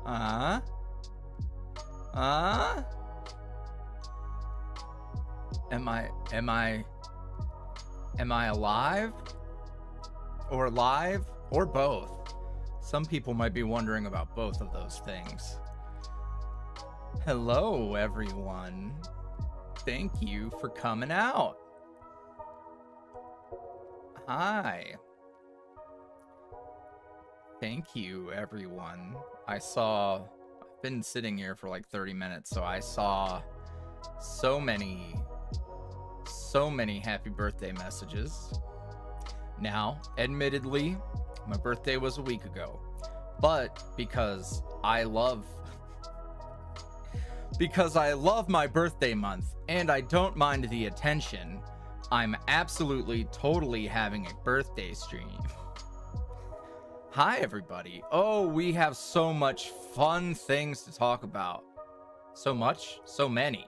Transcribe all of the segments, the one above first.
Huh? Huh? Am I alive? Or live? Or both? Some people might be wondering about both of those things. Hello, everyone. Thank you for coming out. Hi. Thank you, everyone. I've been sitting here for like 30 minutes, so I saw so many happy birthday messages. Now, admittedly, my birthday was a week ago, but because I love my birthday month and I don't mind the attention, I'm absolutely totally having a birthday stream. Hi, everybody. Oh, we have so much fun things to talk about. So many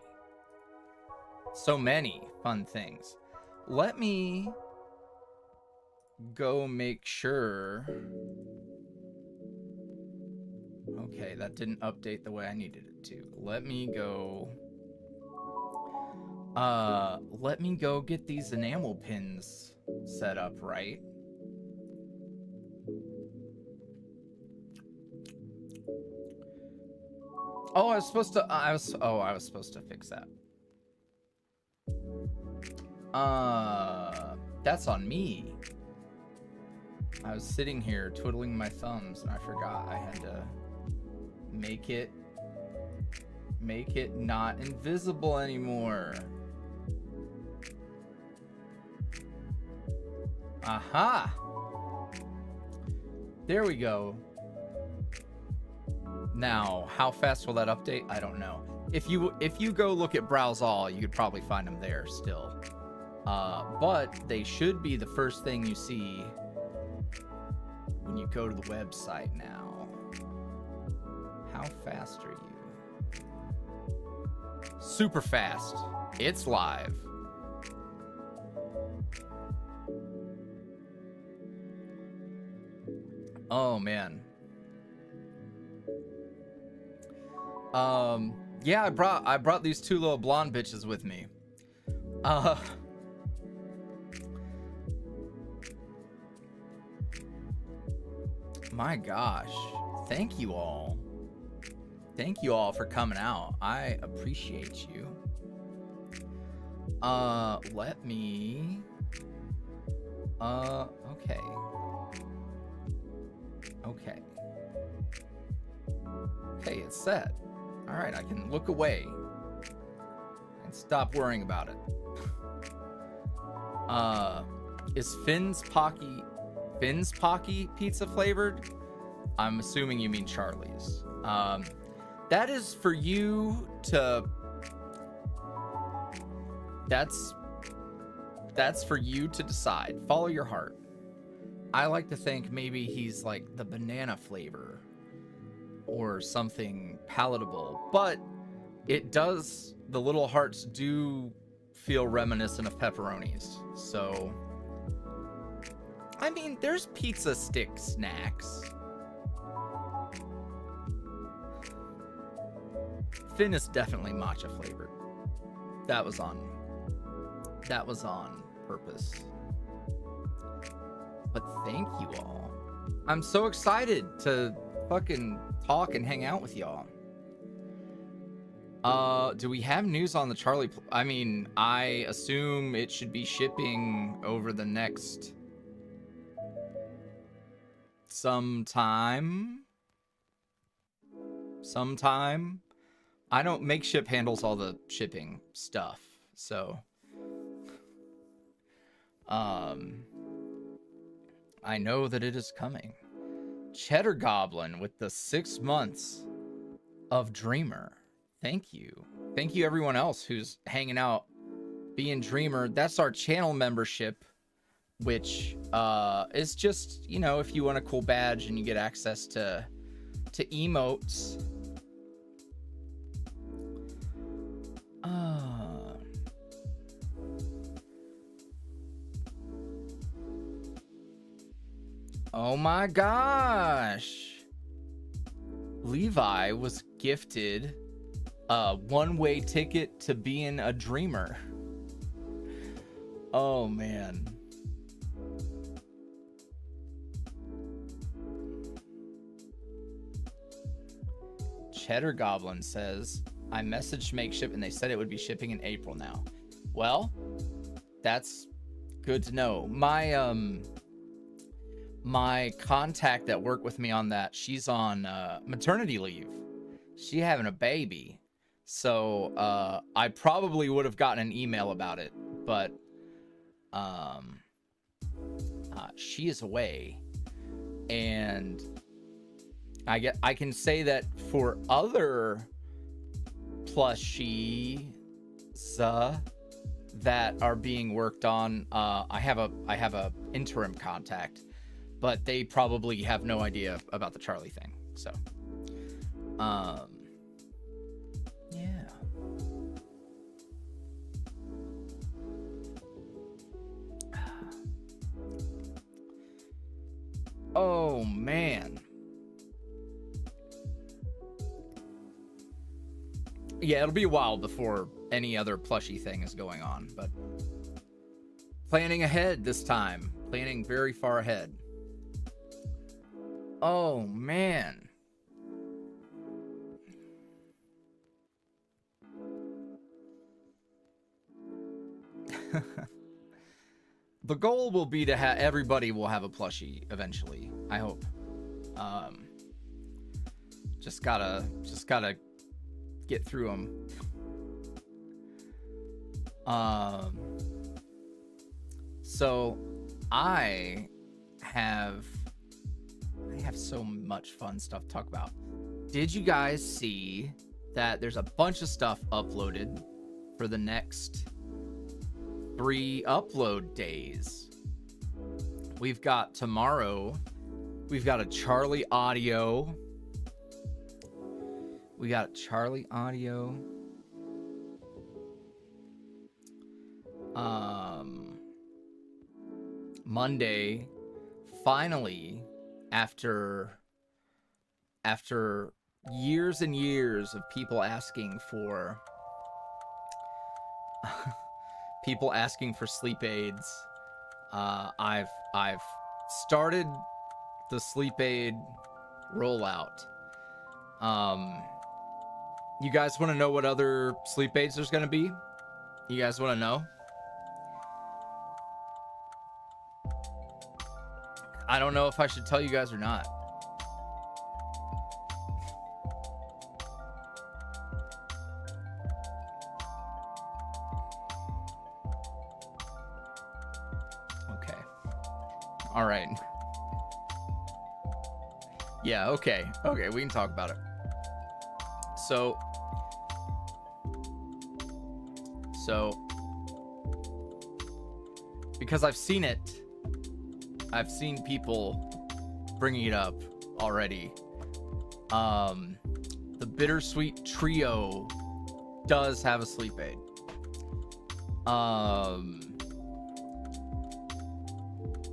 fun things. Let me go make sure. Okay, that didn't update the way I needed it to. Let me go get these enamel pins set up right. Oh, I was supposed to fix that. That's on me. I was sitting here twiddling my thumbs and I forgot I had to make it not invisible anymore. Aha! There we go. Now, how fast will that update? I don't know. If you go look at Browse All, you could probably find them there still. But they should be the first thing you see when you go to the website now. How fast are you? Super fast. It's live. Oh man. Yeah, I brought these two little blonde bitches with me. My gosh. Thank you all. Thank you all for coming out. I appreciate you. Let me... okay. Okay. Okay, it's set. Alright, I can look away and stop worrying about it. Is Finn's Pocky pizza flavored? I'm assuming you mean Charlie's. That is for you to... That's for you to decide. Follow your heart. I like to think maybe he's like the banana flavor or something palatable, but it does, the little hearts do feel reminiscent of pepperonis. So, I mean, there's pizza stick snacks. Finn is definitely matcha flavored. That was on purpose. But thank you all. I'm so excited to fucking talk and hang out with y'all. Do we have news on the Charlie? I mean, I assume it should be shipping over the next sometime. I don't make ship handles all the shipping stuff, so I know that it is coming. Cheddar Goblin with the 6 months of Dreamer. Thank you. Thank you everyone else who's hanging out being Dreamer. That's our channel membership, which is just, you know, if you want a cool badge and you get access to emotes. Oh my gosh. Levi was gifted a one-way ticket to being a dreamer. Oh, man. Cheddar Goblin says, I messaged Makeship and they said it would be shipping in April now. Well, that's good to know. My contact that worked with me on that, she's on maternity leave. She having a baby. So I probably would have gotten an email about it, but she is away. And I can say that for other plushies that are being worked on, I have a interim contact, but they probably have no idea about the Charlie thing. So, yeah. Oh man. Yeah, it'll be a while before any other plushie thing is going on, but planning ahead this time. Planning very far ahead. Oh, man. The goal will be to have everybody will have a plushie eventually, I hope. Just gotta get through them. So I have so much fun stuff to talk about. Did you guys see that there's a bunch of stuff uploaded for the next 3 upload days? We've got tomorrow, we've got a Charlie audio. We got Charlie audio. Monday, finally, after years and years of people asking for sleep aids, I've started the sleep aid rollout. You guys want to know what other sleep aids there's going to be? You guys want to know? I don't know if I should tell you guys or not. Okay. All right. Yeah, okay. Okay, we can talk about it. So because I've seen it, I've seen people bringing it up already. The Bittersweet Trio does have a sleep aid.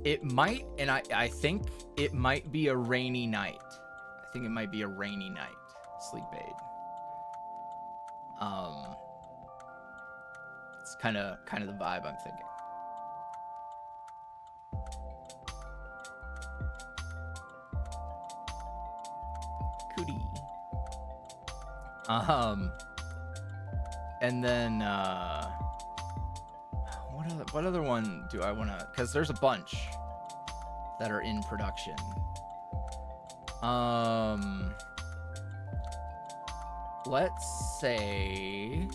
It might, and I think it might be a rainy night. I think it might be a rainy night sleep aid. It's kind of the vibe I'm thinking. Cootie. And then what other one do I want to? Because there's a bunch that are in production. Let's say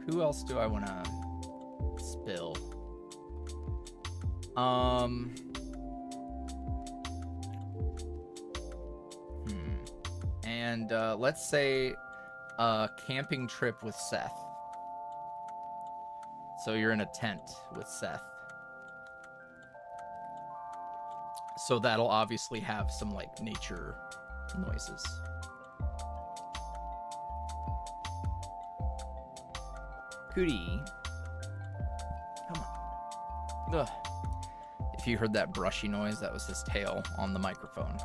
who else do I want to spill? And let's say a camping trip with Seth. So you're in a tent with Seth. So that'll obviously have some like nature noises. Goody. Come on. Ugh. If you heard that brushy noise, that was his tail on the microphone.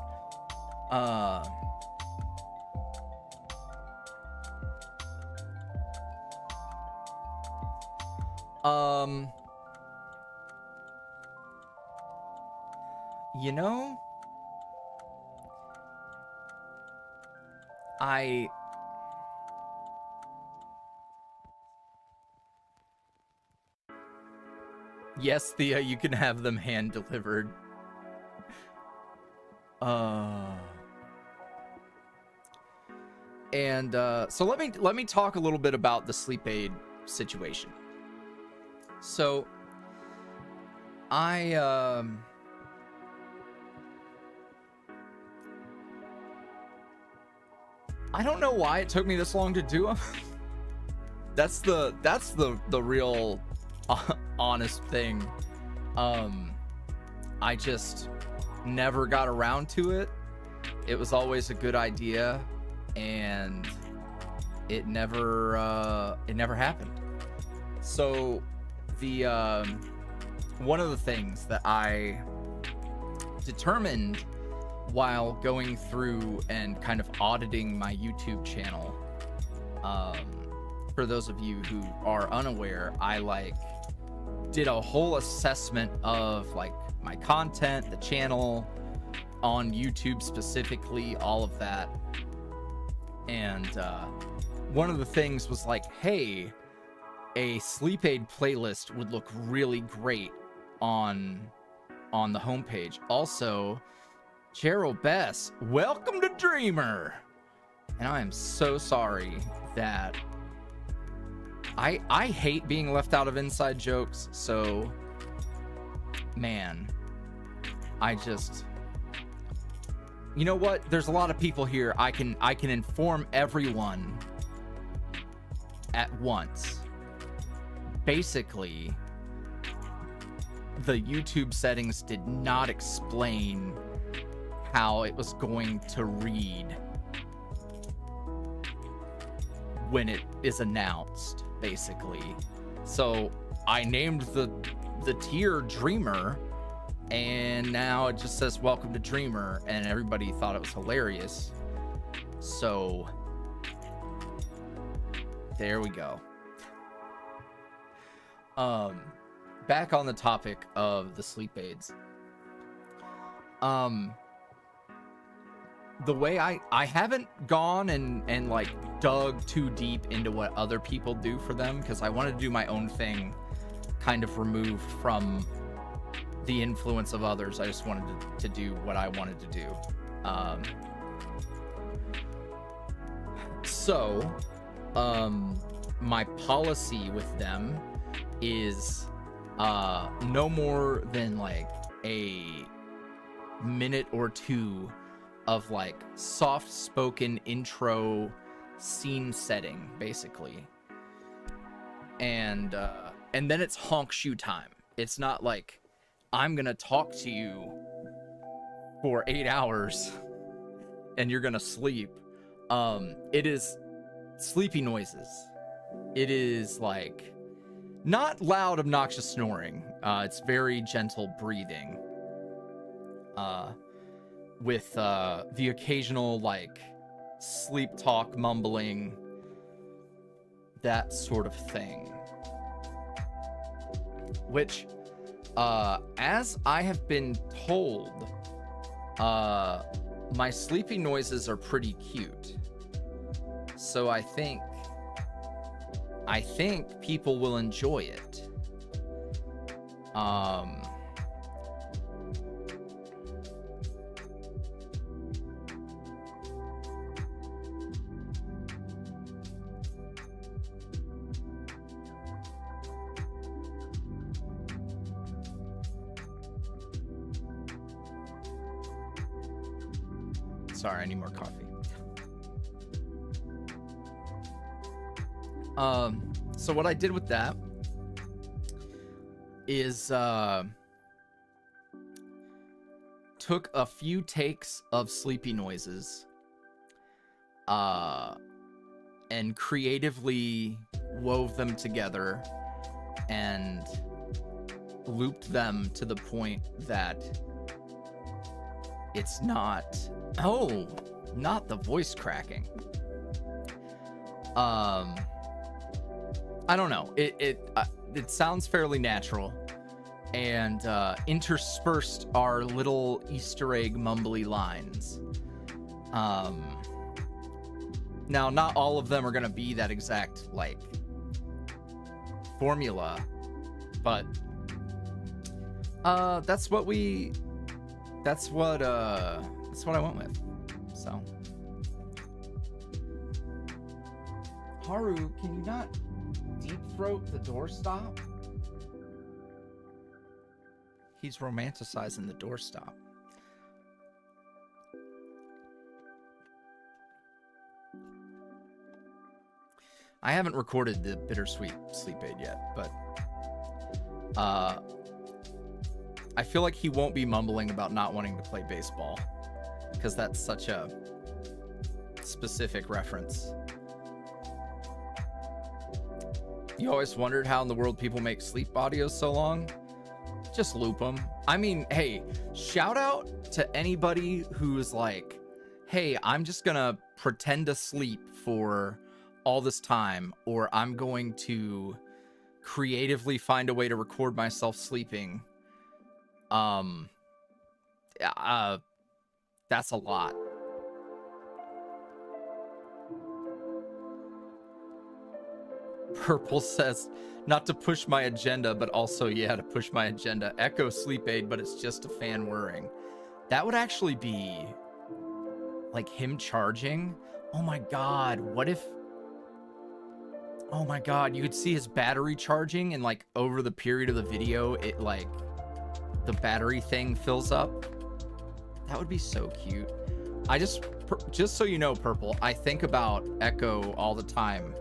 You know, yes, Thea, you can have them hand delivered. And so let me talk a little bit about the sleep aid situation. So I don't know why it took me this long to do them. that's the real honest thing. I just never got around to it. It was always a good idea, and it never happened. So the one of the things that I determined while going through and kind of auditing my YouTube channel, for those of you who are unaware, I did a whole assessment of my content, the channel on YouTube specifically, all of that. And one of the things was hey, a sleep aid playlist would look really great on the homepage. Also, Cheryl Bess, welcome to Dreamer. And I am so sorry that I hate being left out of inside jokes. So, man, I just, you know what? There's a lot of people here. I can inform everyone at once. Basically, the YouTube settings did not explain how it was going to read when it is announced, basically. So I named the tier Dreamer, and now it just says welcome to Dreamer, and everybody thought it was hilarious. So there we go. Back on the topic of the sleep aids. The way I haven't gone and dug too deep into what other people do for them, because I wanted to do my own thing, kind of removed from the influence of others. I just wanted to do what I wanted to do. So my policy with them is no more than a minute or two of soft spoken intro scene setting, basically. And then it's honk shoe time. It's not I'm gonna talk to you for 8 hours and you're gonna sleep. It is sleepy noises. It is not loud, obnoxious snoring. It's very gentle breathing. With the occasional sleep talk, mumbling, that sort of thing. Which, as I have been told, my sleepy noises are pretty cute. So I think people will enjoy it. Sorry, I need more coffee. So what I did with that is took a few takes of sleepy noises and creatively wove them together and looped them to the point that it's not, oh, not the voice cracking. I don't know. It sounds fairly natural, and interspersed are little Easter egg mumbly lines. Now, not all of them are gonna be that exact like formula, but that's what I went with. So, Haru, can you not deep throat the doorstop? He's romanticizing the doorstop. I haven't recorded the bittersweet sleep aid yet, but I feel like he won't be mumbling about not wanting to play baseball, because that's such a specific reference. You always wondered how in the world people make sleep audios so long? Just loop them. I mean, hey, shout out to anybody who's like, hey, I'm just gonna pretend to sleep for all this time, or I'm going to creatively find a way to record myself sleeping. That's a lot. Purple says, not to push my agenda, but also, yeah, to push my agenda. Echo sleep aid, but it's just a fan whirring. That would actually be like him charging. Oh my God, what if, oh my God, you could see his battery charging, and like over the period of the video, it like, the battery thing fills up. That would be so cute. I just so you know, Purple, I think about Echo all the time,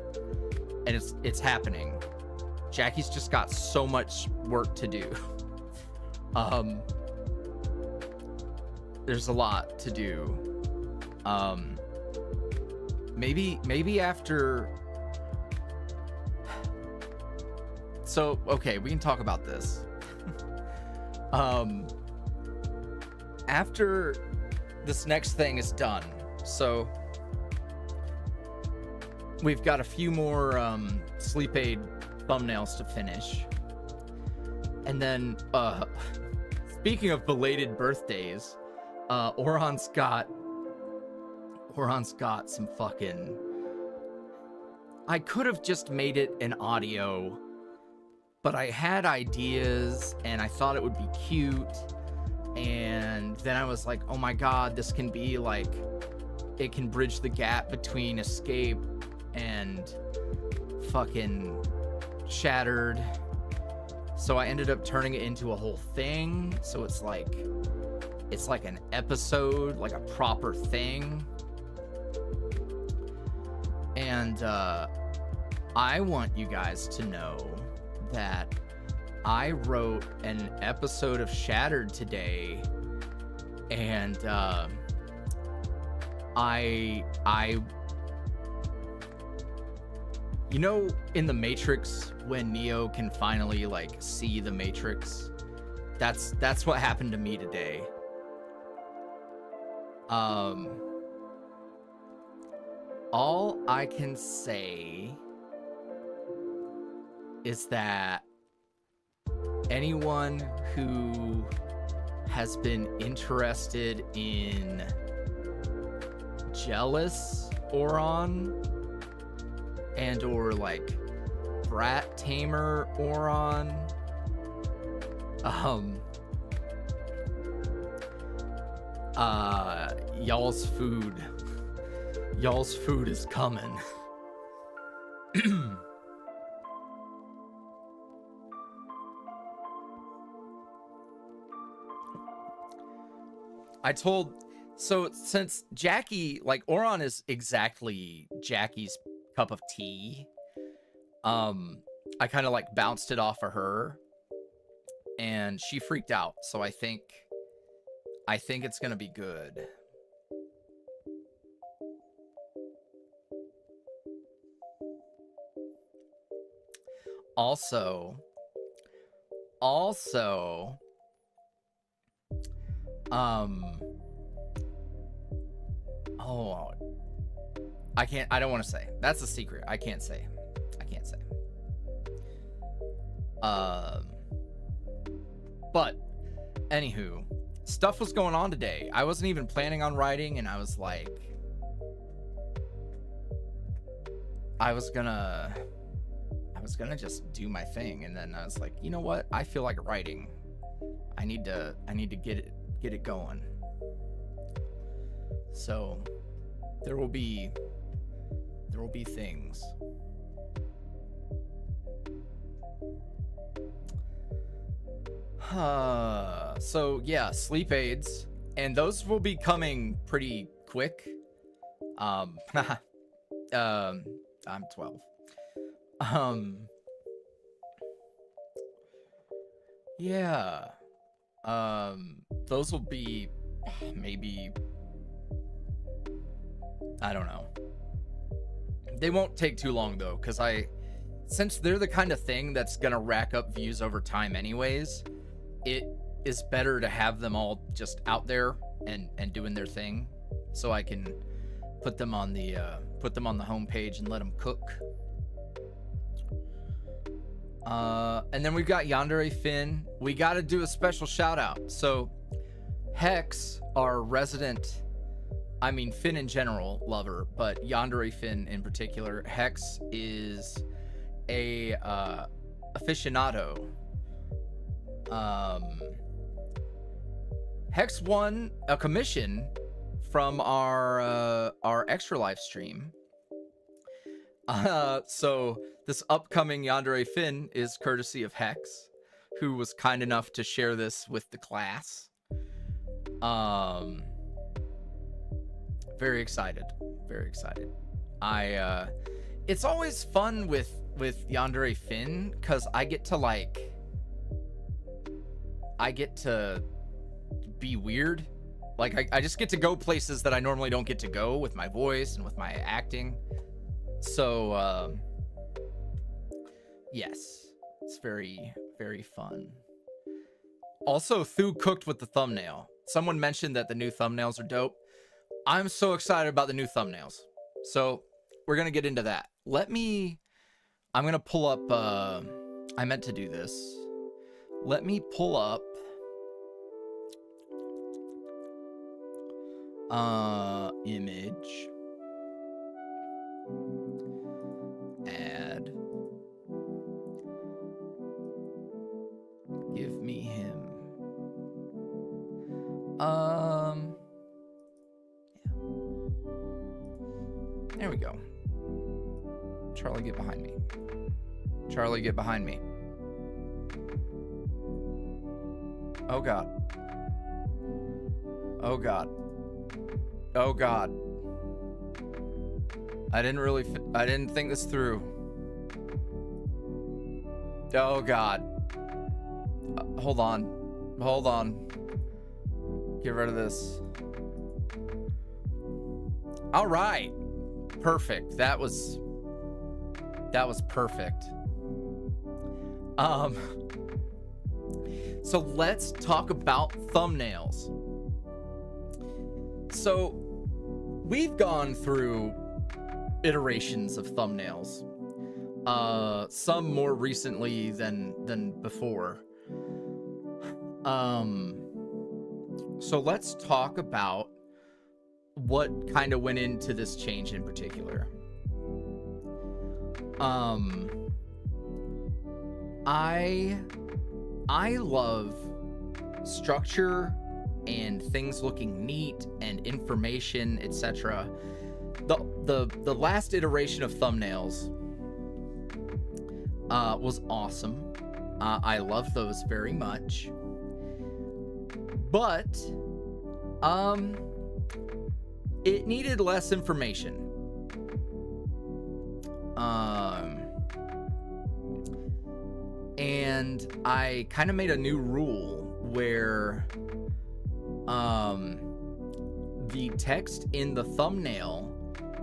and it's happening. Jackie's just got so much work to do. There's a lot to do. Maybe after. So, okay, we can talk about this. After this next thing is done, so we've got a few more sleep aid thumbnails to finish, and then speaking of belated birthdays, Oron's got some fucking, I could have just made it an audio, but I had ideas and I thought it would be cute, and then I was like, oh my God, this can be like, it can bridge the gap between Escape and fucking Shattered. So I ended up turning it into a whole thing, so it's like an episode, like a proper thing. And I want you guys to know that I wrote an episode of Shattered today, and I you know, in the Matrix, when Neo can finally like see the Matrix, that's what happened to me today. All I can say is that anyone who has been interested in jealous Oron and or like brat tamer Oron, y'all's food is coming. So since Jackie, like Oron is exactly Jackie's cup of tea, I kind of like bounced it off of her and she freaked out. So I think it's gonna be good. Also, oh, I don't want to say. That's a secret. I can't say. But anywho, stuff was going on today. I wasn't even planning on writing, and I was like, I was gonna just do my thing, and then I was like, you know what? I feel like writing. I need to get it going. So there will be things. So yeah, sleep aids, and those will be coming pretty quick. I'm 12. Yeah. Those will be maybe, I don't know. They won't take too long though, because since they're the kind of thing that's gonna rack up views over time anyways, it is better to have them all just out there and doing their thing, so I can put them on the homepage and let them cook. And then we've got Yandere Finn. We got to do a special shout out. So Hex, our resident, I mean Finn in general lover, but Yandere Finn in particular, Hex is a aficionado. Hex won a commission from our extra live stream. So this upcoming Yandere Finn is courtesy of Hex, who was kind enough to share this with the class. Very excited. It's always fun with Yandere Finn, because I get to be weird. Like I just get to go places that I normally don't get to go with my voice and with my acting. So yes, it's very, very fun. Also, Thu cooked with the thumbnail. Someone mentioned that the new thumbnails are dope. I'm so excited about the new thumbnails. So we're gonna get into that. I'm gonna pull up, I meant to do this. Let me pull up image, add, give me him. Yeah. There we go. Charlie, get behind me. Charlie, get behind me. Oh God. Oh God. Oh God. I didn't think this through. Oh God. Hold on. Get rid of this. All right. Perfect. That was perfect. So let's talk about thumbnails. So we've gone through iterations of thumbnails, some more recently than before. So let's talk about what kind of went into this change in particular. I love structure and things looking neat and information, etc. The last iteration of thumbnails was awesome. I love those very much. But it needed less information. And I kind of made a new rule where the text in the thumbnail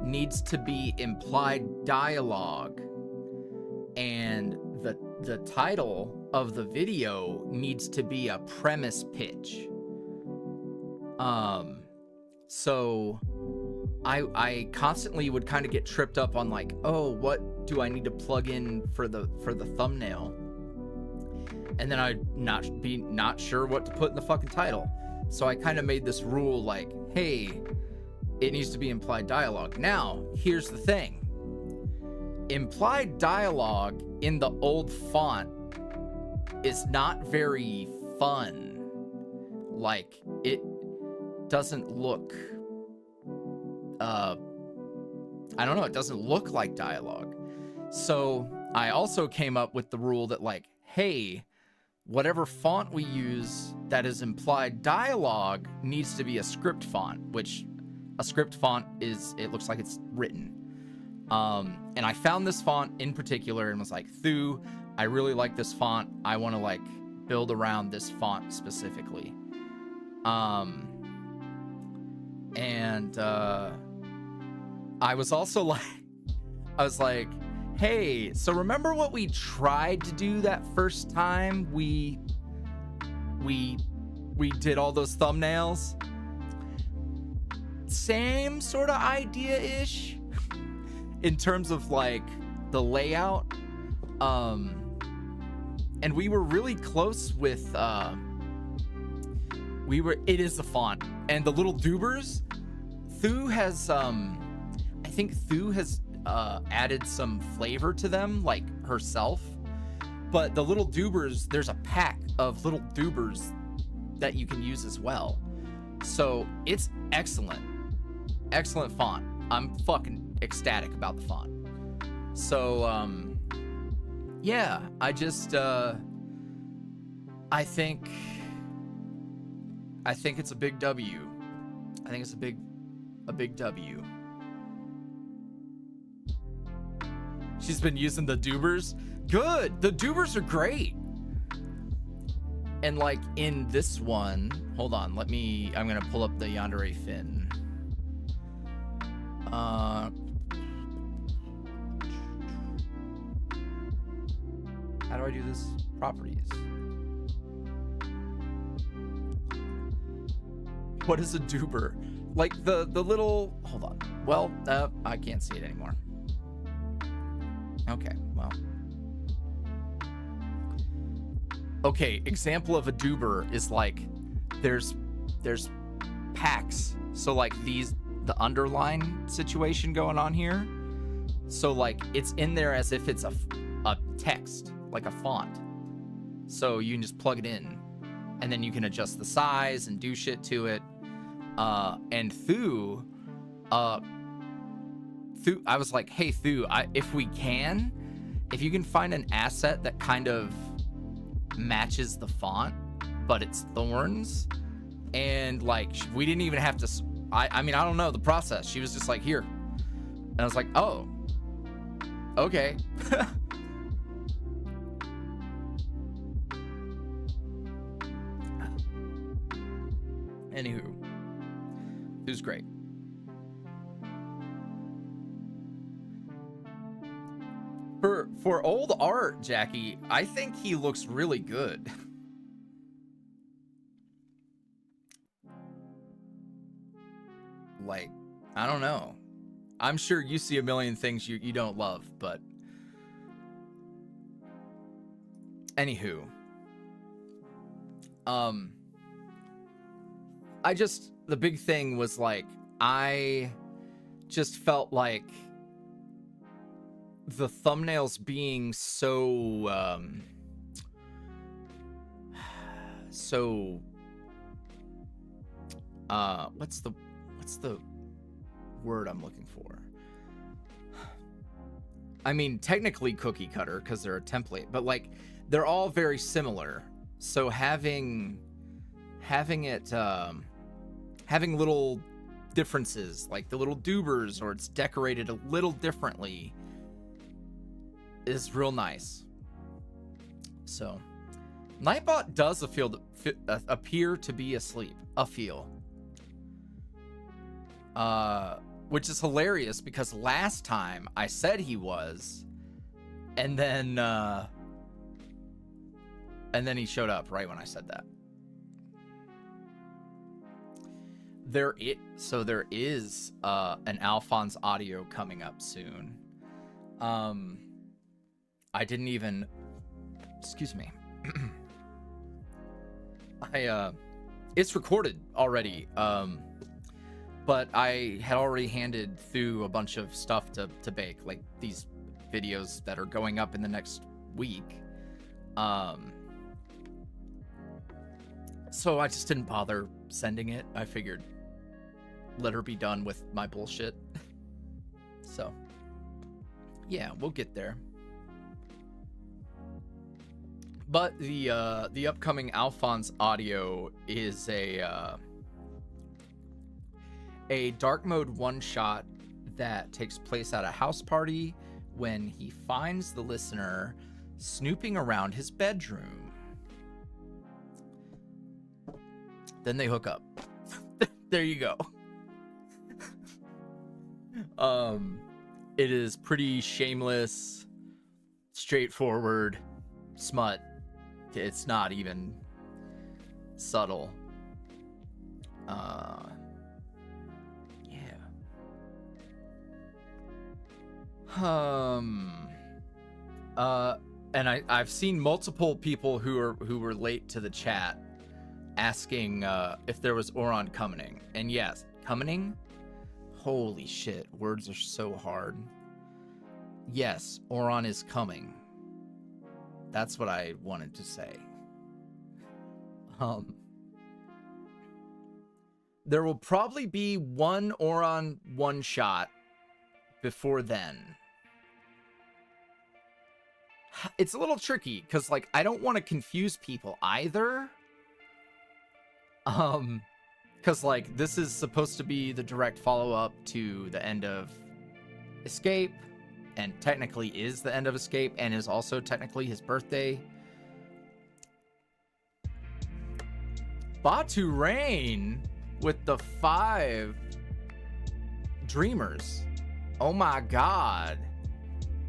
needs to be implied dialogue, and the title of the video needs to be a premise pitch. So I constantly would kind of get tripped up on like, oh, what do I need to plug in for the thumbnail? And then I'd not sure what to put in the fucking title. So I kind of made this rule like, hey, it needs to be implied dialogue. Now, here's the thing. Implied dialogue in the old font is not very fun. Like, it doesn't look, I don't know, it doesn't look like dialogue. So I also came up with the rule that like, hey, whatever font we use that is implied dialogue needs to be a script font, which a script font is, it looks like it's written. And I found this font in particular and was like, Thu, I really like this font. I want to like build around this font specifically. And I was also like, I was like, hey, so remember what we tried to do that first time we did all those thumbnails? Same sort of idea-ish in terms of like the layout. And we were really close with it is the font and the little doobers. Thu has I think Thu has added some flavor to them, like herself. But the little doobers, there's a pack of little doobers that you can use as well. So it's excellent. Excellent font. I'm fucking ecstatic about the font. So yeah, I just I think it's a big W. I think it's a big W. She's been using the doobers. Good. The doobers are great. And like in this one, hold on, I'm gonna pull up the yandere fin. How do I do this? Properties. What is a doober? Like the little, hold on. Well, I can't see it anymore. Okay, well. Okay, example of a doober is like, there's packs. So like the underline situation going on here. So like it's in there as if it's a text, like a font. So you can just plug it in and then you can adjust the size and do shit to it. And Thu, I was like, hey Thu, if you can find an asset that kind of matches the font, but it's thorns, and like we didn't even have to, I mean, I don't know the process. She was just like, here. And I was like, oh, okay. Anywho, it was great. For old art, Jackie, I think he looks really good. Like, I don't know. I'm sure you see a million things you don't love, but anywho. The big thing was like, I just felt like the thumbnails being so what's the word I'm looking for? I mean, technically cookie cutter because they're a template, but like they're all very similar. So having it having little differences, like the little doobers, or it's decorated a little differently, is real nice. So Nightbot does appear to be asleep. Which is hilarious because last time I said he was, and then And then he showed up right when I said that. There is an Alphonse audio coming up soon. I didn't even, excuse me. It's recorded already. But I had already handed through a bunch of stuff to bake, like these videos that are going up in the next week. So I just didn't bother sending it. I figured let her be done with my bullshit. So yeah, we'll get there. But the upcoming Alphonse audio is a dark mode one-shot that takes place at a house party when he finds the listener snooping around his bedroom. Then they hook up. There you go. It is pretty shameless, straightforward smut. It's not even subtle. And I've seen multiple people who were late to the chat asking if there was Oron coming. And yes, coming. Holy shit, words are so hard. Yes, Oron is coming. That's what I wanted to say. There will probably be one Oron one shot before then. It's a little tricky because, like, I don't want to confuse people either. Because, like, this is supposed to be the direct follow-up to the end of Escape, and technically is the end of Escape, and is also technically his birthday. Batu Rain with the 5 Dreamers. Oh my god.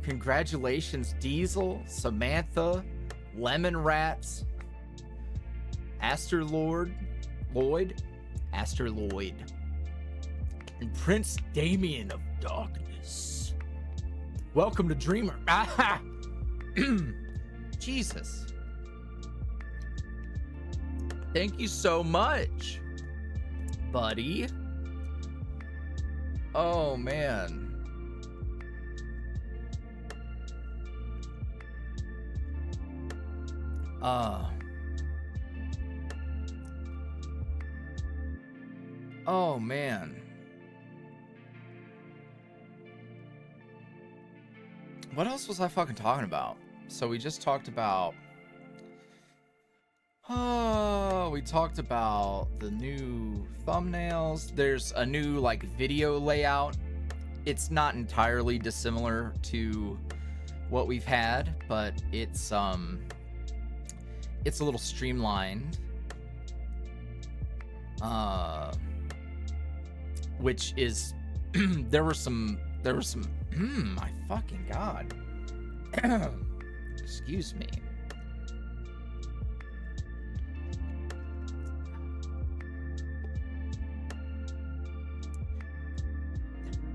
Congratulations, Diesel, Samantha, Lemon Rats, Aster Lloyd, and Prince Damien of Darkness. Welcome to Dreamer. Jesus. Thank you so much, buddy. Oh, man. Oh, man. What else was I fucking talking about? So we just talked about... Oh, we talked about the new thumbnails. There's a new, like, video layout. It's not entirely dissimilar to what we've had, but it's a little streamlined. Which is there were some my fucking god. Excuse me.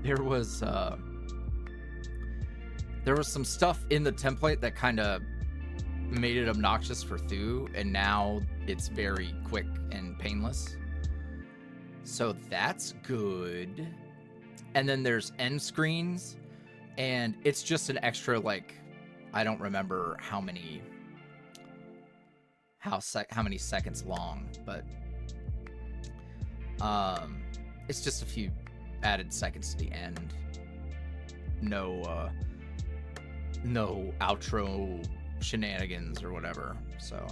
There was some stuff in the template that kind of made it obnoxious for Thu, and now it's very quick and painless. So that's good. And then there's end screens, and it's just an extra, like, I don't remember how many seconds long, but it's just a few added seconds to the end. No outro shenanigans or whatever. So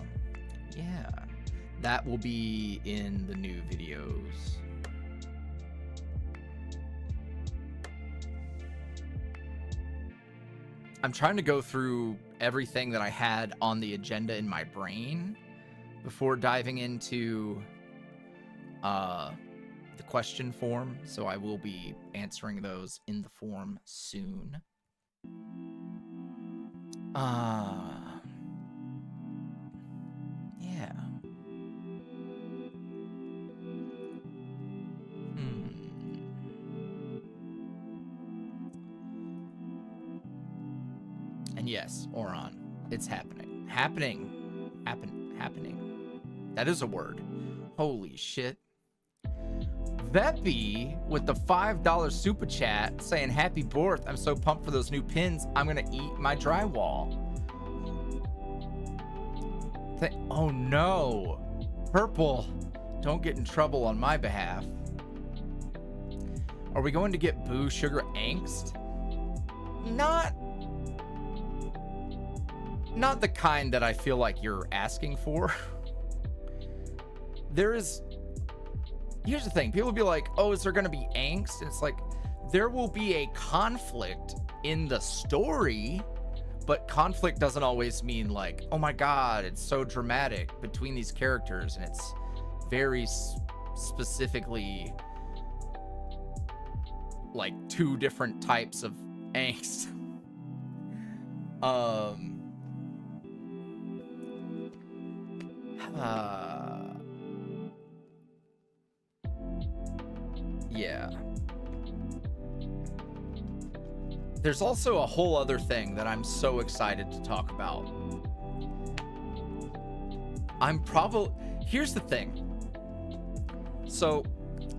yeah, that will be in the new videos. I'm trying to go through everything that I had on the agenda in my brain before diving into the question form, so I will be answering those in the form soon. And yes, Oron, it's happening. Happening. That is a word. Holy shit. Veppy with the $5 super chat saying happy birth. I'm so pumped for those new pins. I'm gonna eat my drywall. Oh no. Purple, don't get in trouble on my behalf. Are we going to get Boo Sugar Angst? Not the kind that I feel like you're asking for. Here's the thing. People will be like, oh, is there going to be angst? And it's like, there will be a conflict in the story, but conflict doesn't always mean like, oh my God, it's so dramatic between these characters. And it's very specifically like two different types of angst. Yeah. There's also a whole other thing that I'm so excited to talk about. Here's the thing. So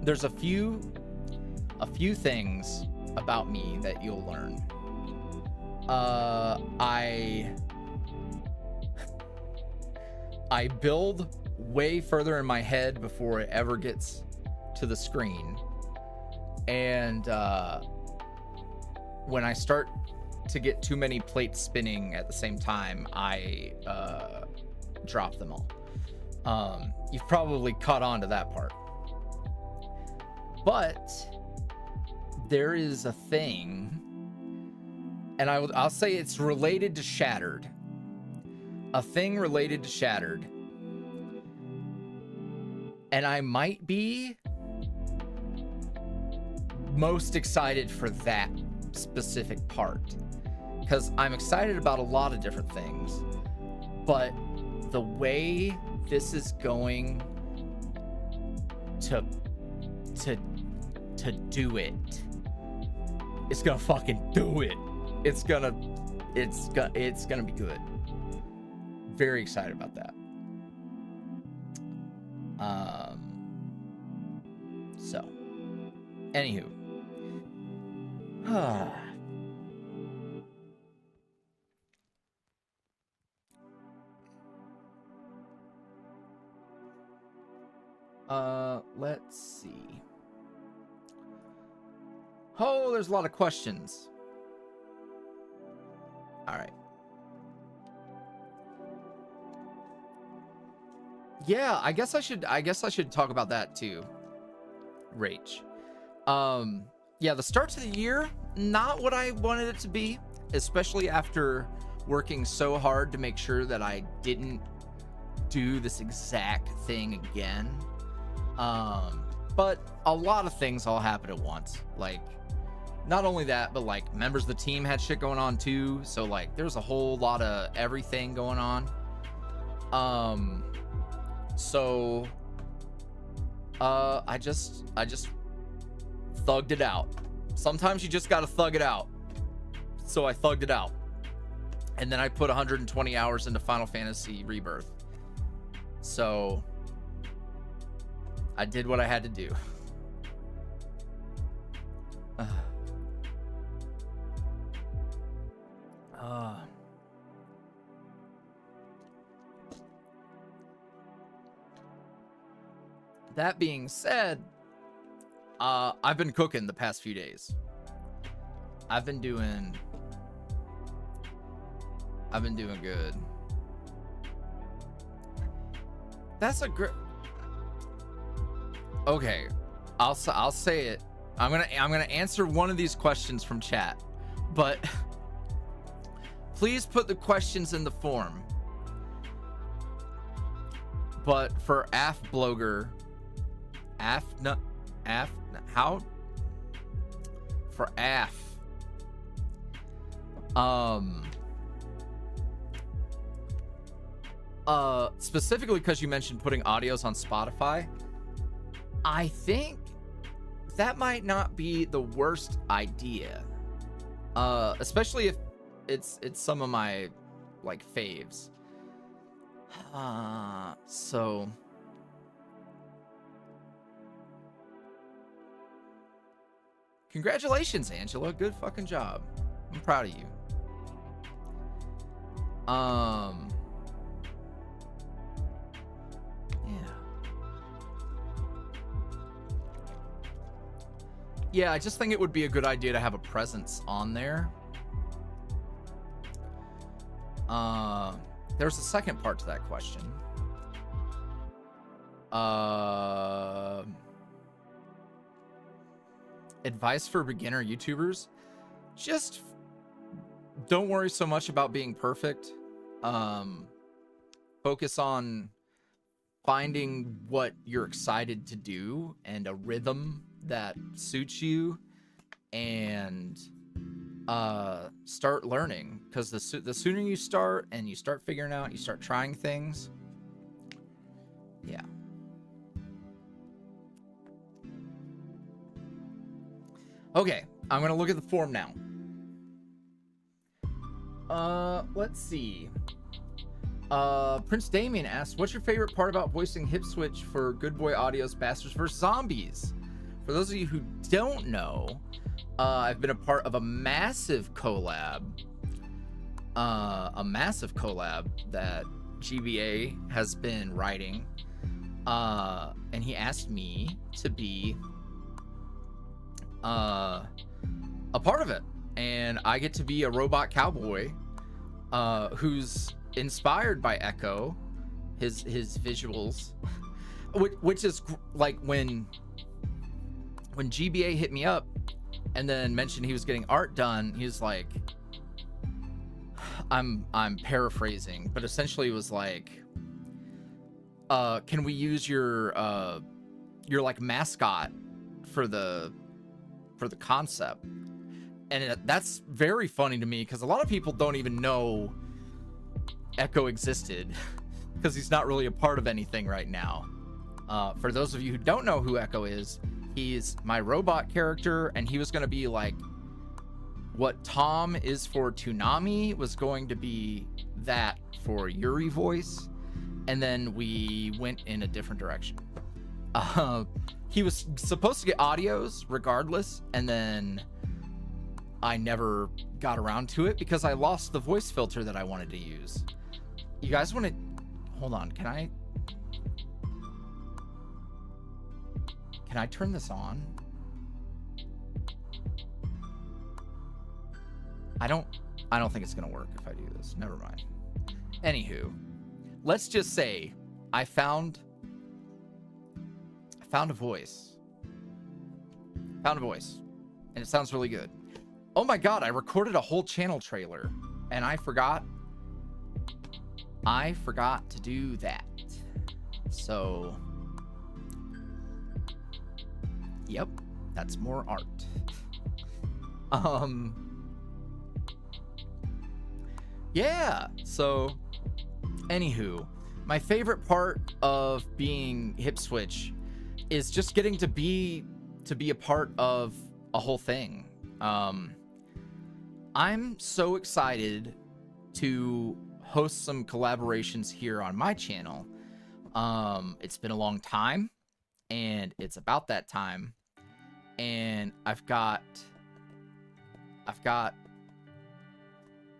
there's a few things about me that you'll learn. I build way further in my head before it ever gets to the screen. And when I start to get too many plates spinning at the same time, I drop them all. You've probably caught on to that part. But there is a thing, and I'll say it's related to Shattered. A thing related to Shattered. And I might be most excited for that specific part, because I'm excited about a lot of different things, but the way this is going to do it, it's gonna fucking do it. It's gonna be good. Very excited about that. So anywho, let's see. Oh, there's a lot of questions. All right. Yeah, I guess I should talk about that too. Rach. Yeah, the start to the year, not what I wanted it to be, especially after working so hard to make sure that I didn't do this exact thing again. But a lot of things all happened at once. Like, not only that, but like members of the team had shit going on too. So like there's a whole lot of everything going on. So I just thugged it out. Sometimes you just gotta thug it out. So I thugged it out. And then I put 120 hours into Final Fantasy Rebirth. So I did what I had to do. That being said, I've been cooking the past few days. I've been doing good. That's a great. Okay, I'll say it. I'm gonna answer one of these questions from chat, but please put the questions in the form. But for Blogger, specifically because you mentioned putting audios on Spotify, I think that might not be the worst idea, especially it's some of my like faves. So congratulations, Angela. Good fucking job. I'm proud of you. Yeah, I just think it would be a good idea to have a presence on there. There's a second part to that question. Advice for beginner YouTubers: just don't worry so much about being perfect. Focus on finding what you're excited to do and a rhythm that suits you, and start learning, because the sooner you start and you start figuring out, you start trying things. Yeah. Okay, I'm gonna look at the form now. Let's see. Prince Damien asks, what's your favorite part about voicing Hip Switch for Good Boy Audio's Bastards vs. Zombies? For those of you who don't know, I've been a part of a massive collab. That GBA has been writing. And he asked me to be a part of it. And I get to be a robot cowboy who's inspired by Echo, his visuals, which is like when GBA hit me up and then mentioned he was getting art done, he was like, I'm paraphrasing, but essentially it was like, can we use your like mascot for the concept? And that's very funny to me, because a lot of people don't even know Echo existed, because he's not really a part of anything right now. For those of you who don't know who Echo is, he's my robot character, and he was going to be like what Tom is for Toonami was going to be that for YuuriVoice, and then we went in a different direction. He was supposed to get audios regardless, and then I never got around to it because I lost the voice filter that I wanted to use. You guys want to hold on? Can I turn this on? I don't think it's gonna work if I do this. Never mind. Anywho, let's just say I found a voice. Found a voice, and it sounds really good. Oh my god, I recorded a whole channel trailer, and I forgot to do that. So, yep, that's more art. Yeah, so anywho, my favorite part of being Hip Switch is just getting to be a part of a whole thing. I'm so excited to host some collaborations here on my channel. It's been a long time, and it's about that time, and I've got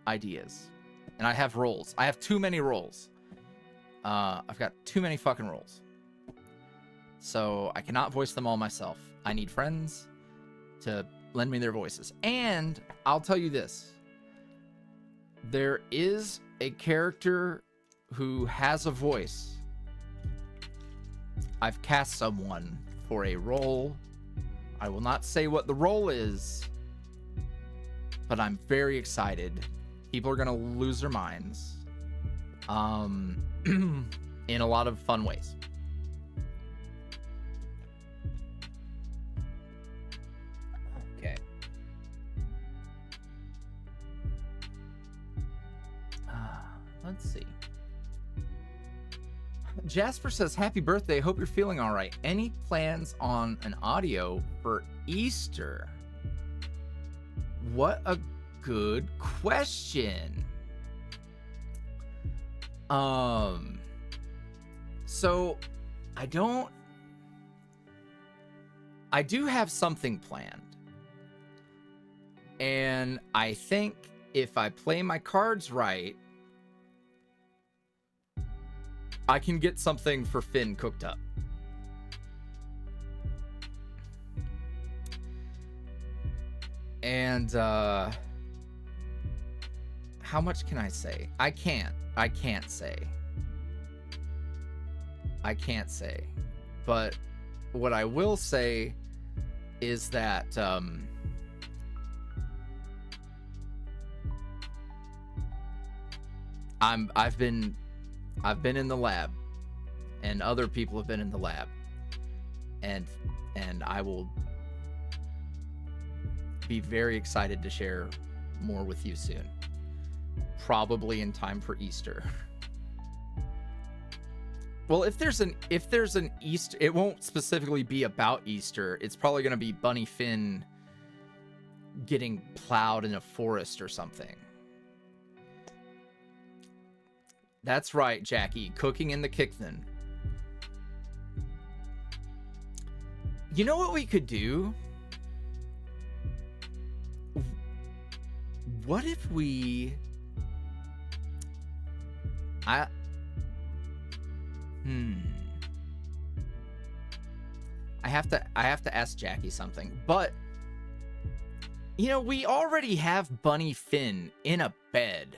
ideas, and I have roles. I have too many roles. I've got too many fucking roles, so I cannot voice them all myself. I need friends to lend me their voices. And I'll tell you this, there is a character who has a voice. I've cast someone for a role. I will not say what the role is, but I'm very excited. People are gonna lose their minds in a lot of fun ways. Okay. Let's see. Jasper says, happy birthday. Hope you're feeling all right. Any plans on an audio for Easter? What a good question. So I do have something planned. And I think if I play my cards right, I can get something for Finn cooked up. And how much can I say? I can't say. But what I will say is that I've been in the lab, and other people have been in the lab, and I will be very excited to share more with you soon, probably in time for Easter. Well, if there's an Easter, it won't specifically be about Easter. It's probably going to be Bunny Finn getting plowed in a forest or something. That's right, Jackie. Cooking in the kitchen. You know what we could do? What if we... I have to ask Jackie something, but you know, we already have Bunny Finn in a bed.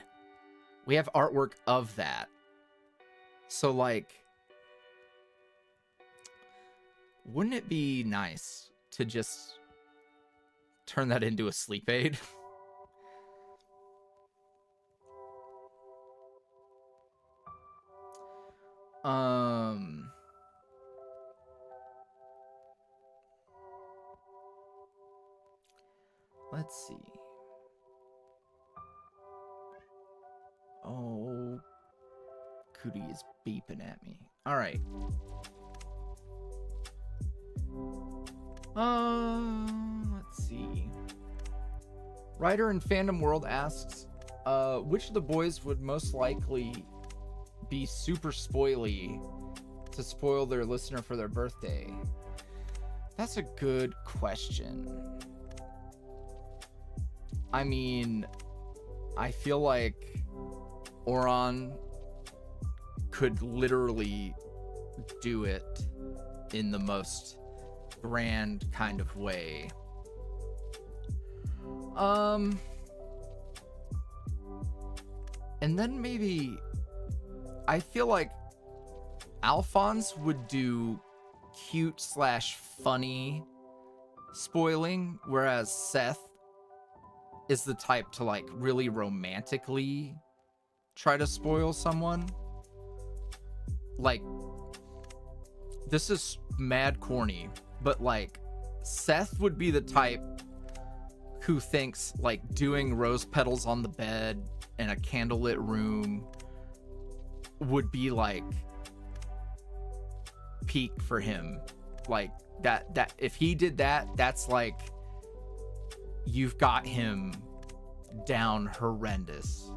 We have artwork of that. So like, wouldn't it be nice to just turn that into a sleep aid? Let's see. Oh, Cootie is beeping at me. All right. Let's see. Writer in Fandom World asks, which of the boys would most likely be super spoily to spoil their listener for their birthday? That's a good question. I mean, I feel like Oron could literally do it in the most grand kind of way. And then maybe I feel like Alphonse would do cute / funny spoiling, whereas Seth is the type to like really romantically try to spoil someone. Like, this is mad corny, but like Seth would be the type who thinks like doing rose petals on the bed in a candlelit room would be like peak for him. Like that if he did that, that's like you've got him down horrendous.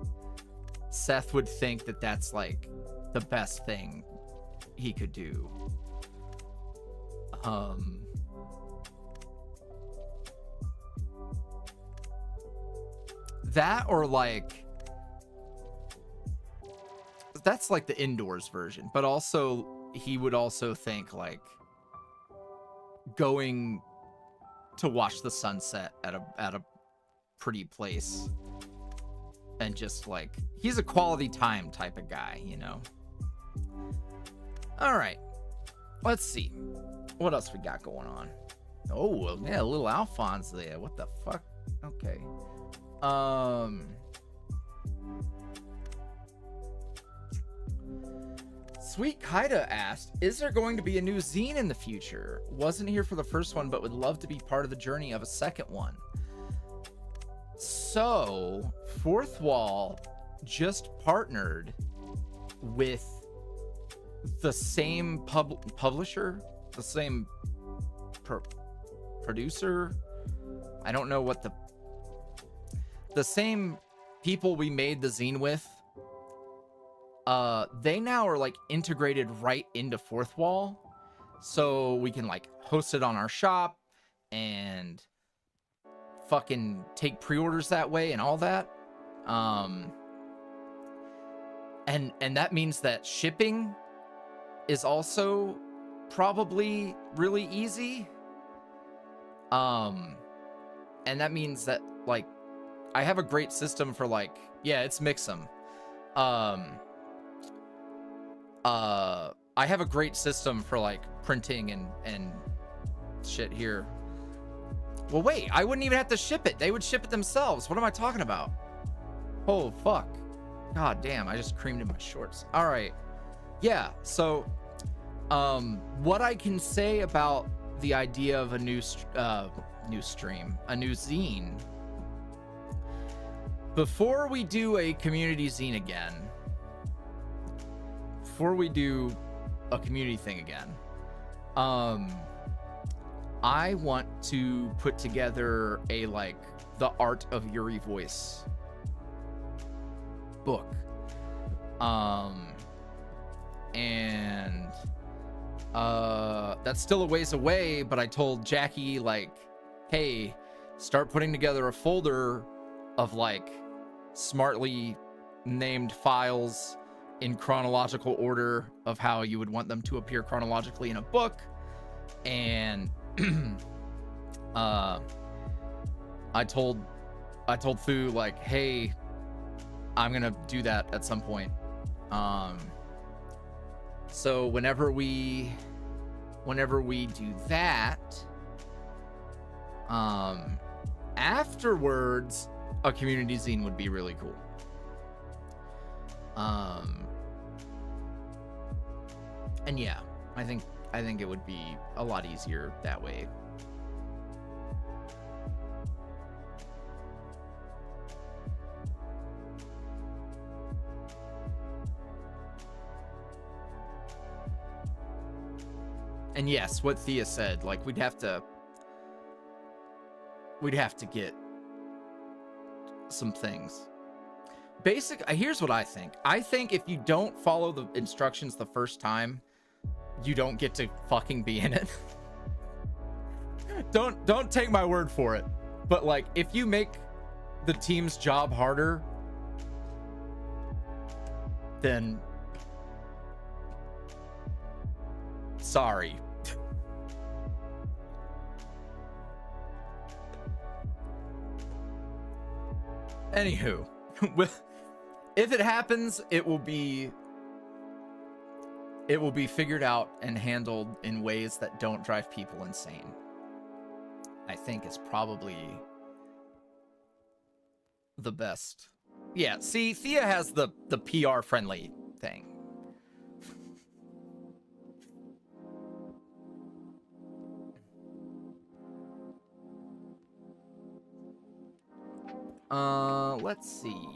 Seth would think that that's like the best thing he could do. That, or like, that's like the indoors version, but also he would also think like going to watch the sunset at a pretty place, and just like, he's a quality time type of guy, you know. All right, let's see what else we got going on. Oh yeah, a little Alphonse there. What the fuck? Okay. Sweet Kaida asked, is there going to be a new zine in the future? Wasn't here for the first one, but would love to be part of the journey of a second one. So, Fourth Wall just partnered with the same publisher, the same producer. I don't know what the same people we made the zine with, they now are like integrated right into Fourth Wall, so we can like host it on our shop and fucking take pre-orders that way and all that. And that means that shipping is also probably really easy. And that means that like I have a great system for like, yeah, it's Mix'em. I have a great system for like printing and shit here. Well, wait, I wouldn't even have to ship it. They would ship it themselves. What am I talking about? Oh, fuck. God damn, I just creamed in my shorts. All right. Yeah, so what I can say about the idea of a new zine. Before we do a community zine again, before we do a community thing again, I want to put together a like the art of YuuriVoice book. And that's still a ways away, but I told Jackie like, hey, start putting together a folder of like smartly named files in chronological order of how you would want them to appear chronologically in a book. And I told Fu like, hey, I'm gonna do that at some point. So whenever we do that, afterwards a community zine would be really cool. And yeah, I think it would be a lot easier that way. And yes, what Thea said, like we'd have to get some things. Here's what I think. I think if you don't follow the instructions the first time, you don't get to fucking be in it. Don't take my word for it. But like if you make the team's job harder, then sorry. Anywho, if it happens, it will be figured out and handled in ways that don't drive people insane. I think it's probably the best. Yeah, see, Thea has the PR friendly thing. Let's see.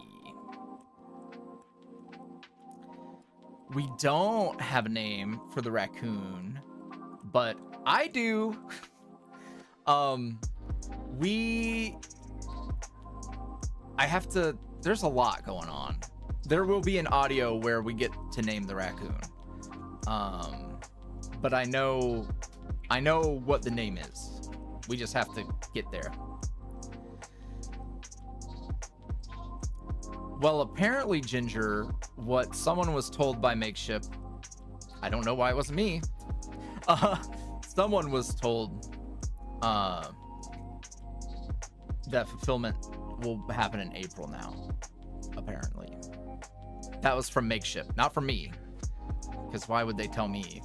We don't have a name for the raccoon, but I do. There's a lot going on. There will be an audio where we get to name the raccoon. But I know what the name is. We just have to get there. Well, apparently, Ginger, what someone was told by Makeship, I don't know why it wasn't me. Someone was told that fulfillment will happen in April now, apparently. That was from Makeship, not from me. Because why would they tell me?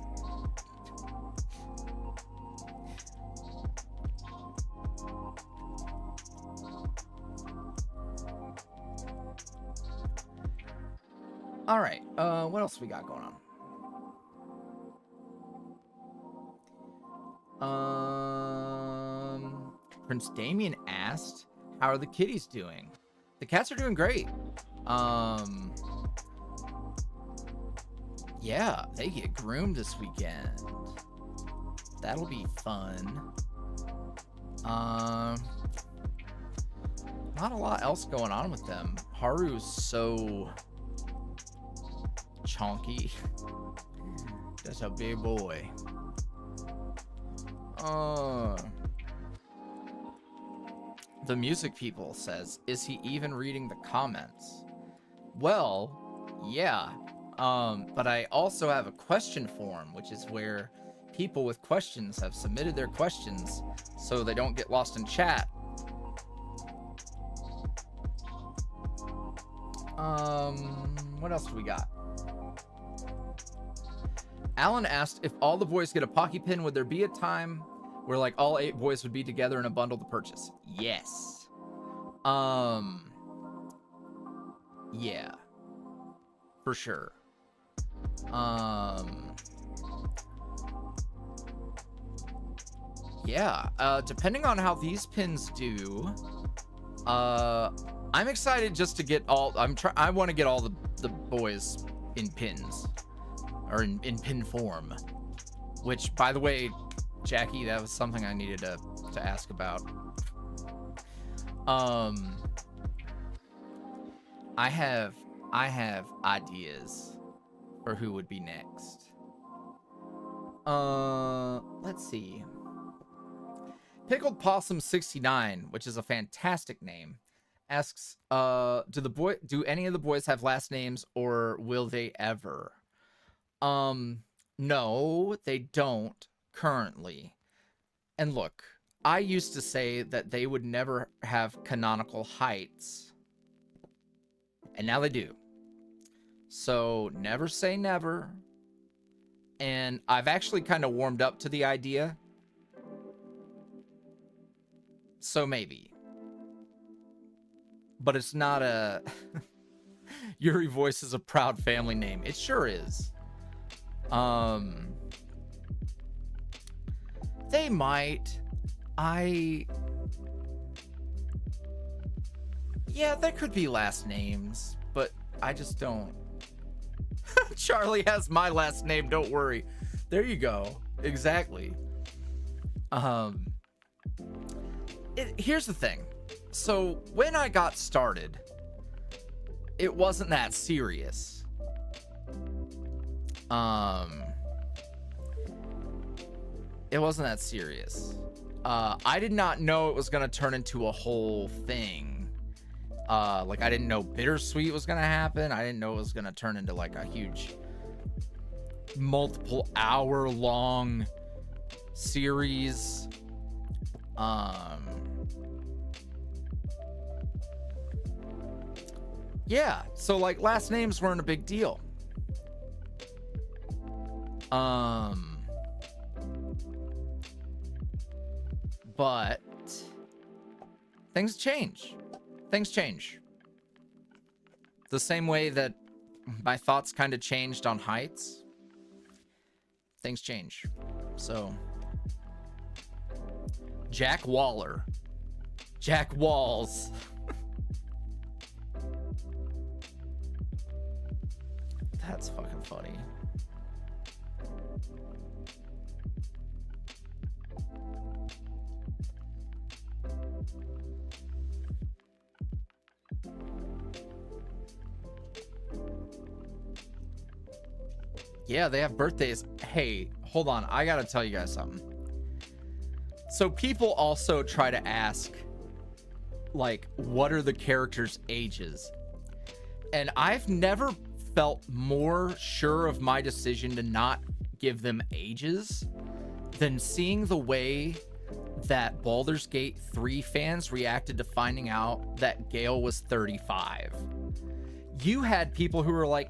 All right, what else we got going on? Prince Damien asked, how are the kitties doing? The cats are doing great. Yeah, they get groomed this weekend. That'll be fun. not a lot else going on with them. Haru's so chonky. That's a big boy. The music people says, is he even reading the comments? Well, yeah. But I also have a question form, which is where people with questions have submitted their questions so they don't get lost in chat. What else do we got? Alan asked, if all the boys get a Pocky pin, would there be a time where like all 8 boys would be together in a bundle to purchase? Yes. Yeah. For sure. Yeah, depending on how these pins do, I'm excited just to get all, I want to get all the boys in pins, or in pin form, which, by the way, Jackie, that was something I needed to ask about. I have ideas for who would be next. Let's see. Pickled Possum 69, which is a fantastic name, asks, do any of the boys have last names, or will they ever? No, they don't currently. And look, I used to say that they would never have canonical heights, and now they do. So never say never. And I've actually kind of warmed up to the idea. So maybe. But it's not a... YuuriVoice is a proud family name. It sure is. They might. Yeah, there could be last names, but I just don't. Charlie has my last name, don't worry. There you go. Exactly. Here's the thing. So when I got started, it wasn't that serious. It wasn't that serious. I did not know it was gonna turn into a whole thing. Like, I didn't know Bittersweet was gonna happen. I didn't know it was gonna turn into like a huge multiple hour long series. Yeah, so like last names weren't a big deal. But things change. Things change. The same way that my thoughts kind of changed on heights. Things change. So Jack Waller. Jack Walls. That's fucking funny. Yeah, they have birthdays. Hey, hold on. I gotta tell you guys something. So people also try to ask, like, what are the characters' ages? And I've never felt more sure of my decision to not give them ages than seeing the way that Baldur's Gate 3 fans reacted to finding out that Gale was 35. You had people who were like,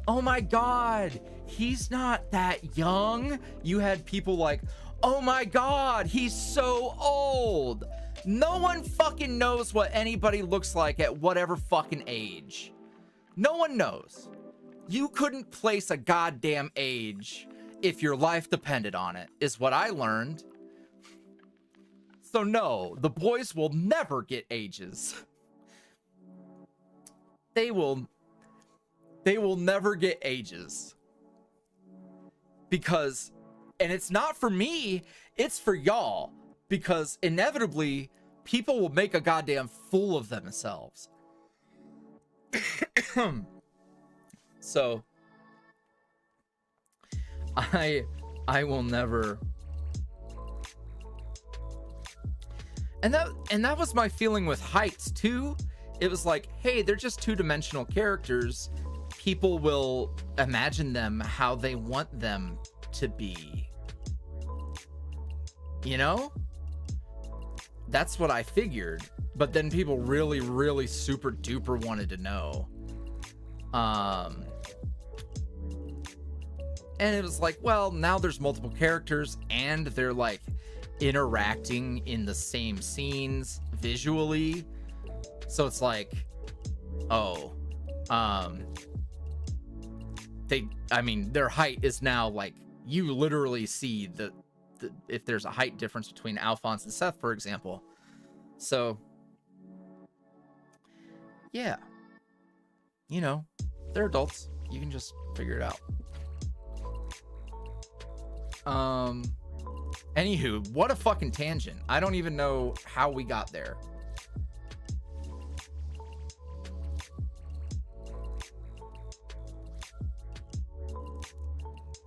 oh my god, he's not that young. You had people like, oh my god, he's so old. No one fucking knows what anybody looks like at whatever fucking age. No one knows. You couldn't place a goddamn age if your life depended on it, is what I learned. So no, the boys will never get ages. They will never get ages. Because, and it's not for me, it's for y'all. Because inevitably, people will make a goddamn fool of themselves. So I will never. And that was my feeling with Heights too. It was like, hey, they're just two-dimensional characters. People will imagine them how they want them to be. You know? That's what I figured. But then people really, really super duper wanted to know. And it was like, well, now there's multiple characters and they're like interacting in the same scenes visually. So it's like, oh, their height is now like, you literally see the if there's a height difference between Alphonse and Seth, for example. So yeah, you know, they're adults. You can just figure it out. Anywho, what a fucking tangent. I don't even know how we got there.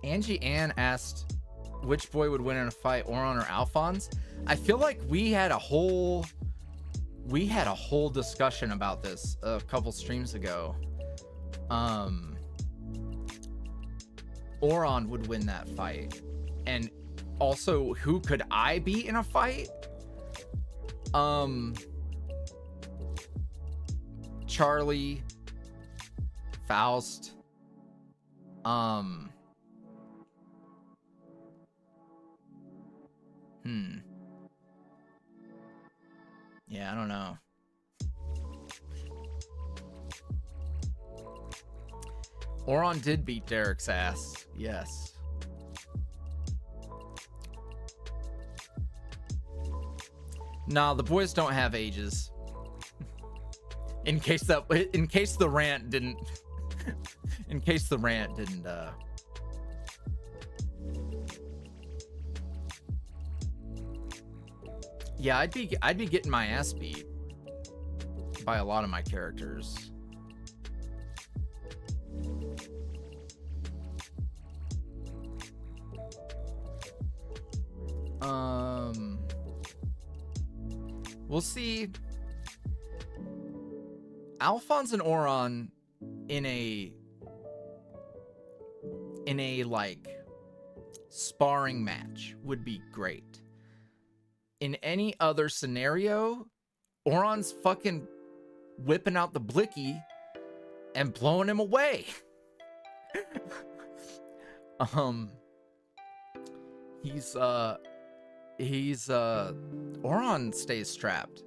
Angie Ann asked which boy would win in a fight, Oron or Alphonse. I feel like we had a whole discussion about this a couple streams ago. Oron would win that fight. And also, who could I be in a fight? Charlie, Faust, yeah, I don't know. Oron did beat Derek's ass. Yes. Nah, the boys don't have ages. In case the rant didn't yeah, I'd be getting my ass beat by a lot of my characters. We'll see. Alphonse and Oron in a like sparring match would be great. In any other scenario, Oron's fucking whipping out the blicky and blowing him away. Oron stays strapped.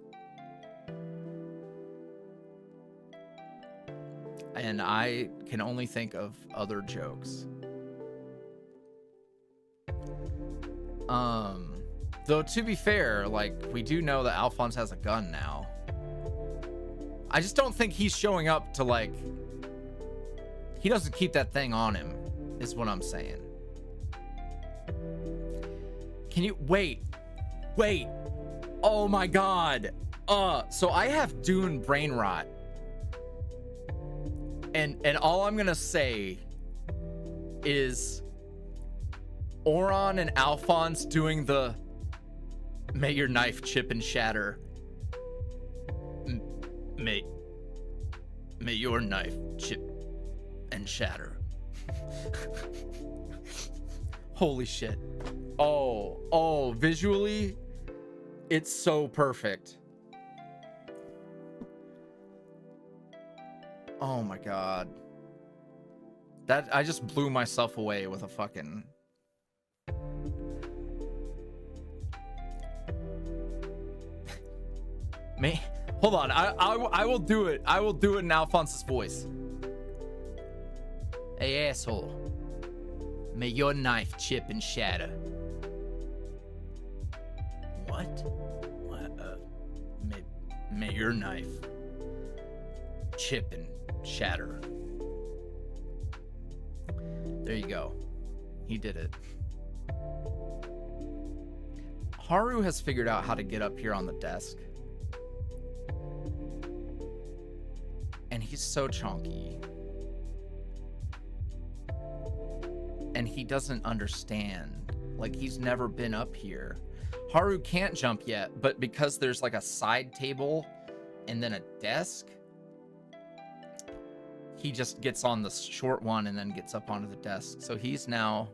And I can only think of other jokes. Though to be fair, like, we do know that Alphonse has a gun now. I just don't think he's showing up to, like, he doesn't keep that thing on him, is what I'm saying. Can you wait? Oh my god. So I have Dune brain rot. And all I'm gonna say is Oron and Alphonse doing the may your knife chip and shatter. May your knife chip and shatter. Holy shit. Oh, visually, it's so perfect. Oh my god. That, I just blew myself away with a fucking... Hold on, I will do it. I will do it in Alphonse's voice. Hey, asshole. May your knife chip and shatter. What? May your knife chip and shatter. There you go. He did it. Haru has figured out how to get up here on the desk. And he's so chunky. And he doesn't understand. Like, he's never been up here. Haru can't jump yet, but because there's like a side table and then a desk, he just gets on the short one and then gets up onto the desk. So he's now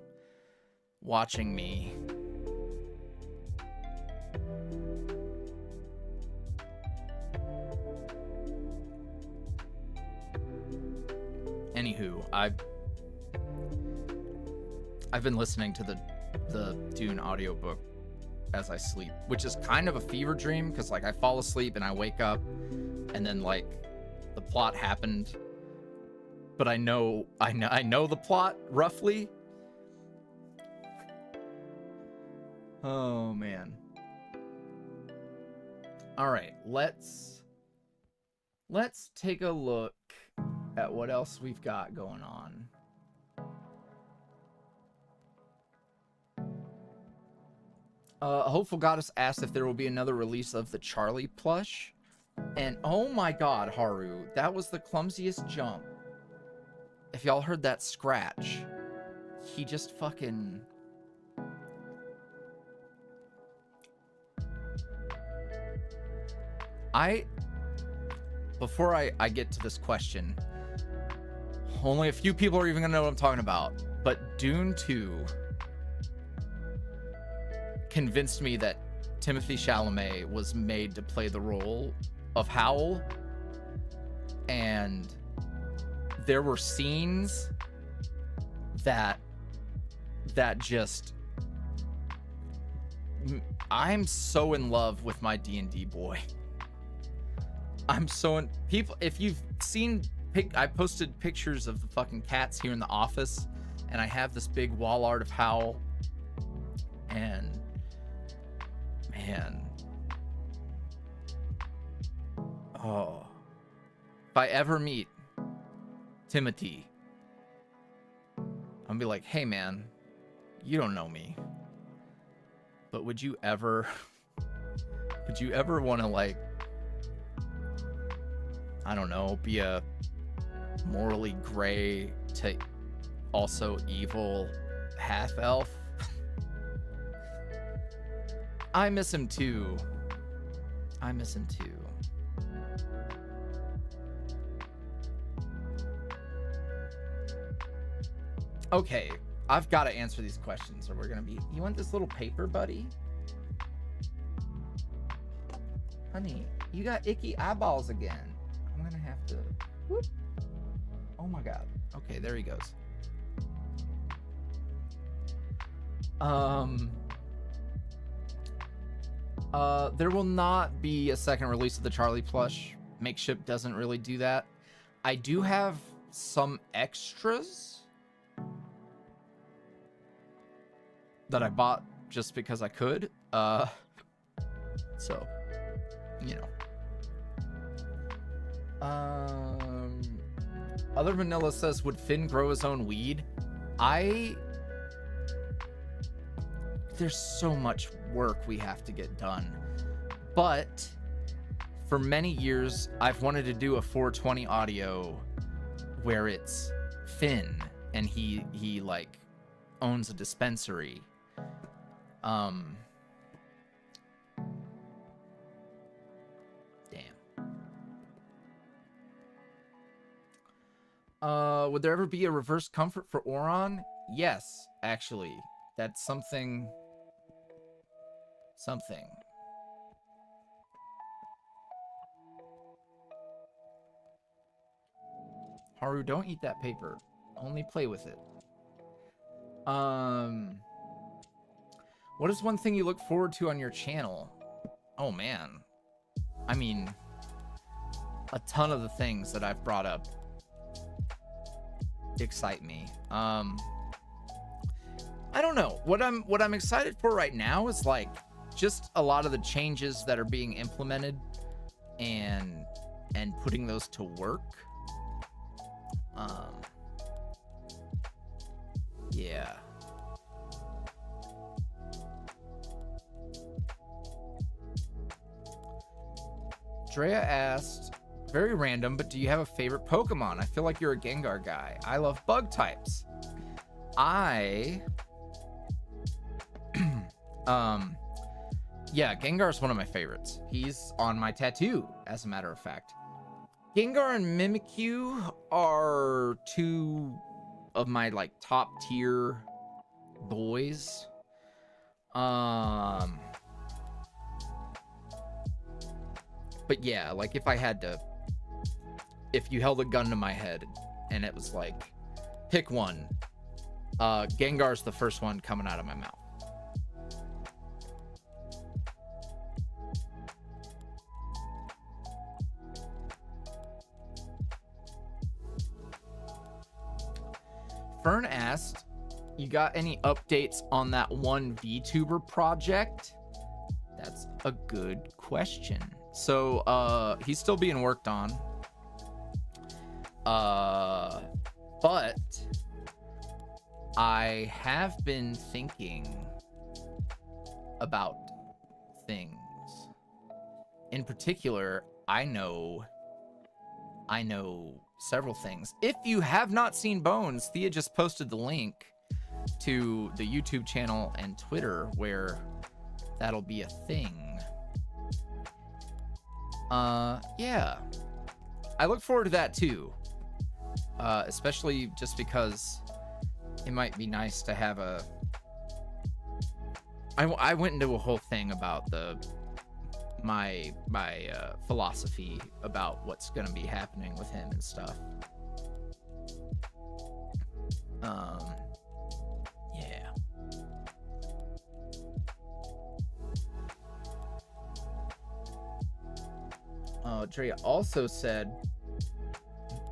watching me. Anywho, I've been listening to the Dune audiobook as I sleep, which is kind of a fever dream because like I fall asleep and I wake up and then like the plot happened, but I know the plot roughly. Oh man. All right, let's take a look at what else we've got going on. Hopeful Goddess asked if there will be another release of the Charlie plush. And oh my god, Haru, that was the clumsiest jump. If y'all heard that scratch, he just fucking... Before I get to this question, only a few people are even gonna know what I'm talking about, but Dune 2 convinced me that Timothée Chalamet was made to play the role of Howl, and there were scenes that just... I'm so in love with my D&D boy. I'm so in... People, if you've seen... I posted pictures of the fucking cats here in the office, and I have this big wall art of Howl, and... Man. Oh. If I ever meet Timothy, I'll be like, hey man, you don't know me, but would you ever want to, like, I don't know, be a morally gray to also evil half-elf? I miss him too. I miss him too. Okay, I've got to answer these questions or we're gonna be... You want this little paper, buddy? Honey, you got icky eyeballs again. I'm gonna have to... Whoop. Oh my god. Okay, there he goes. There will not be a second release of the Charlie plush. Makeshift doesn't really do that. I do have some extras that I bought just because I could. So, you know. Other Vanilla says, would Finn grow his own weed? There's so much work we have to get done. But for many years, I've wanted to do a 420 audio where it's Finn and he like owns a dispensary. Damn. Would there ever be a reverse comfort for Oron? Yes, actually. That's something. Haru, don't eat that paper. Only play with it. What is one thing you look forward to on your channel? Oh man. I mean, a ton of the things that I've brought up excite me. I don't know. What I'm excited for right now is like just a lot of the changes that are being implemented and putting those to work. Yeah. Drea asked, Very random, but do you have a favorite Pokemon? I feel like you're a Gengar guy. I love bug types. Yeah, Gengar's one of my favorites. He's on my tattoo, as a matter of fact. Gengar and Mimikyu are two of my like top tier boys. But yeah, like if you held a gun to my head and it was like, pick one, Gengar's the first one coming out of my mouth. Fern asked, you got any updates on that one VTuber project? That's a good question. So he's still being worked on. But I have been thinking about things. In particular, I know several things. If you have not seen Bones, Thea just posted the link to the YouTube channel and Twitter where that'll be a thing. Yeah. I look forward to that too. Especially just because it might be nice to have a... I went into a whole thing about my philosophy about what's gonna be happening with him and stuff. Yeah. Drea also said,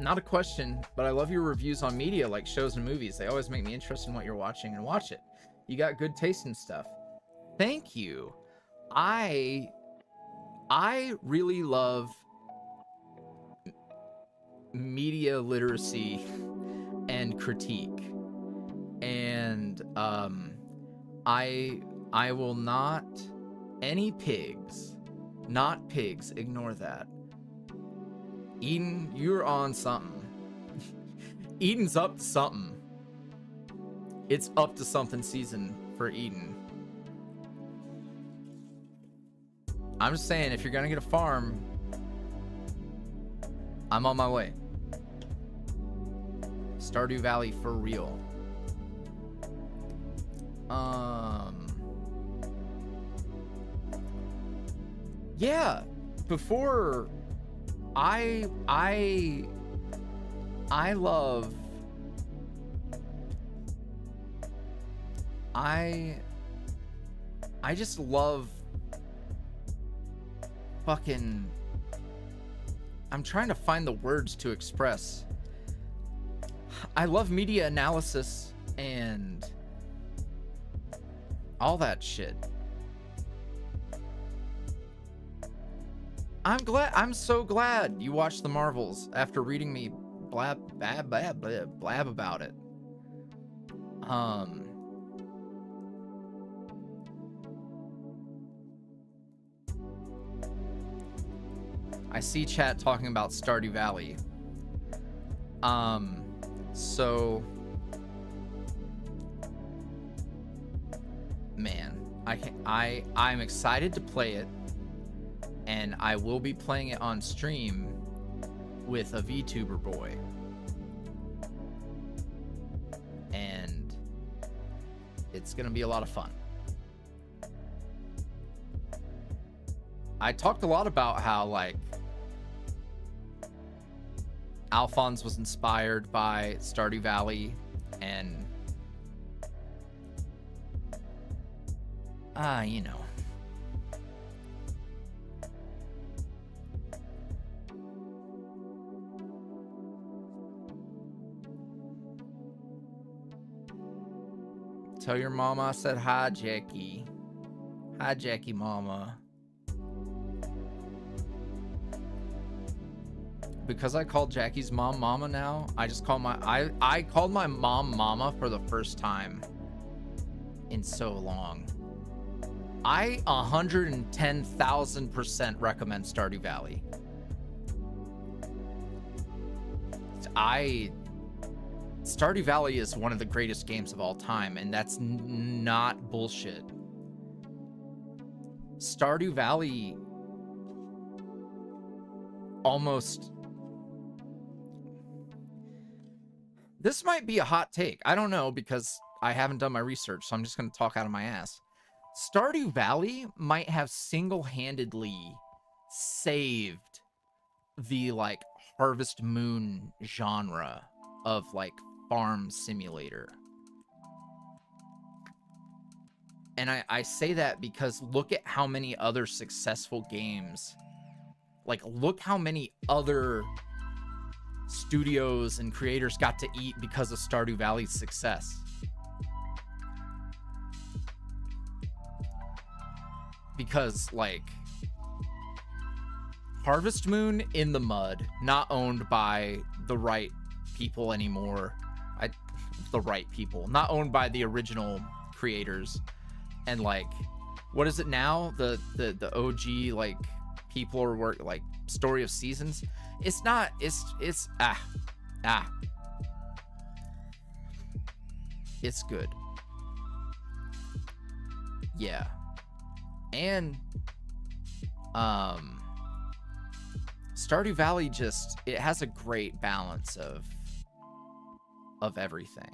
not a question, but I love your reviews on media like shows and movies. They always make me interested in what you're watching and watch it. You got good taste in stuff. Thank you. I really love media literacy and critique. And I will not, any pigs, not pigs, ignore that. Eden, you're on something. Eden's up to something. It's up to something season for Eden. I'm just saying, if you're gonna get a farm, I'm on my way. Stardew Valley for real. Yeah, before I just love fucking, I'm trying to find the words to express. I love media analysis and all that shit. I'm so glad you watched the Marvels after reading me blab about it. I see chat talking about Stardew Valley. So man, I'm excited to play it. And I will be playing it on stream with a VTuber boy. And it's gonna be a lot of fun. I talked a lot about how, like, Alphonse was inspired by Stardew Valley and you know. Tell your mama I said hi, Jackie. Hi, Jackie mama. Because I called Jackie's mom mama now, I just call my I called my mom mama for the first time in so long. I 110,000% recommend Stardew Valley. Stardew Valley is one of the greatest games of all time, and that's not bullshit. Stardew Valley almost... This might be a hot take. I don't know, because I haven't done my research, so I'm just going to talk out of my ass. Stardew Valley might have single-handedly saved the, like, Harvest Moon genre of, like, farm simulator. And I say that because look at how many other successful games, like, look how many other studios and creators got to eat because of Stardew Valley's success. Because, like, Harvest Moon in the mud, not owned by the right people anymore. The right people, not owned by the original creators. And, like, what is it now? The OG, like, people are work, like, Story of Seasons. It's not, it's it's good. Yeah. And Stardew Valley just, it has a great balance of everything.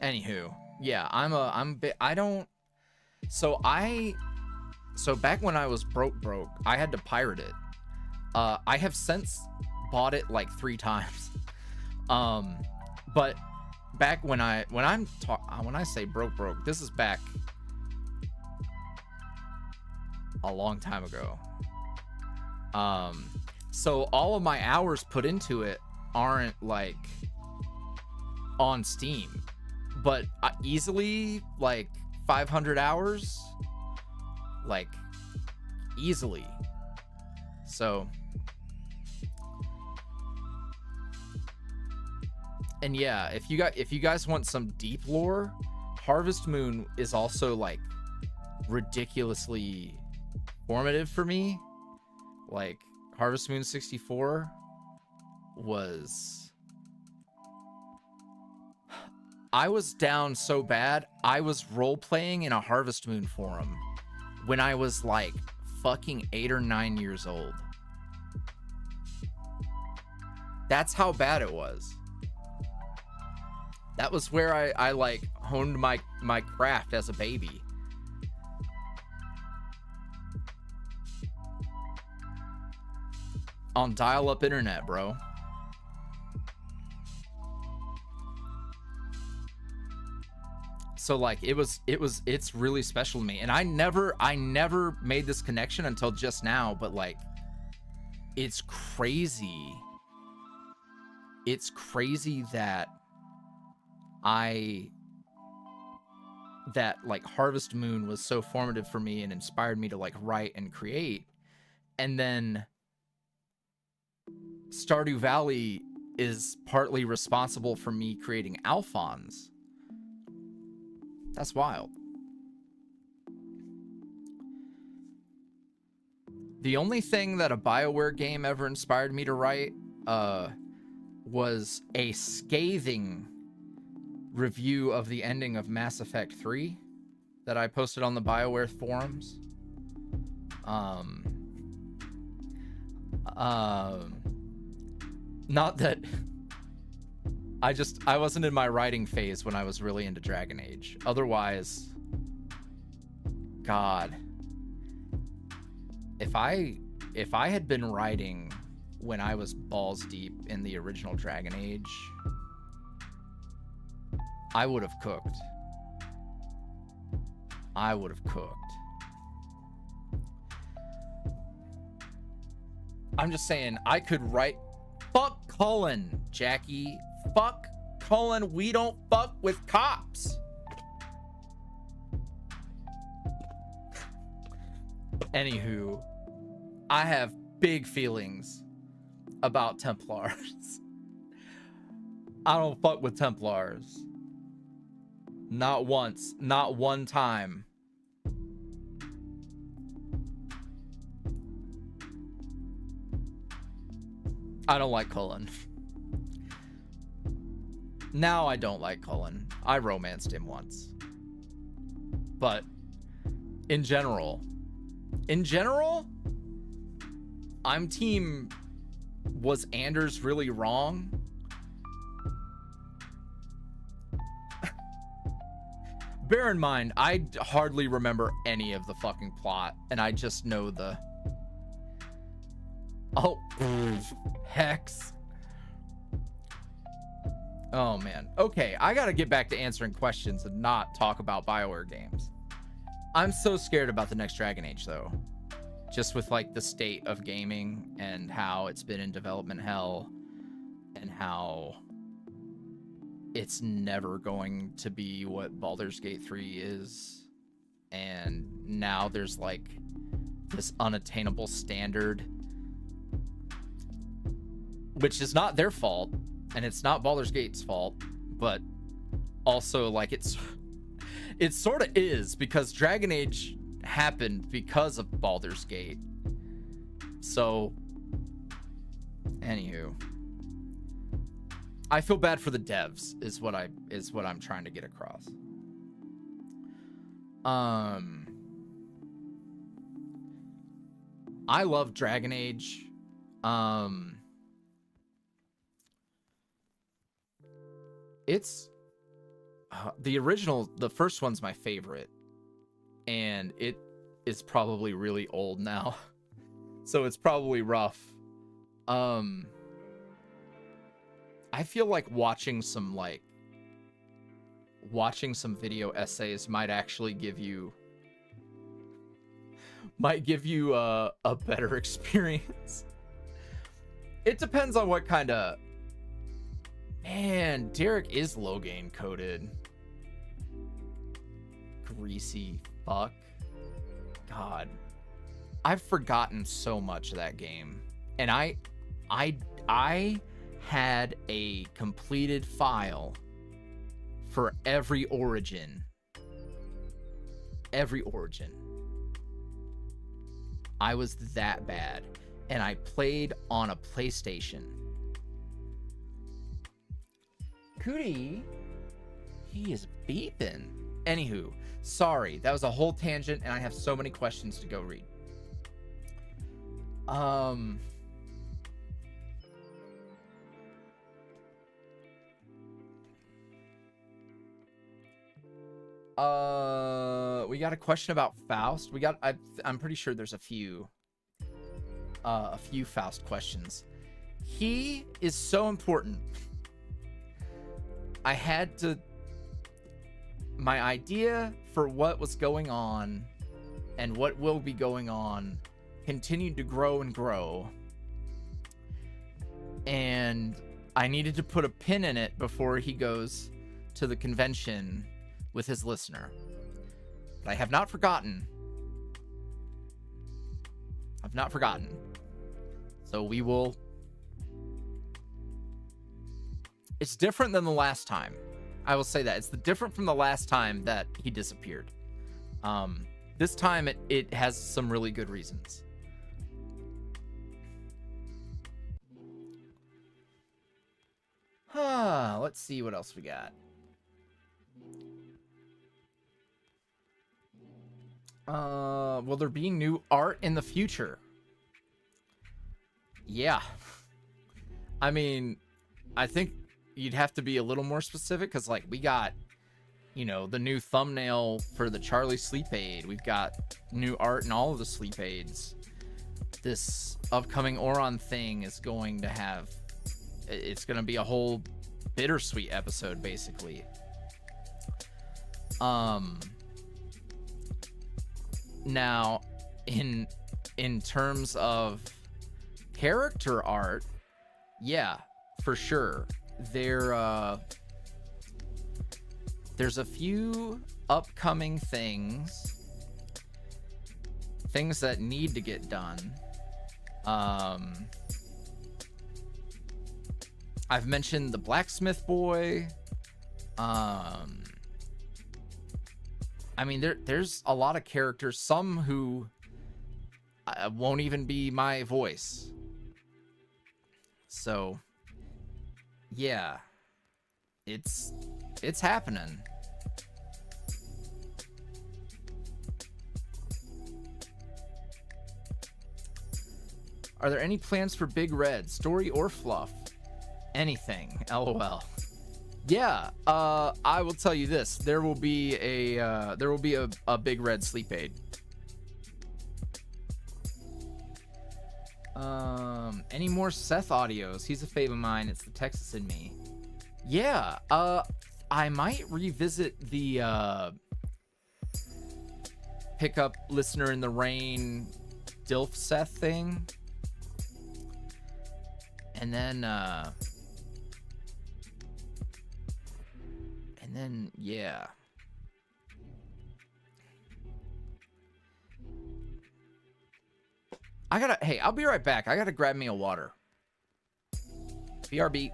Anywho, yeah, so back when I was broke, I had to pirate it. I have since bought it like 3 times. But back when I say broke, this is back a long time ago. So all of my hours put into it aren't like on Steam, but easily like 500 hours, like easily. So, and yeah, if you guys want some deep lore, Harvest Moon is also like ridiculously formative for me. Like Harvest Moon 64 was, I was down so bad, I was role-playing in a Harvest Moon forum when I was like fucking 8 or 9 years old. That's how bad it was. That was where I like honed my craft as a baby. On dial-up internet, bro. So like it's really special to me, and I never made this connection until just now, but like it's crazy that like Harvest Moon was so formative for me and inspired me to like write and create, and then Stardew Valley is partly responsible for me creating Alphonse. That's wild. The only thing that a BioWare game ever inspired me to write was a scathing review of the ending of Mass Effect 3 that I posted on the BioWare forums. Not that I wasn't in my writing phase when I was really into Dragon Age. Otherwise, God, if I had been writing when I was balls deep in the original Dragon Age, I would have cooked. I would have cooked. I'm just saying, I could write. Fuck Cullen, Jackie. Fuck Cullen. We don't fuck with cops. Anywho, I have big feelings about Templars. I don't fuck with Templars. Not once. Not one time. I don't like Cullen. Now I don't like Cullen. I romanced him once. But in general, I'm team, was Anders really wrong? Bear in mind, I hardly remember any of the fucking plot, and I just know the... Oh, Hex. Oh, man. Okay, I gotta get back to answering questions and not talk about BioWare games. I'm so scared about the next Dragon Age, though. Just with, like, the state of gaming and how it's been in development hell and how it's never going to be what Baldur's Gate 3 is. And now there's, like, this unattainable standard, which is not their fault, and it's not Baldur's Gate's fault, but also, like, it sort of is, because Dragon Age happened because of Baldur's Gate. So, anywho, I feel bad for the devs, is what I'm trying to get across. I love Dragon Age. It's the original, the first one's my favorite, and it is probably really old now, so it's probably rough. I feel like watching some video essays might actually give you a better experience. It depends on what kind of... Man, Derek is low gain coded. Greasy fuck. God, I've forgotten so much of that game, and I had a completed file for every origin. I was that bad, and I played on a PlayStation. Cootie, he is beeping. Anywho, sorry, that was a whole tangent, and I have so many questions to go read. We got a question about Faust. I'm pretty sure there's a few Faust questions. He is so important. My idea for what was going on and what will be going on continued to grow and grow, and I needed to put a pin in it before he goes to the convention with his listener. But I have not forgotten. I've not forgotten. So we will... It's different than the last time. I will say that. It's different from the last time that he disappeared. This time it has some really good reasons. Let's see what else we got. Will there be new art in the future? Yeah. I mean, I think you'd have to be a little more specific, because, like, we got, you know, the new thumbnail for the Charlie Sleep Aid. We've got new art in all of the sleep aids. This upcoming Oron thing is going to have... It's going to be a whole bittersweet episode, basically. Now, in terms of character art, yeah, for sure. There's a few upcoming things that need to get done. I've mentioned the blacksmith boy. I mean, there's a lot of characters, some who won't even be my voice. So, yeah, it's happening. Are there any plans for Big Red, story or fluff? Anything, LOL. Yeah, I will tell you this: there will be a Big Red sleep aid. Any more Seth audios? He's a fave of mine. It's the Texas in me. Yeah, I might revisit the pick up Listener in the Rain Dilf Seth thing. And then yeah. Hey, I'll be right back. I gotta grab me a water. BRB.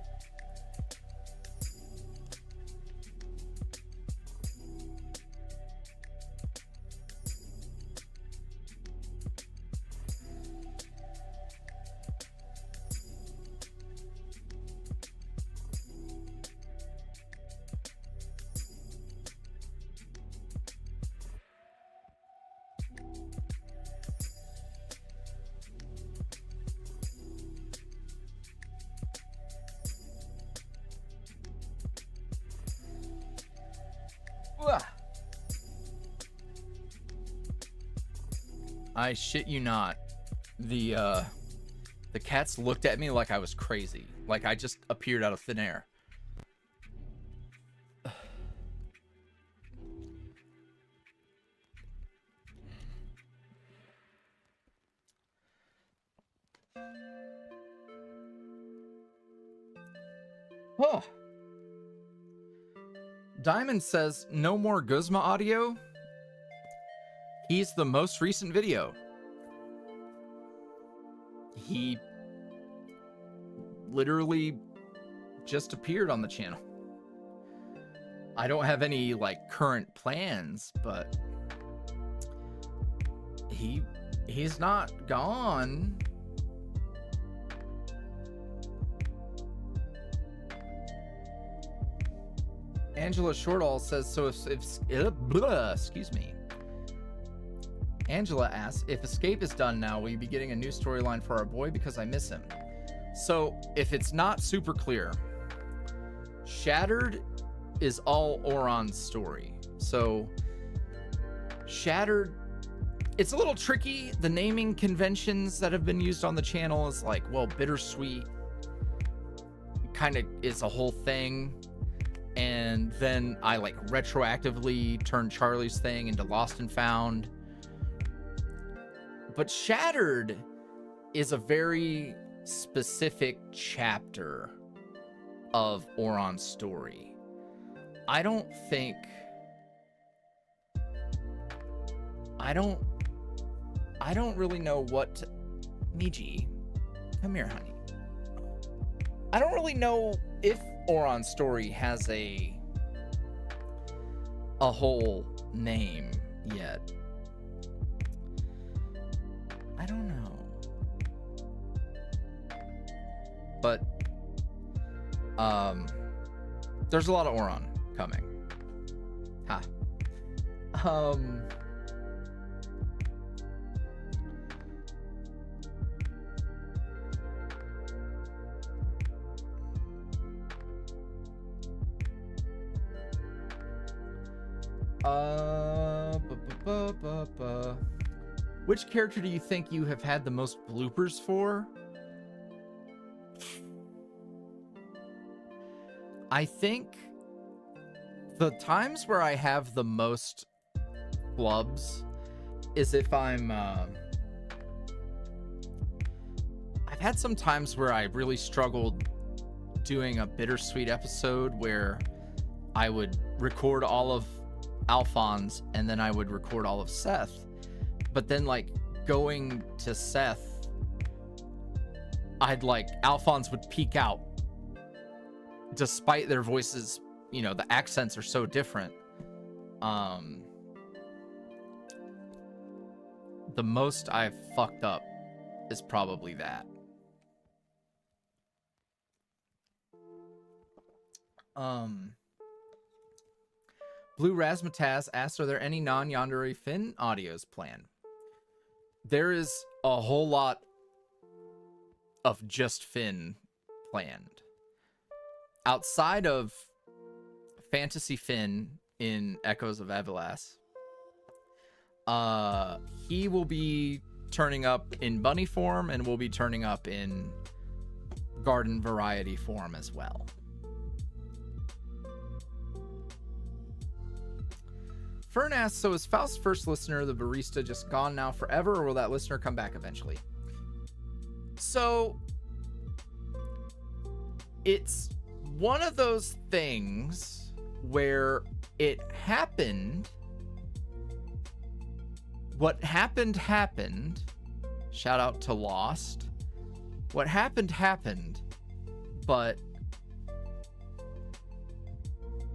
I shit you not. The cats looked at me like I was crazy. Like I just appeared out of thin air. Oh. Diamond says no more Guzma audio. He's the most recent video. He literally just appeared on the channel. I don't have any like current plans, but he's not gone. Angela Shortall says, so if excuse me. Angela asks, if Escape is done now, will you be getting a new storyline for our boy? Because I miss him. So, if it's not super clear, Shattered is all Oron's story. So, Shattered, it's a little tricky. The naming conventions that have been used on the channel is like, well, Bittersweet kind of is a whole thing. And then I like retroactively turned Charlie's thing into Lost and Found. But Shattered is a very specific chapter of Oron's story. I don't really know what Miji, come here, honey. I don't really know if Oron's story has a whole name yet. I don't know. But there's a lot of Oron coming. Ha. Which character do you think you have had the most bloopers for? I think the times where I have the most flubs is if I'm I've had some times where I really struggled doing a Bittersweet episode where I would record all of Alphonse and then I would record all of Seth. But then like going to Seth, I'd like Alphonse would peek out despite their voices, you know, the accents are so different. The most I've fucked up is probably that. Blue Razmataz asks, are there any non-Yandere Finn audios planned? There is a whole lot of just Finn planned. Outside of Fantasy Finn in Echoes of Evelas, he will be turning up in bunny form and will be turning up in garden variety form as well. Fern asks, so is Faust's first listener, the barista, just gone now forever, or will that listener come back eventually? So, it's one of those things where it happened. What happened, happened. Shout out to Lost. What happened, happened. But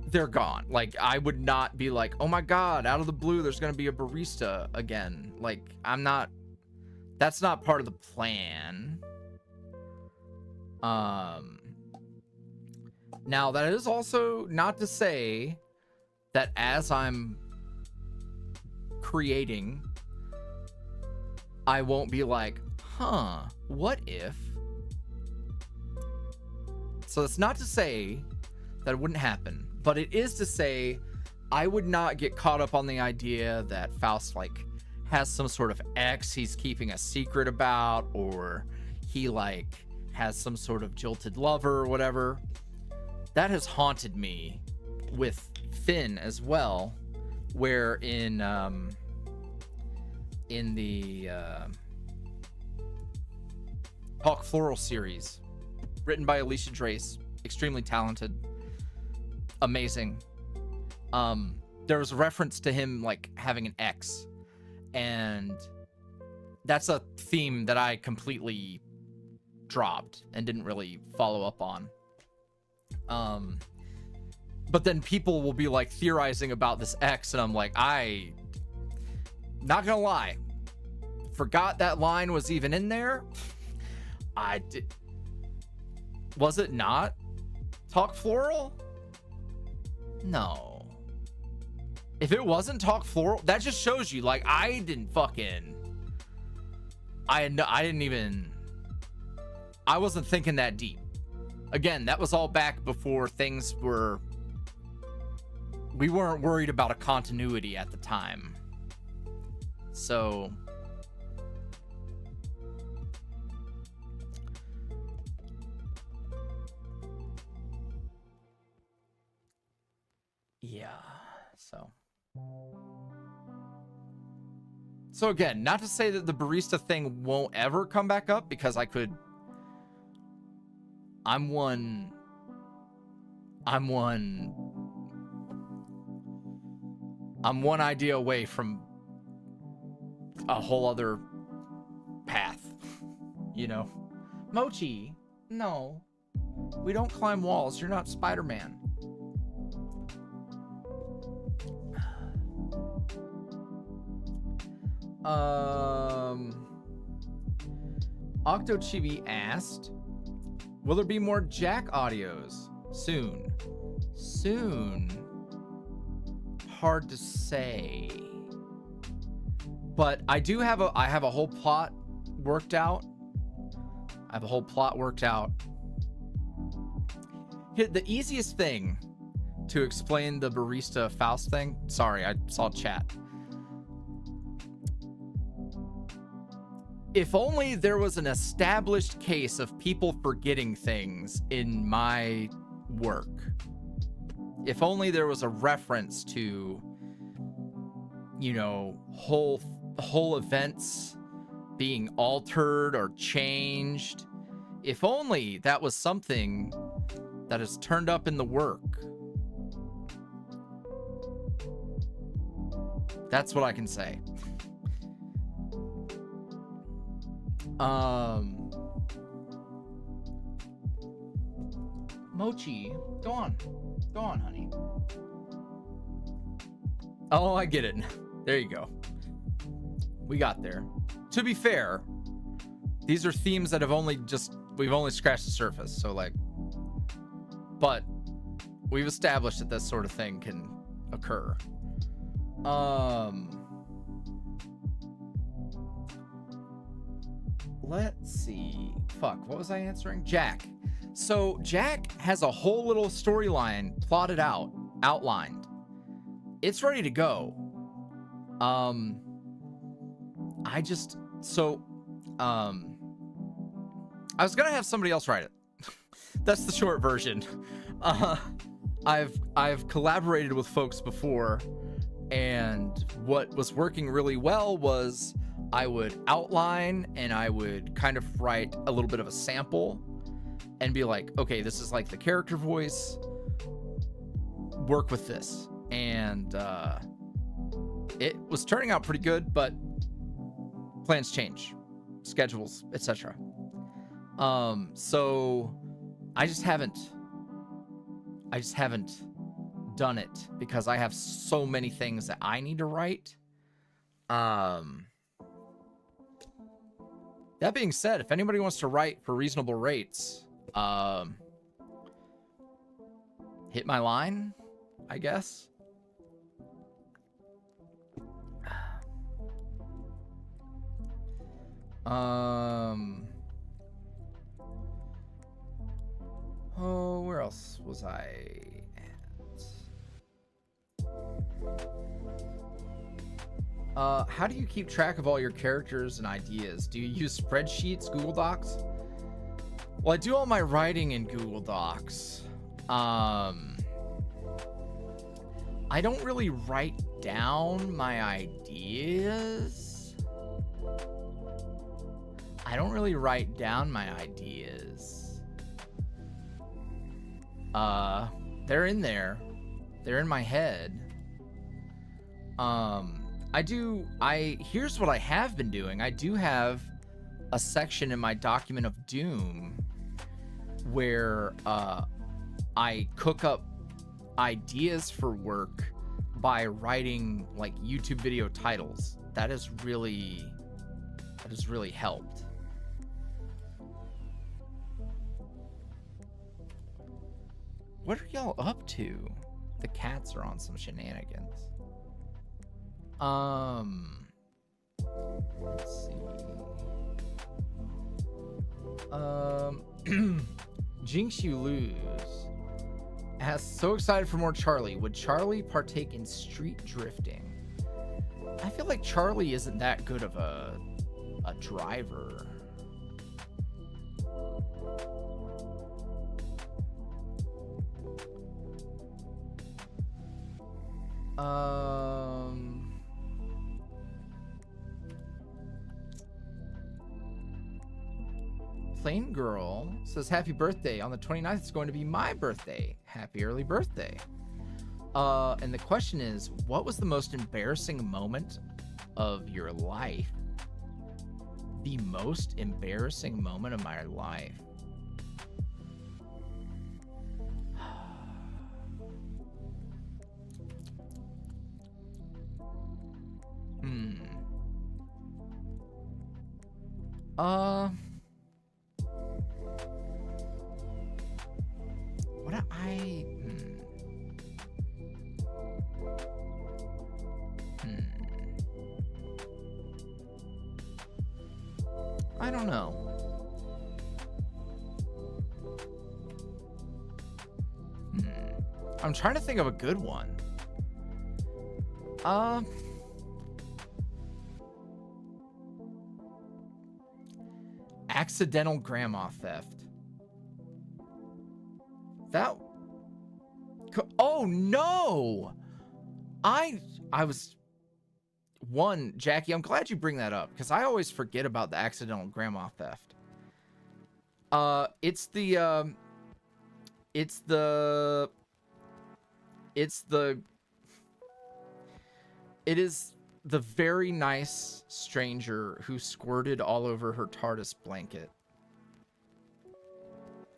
they're gone. Like, I would not be like, oh my god, out of the blue there's gonna be a barista again. Like, I'm not, that's not part of the plan. Now that is also not to say that as I'm creating, I won't be like, huh, what if? So it's not to say that it wouldn't happen, but it is to say I would not get caught up on the idea that Faust like has some sort of ex he's keeping a secret about, or he like has some sort of jilted lover or whatever. That has haunted me with Finn as well, where in the Hawk Floral series, written by Alicia Drace, extremely talented, amazing. There was a reference to him like having an ex, and that's a theme that I completely dropped and didn't really follow up on. But then people will be like theorizing about this ex, and I'm like, not gonna lie, forgot that line was even in there. I did. Was it not Talk Floral? No. If it wasn't Talk Floral, that just shows you like I didn't even, I wasn't thinking that deep. Again, that was all back before things were, we weren't worried about a continuity at the time. So yeah, so again, not to say that the barista thing won't ever come back up, because I'm one idea away from a whole other path, you know. Mochi, no, we don't climb walls. You're not Spider-Man. Octochibi asked, will there be more Jack audios soon? Soon, hard to say, but I have a whole plot worked out. Here, the easiest thing to explain the barista Faust thing, sorry, I saw chat. If only there was an established case of people forgetting things in my work. If only there was a reference to, you know, whole events being altered or changed. If only that was something that is turned up in the work. That's what I can say. Mochi, go on, honey. Oh, I get it. There you go. We got there. To be fair, these are themes that we've only scratched the surface. So like, but we've established that this sort of thing can occur. Let's see. Fuck, what was I answering? Jack. So Jack has a whole little storyline plotted out, outlined. It's ready to go. I was gonna have somebody else write it. That's the short version. I've collaborated with folks before, and what was working really well was I would outline and I would kind of write a little bit of a sample and be like, okay, this is like the character voice, work with this. And it was turning out pretty good, but plans change, schedules, etc. So I just haven't done it because I have so many things that I need to write. That being said, if anybody wants to write for reasonable rates, hit my line, I guess. Oh, where else was I at? How do you keep track of all your characters and ideas? Do you use spreadsheets, Google Docs? Well, I do all my writing in Google Docs. I don't really write down my ideas. They're in there. They're in my head. Here's what I have been doing. I do have a section in my document of doom where I cook up ideas for work by writing like YouTube video titles. That has really helped. What are y'all up to? The cats are on some shenanigans. Let's see. Jinx You Lose. So excited for more Charlie. Would Charlie partake in street drifting? I feel like Charlie isn't that good of a driver. Plain Girl says happy birthday. On the 29th, it's going to be my birthday. Happy early birthday. And the question is, what was the most embarrassing moment of your life? The most embarrassing moment of my life. I don't know. I'm trying to think of a good one. Accidental grandma theft. Oh no! I was one, Jackie, I'm glad you bring that up because I always forget about the accidental grandma theft. It is the very nice stranger who squirted all over her TARDIS blanket.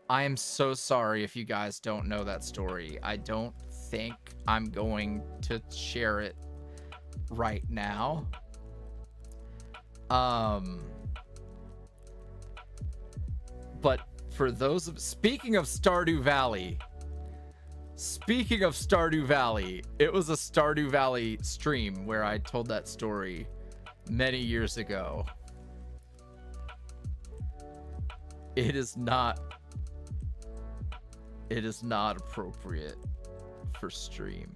I am so sorry if you guys don't know that story. I don't think I'm going to share it right now. But for those of, speaking of Stardew Valley, Speaking of Stardew Valley, it was a Stardew Valley stream where I told that story many years ago. It is not appropriate for stream.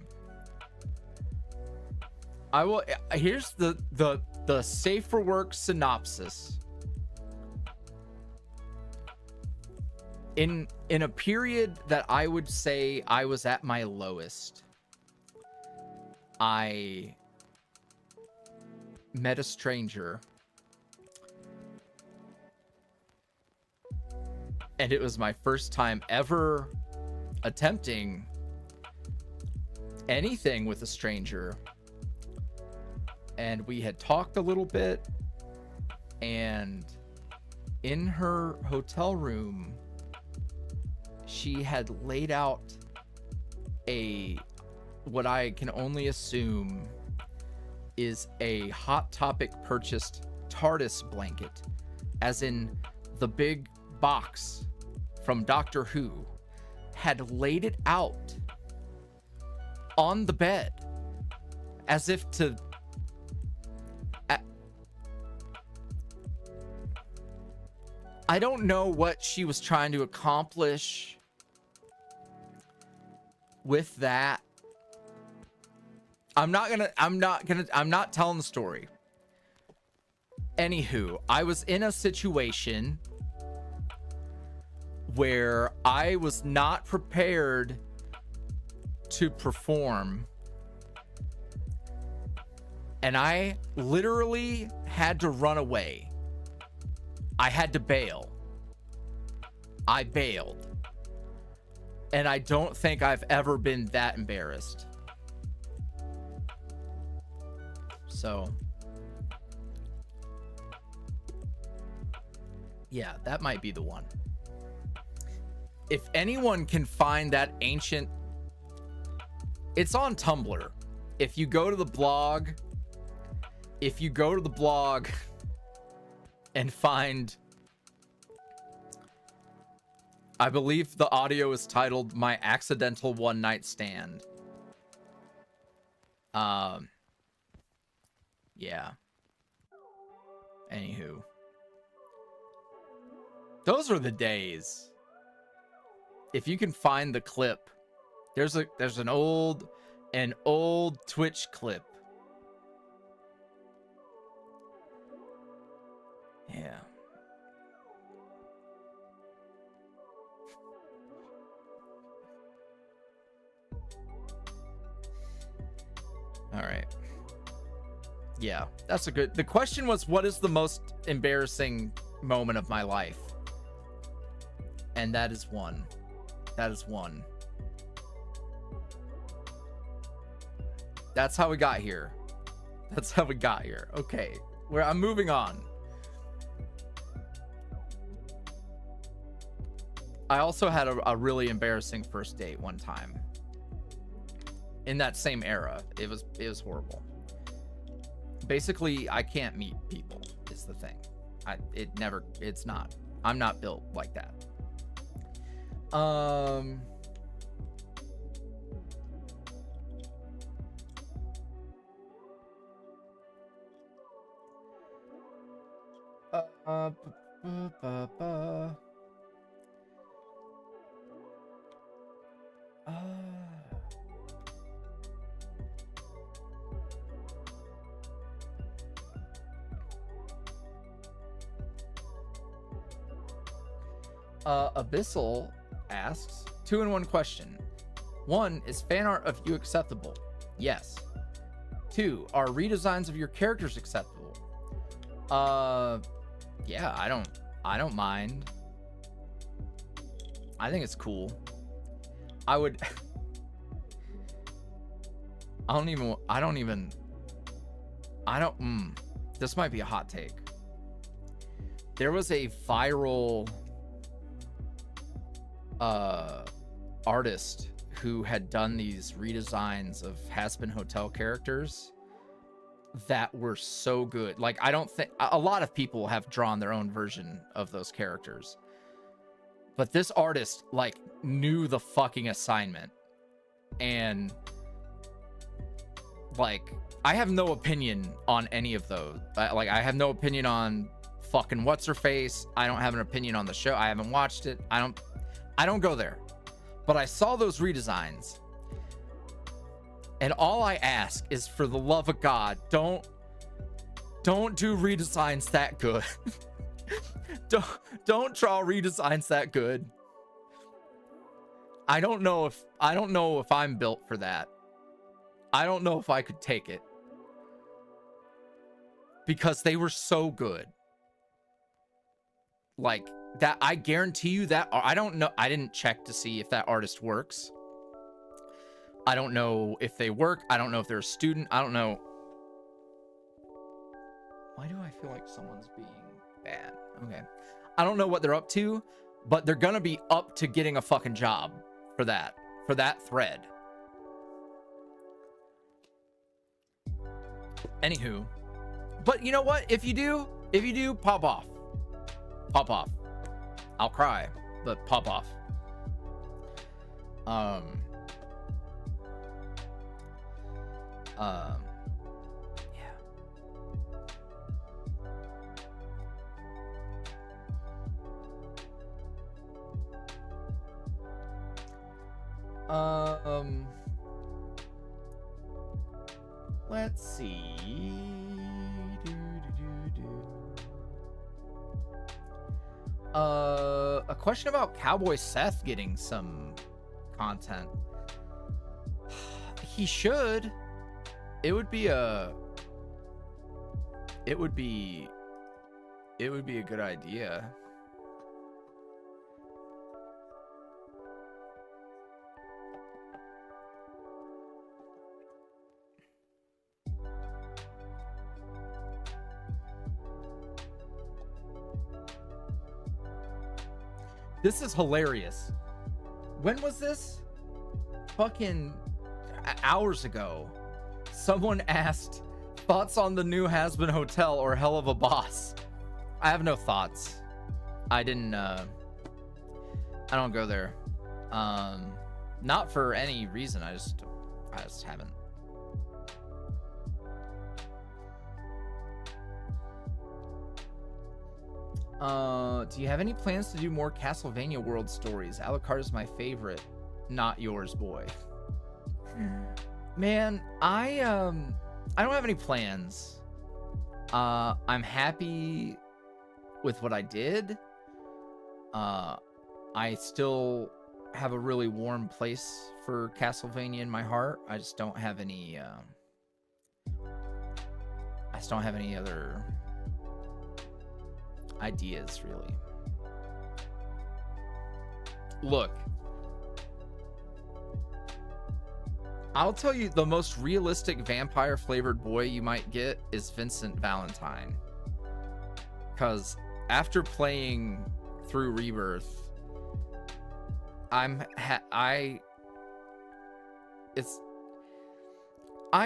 I will, here's the safe for work synopsis. In a period that I would say I was at my lowest, I met a stranger, and it was my first time ever attempting anything with a stranger. And we had talked a little bit, and in her hotel room, she had laid out what I can only assume is a Hot Topic purchased TARDIS blanket, as in the big box from Doctor Who, had laid it out on the bed as if to I don't know what she was trying to accomplish with that. I'm not telling the story. Anywho, I was in a situation where I was not prepared to perform, and I literally had to run away. I had to bail. I bailed. And I don't think I've ever been that embarrassed. So, yeah, that might be the one. If anyone can find that ancient, it's on Tumblr. If you go to the blog, and find, I believe the audio is titled "My Accidental One Night Stand." Yeah. Anywho, those were the days. If you can find the clip, there's an old Twitch clip. Yeah. All right. Yeah, that's a good. The question was, what is the most embarrassing moment of my life? And that is one. That is one. That's how we got here. That's how we got here. Okay. I'm moving on. I also had a really embarrassing first date one time. In that same era. It was horrible. Basically, I can't meet people is the thing. It's not. I'm not built like that. Abyssal asks 2-in-1 question. 1, is fan art of you acceptable? Yes. 2, are redesigns of your characters acceptable? Yeah, I don't mind. I think it's cool. This might be a hot take. There was a viral artist who had done these redesigns of Hazbin Hotel characters that were so good. Like, I don't think a lot of people have drawn their own version of those characters, but this artist like knew the fucking assignment and like I have no opinion on any of those. Like I have no opinion on fucking what's her face. I don't have an opinion on the show. I haven't watched it. I don't go there. But I saw those redesigns, and all I ask is, for the love of God, don't do redesigns that good. don't draw redesigns that good. I don't know if I'm built for that. I don't know if I could take it, because they were so good. Like that, I guarantee you that. I don't know. I didn't check to see if that artist works. I don't know if they work. I don't know if they're a student. I don't know. Why do I feel like someone's being bad? Okay. I don't know what they're up to, but they're gonna be up to getting a fucking job for that thread. Anywho, but you know what? If you do, pop off. Pop off. I'll cry, but pop off. Yeah. Let's see. A question about Cowboy Seth getting some content. He should. It would be a good idea. This is hilarious. When was this? Fucking hours ago. Someone asked, thoughts on the new Has-Been Hotel or Hell of a Boss? I have no thoughts. I don't go there. Not for any reason. I just haven't. Do you have any plans to do more Castlevania World stories? Alucard is my favorite, not yours, boy. Man, I don't have any plans. I'm happy with what I did. I still have a really warm place for Castlevania in my heart. I just don't have any other ideas, really. Look, I'll tell you, the most realistic vampire flavored boy you might get is Vincent Valentine, because after playing through Rebirth, I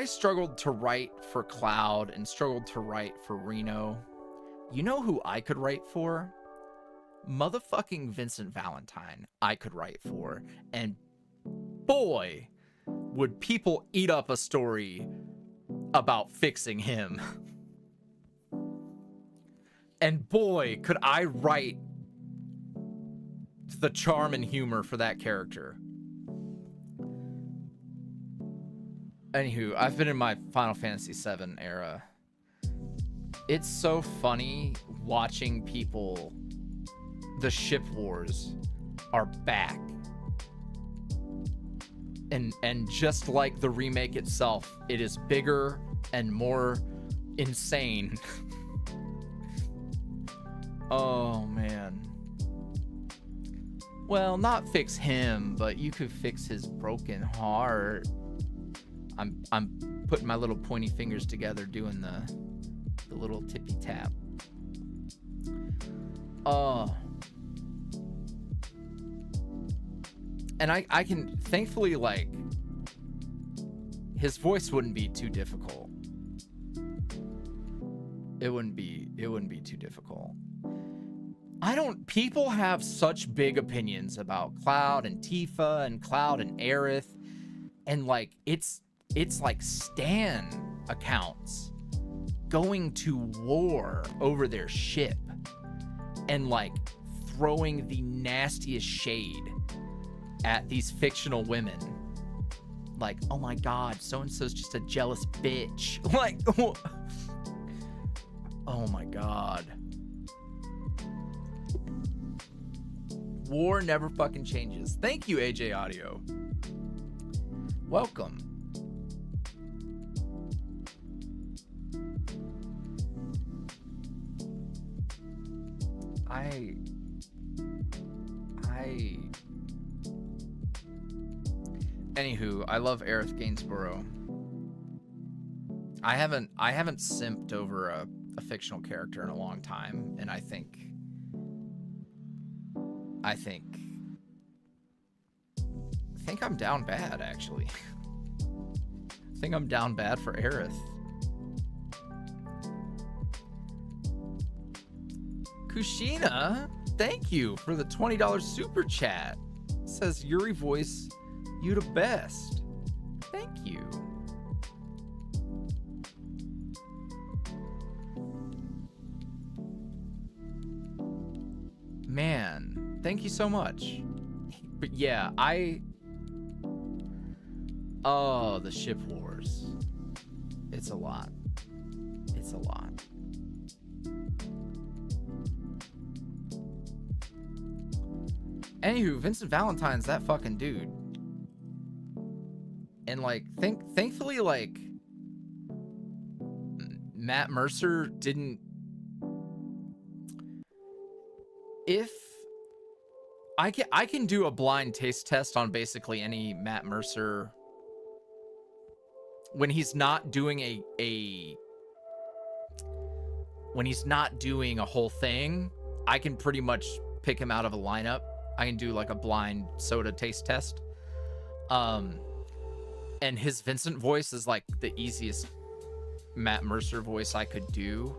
struggled to write for Cloud and struggled to write for Reno. You know who I could write for? Motherfucking Vincent Valentine I could write for. And boy, would people eat up a story about fixing him. And boy, could I write the charm and humor for that character. Anywho, I've been in my Final Fantasy VII era. It's so funny watching people. The ship wars are back. And just like the remake itself, it is bigger and more insane. Oh man. Well, not fix him, but you could fix his broken heart. I'm putting my little pointy fingers together, doing the little tippy tap. And I can, thankfully, like, his voice wouldn't be too difficult. It wouldn't be too difficult. People have such big opinions about Cloud and Tifa and Cloud and Aerith. and like it's like stan accounts going to war over their ship and like throwing the nastiest shade at these fictional women. Like, oh my god, so-and-so's just a jealous bitch. Like, oh my god. War never fucking changes. Thank you, AJ Audio. Welcome. Anywho, I love Aerith Gainsborough. I haven't simped over a fictional character in a long time, and I think I'm down bad, actually. I think I'm down bad for Aerith. Kushina, thank you for the $20 super chat. It says YuuriVoice, you the best. Thank you. Man, thank you so much. But yeah, oh, the ship wars. It's a lot. It's a lot. Anywho, Vincent Valentine's that fucking dude. And like, thankfully, like, Matt Mercer didn't. If I can do a blind taste test on basically any Matt Mercer when he's not doing when he's not doing a whole thing, I can pretty much pick him out of a lineup. I can do like a blind soda taste test. And his Vincent voice is like the easiest Matt Mercer voice I could do.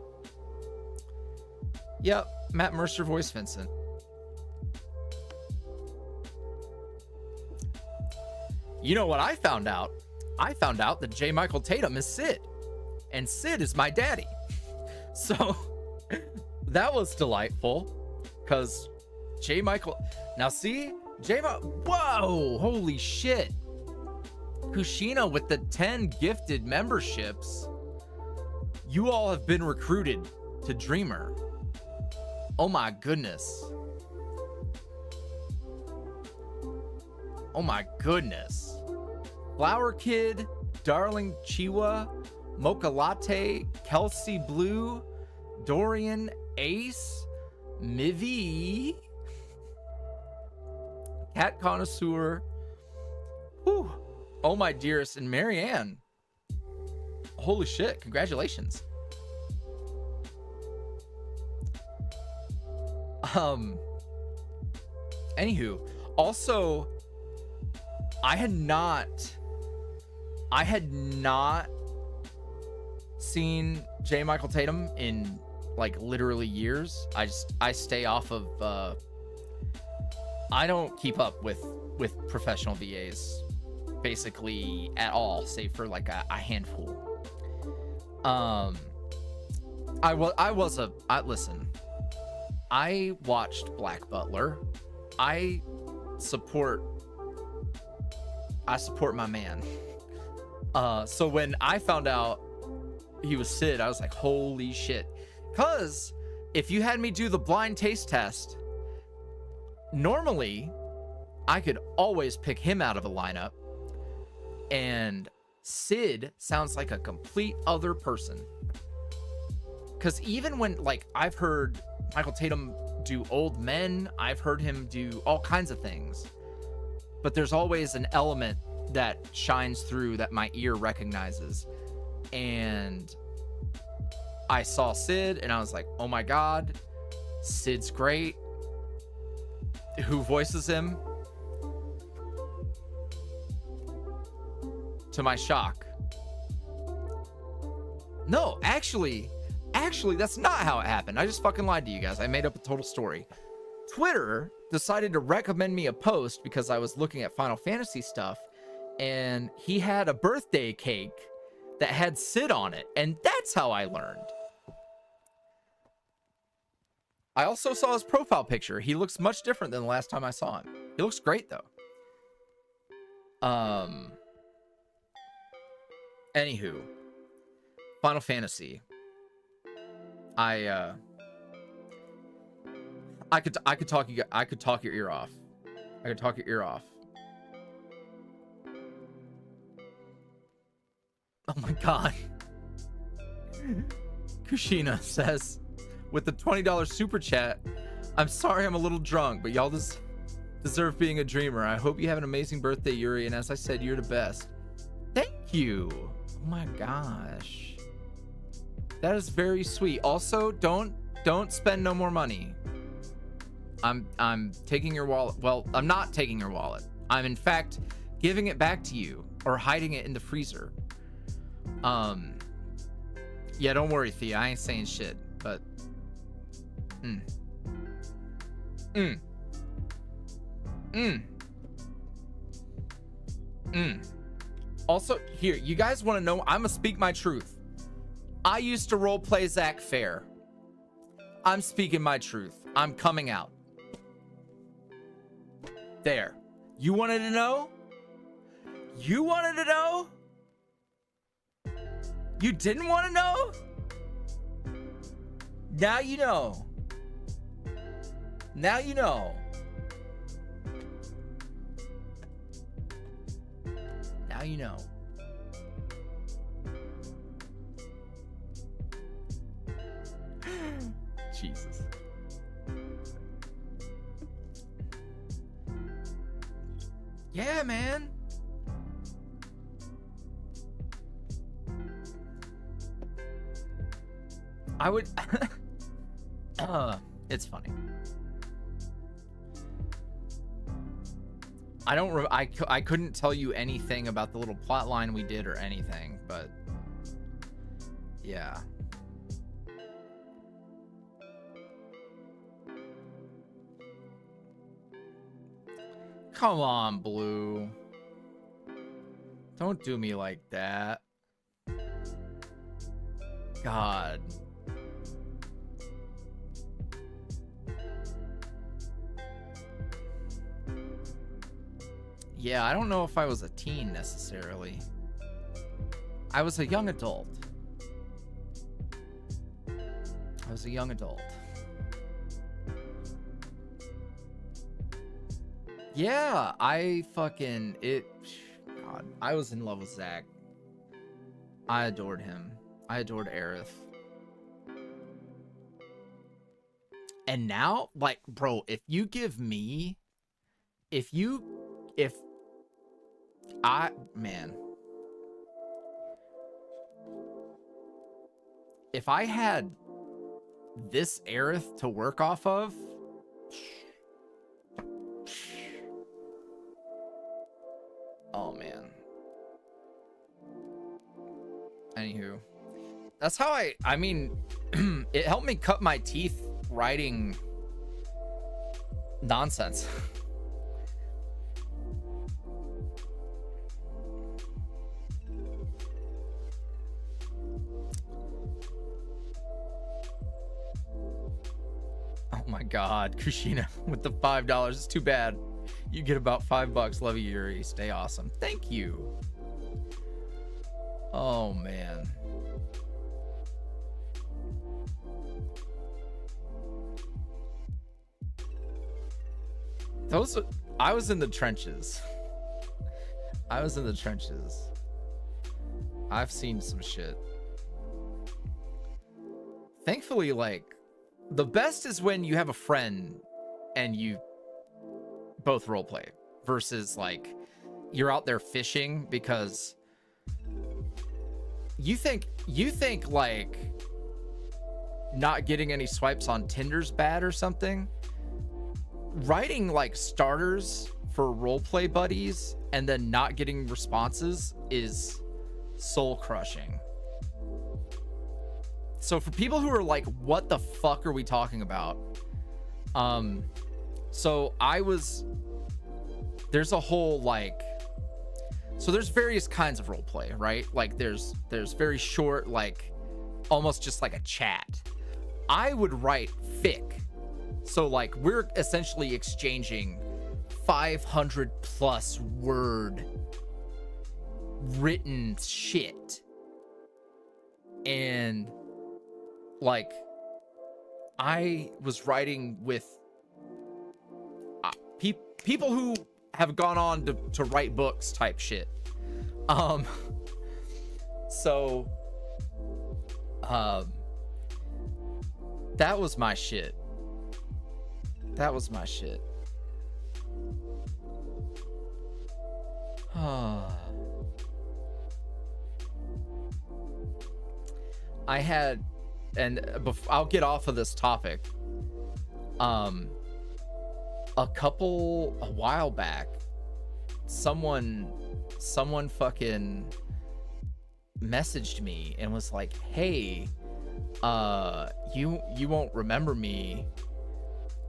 Yep, Matt Mercer voice Vincent. You know what I found out? I found out that J. Michael Tatum is Sid. And Sid is my daddy. So that was delightful. Because J. Michael... Now see? Whoa! Holy shit. Kushina with the 10 gifted memberships. You all have been recruited to Dreamer. Oh my goodness. Oh my goodness. Flower Kid, Darling Chiwa, Mocha Latte, Kelsey Blue, Dorian, Ace, Mivy, Cat Connoisseur, whew, Oh My Dearest, and Marianne. Holy shit, congratulations. Anywho, also, I had not seen J. Michael Tatum in like literally years. I stay off of I don't keep up with professional VAs basically at all, save for like a handful. Listen, I watched Black Butler. I support my man. So when I found out he was Sid, I was like, holy shit. Because if you had me do the blind taste test, normally I could always pick him out of a lineup. And Sid sounds like a complete other person. Because even when, like, I've heard Michael Tatum do Old Men, I've heard him do all kinds of things. But there's always an element that shines through that my ear recognizes. And I saw Sid and I was like, oh my God, Sid's great. Who voices him? To my shock. No, actually, that's not how it happened. I just fucking lied to you guys. I made up a total story. Twitter decided to recommend me a post because I was looking at Final Fantasy stuff, and he had a birthday cake that had Sid on it, and that's how I learned. I also saw his profile picture. He looks much different than the last time I saw him. He looks great though. Anywho, Final Fantasy. I could talk your ear off. I could talk your ear off. Oh my god. Kushina says, with the $20 super chat, I'm sorry I'm a little drunk, but y'all deserve being a dreamer. I hope you have an amazing birthday, Yuri, and as I said, you're the best. Thank you. Oh my gosh. That is very sweet. Also, don't spend no more money. I'm taking your wallet. Well, I'm not taking your wallet. I'm in fact giving it back to you or hiding it in the freezer. Yeah, don't worry, Thea. I ain't saying shit, but Also, here, you guys want to know, I'm gonna speak my truth. I used to roleplay Zach Fair. I'm speaking my truth. I'm coming out. There. You wanted to know? You wanted to know? You didn't want to know? Now you know. Now you know. Now you know. Jesus. Yeah, man. I would it's funny. I couldn't tell you anything about the little plot line we did or anything, but yeah. Come on, Blue. Don't do me like that. God. Yeah, I don't know if I was a teen necessarily. I was a young adult. I was a young adult. Yeah, God, I was in love with Zach. I adored him. I adored Aerith. And now, like, bro, if I had this Aerith to work off of, oh man. Anywho, that's how I mean, it helped me cut my teeth writing nonsense. Oh my God, Kushina with the $5. It's too bad. You get about $5. Love you, Yuri. Stay awesome. Thank you. Oh man. I was in the trenches. I was in the trenches. I've seen some shit. Thankfully, like, the best is when you have a friend and you both roleplay versus like you're out there fishing because you think like not getting any swipes on Tinder's bad or something. Writing like starters for roleplay buddies and then not getting responses is soul crushing. So for people who are like, what the fuck are we talking about? So there's a whole like So there's various kinds of role play, right? Like there's very short, like almost just like a chat. I would write fic. So like we're essentially exchanging 500 plus word written shit. And like I was writing with people who have gone on to write books type shit. So that was my shit. That was my shit. I had, and I'll get off of this topic. A while back, someone fucking messaged me and was like, hey, you won't remember me.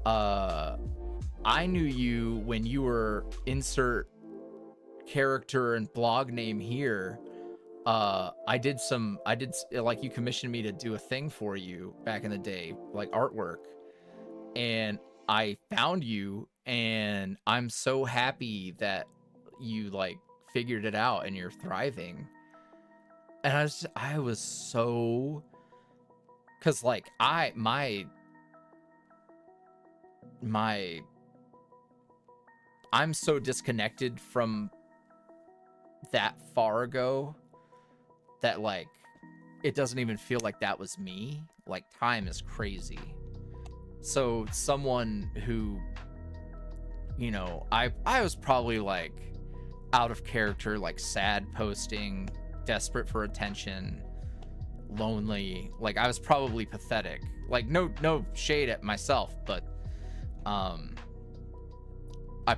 I knew you when you were insert character and blog name here. I did like, you commissioned me to do a thing for you back in the day, like artwork, and I found you, and I'm so happy that you like figured it out and you're thriving. And I was so, cause like I'm so disconnected from that far ago that like it doesn't even feel like that was me. Like time is crazy. So someone who, you know, I was probably like out of character, like sad posting, desperate for attention, lonely, like I was probably pathetic. Like no shade at myself, but I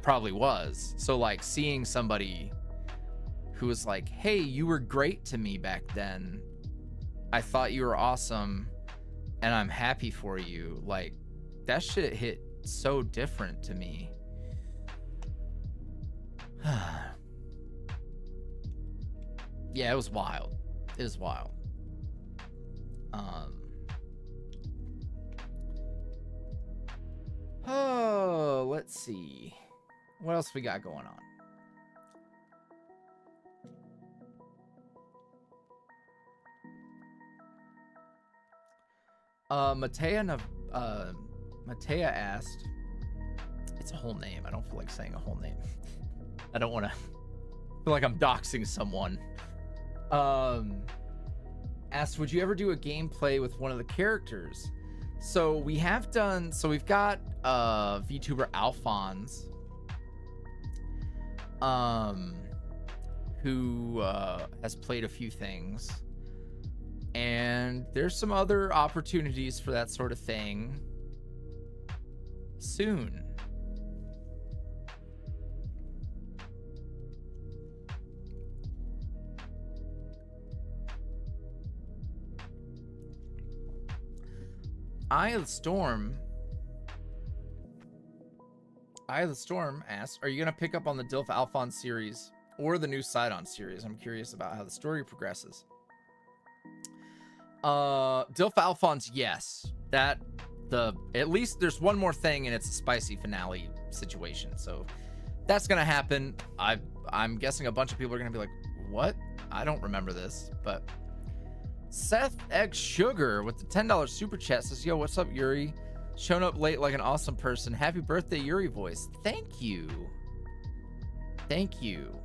probably was. So like seeing somebody who was like, hey, you were great to me back then, I thought you were awesome and I'm happy for you, like that shit hit so different to me. Yeah, it was wild. It was wild. Oh, let's see. What else we got going on? Matea asked, it's a whole name. I don't feel like saying a whole name. I don't want to feel like I'm doxing someone. Asked, would you ever do a gameplay with one of the characters? So we have done, so we've got VTuber Alphonse, who has played a few things, and there's some other opportunities for that sort of thing soon. Eye of the Storm asks, are you going to pick up on the Dilf Alphonse series or the new Sidon series? I'm curious about how the story progresses. Dilf Alphonse, yes. At least there's one more thing and it's a spicy finale situation. So that's going to happen. I'm guessing a bunch of people are going to be like, what? I don't remember this, but Seth X Sugar with the $10 super chat says, yo, what's up, Yuri? Shown up late like an awesome person. Happy birthday, YuuriVoice. Thank you. Thank you.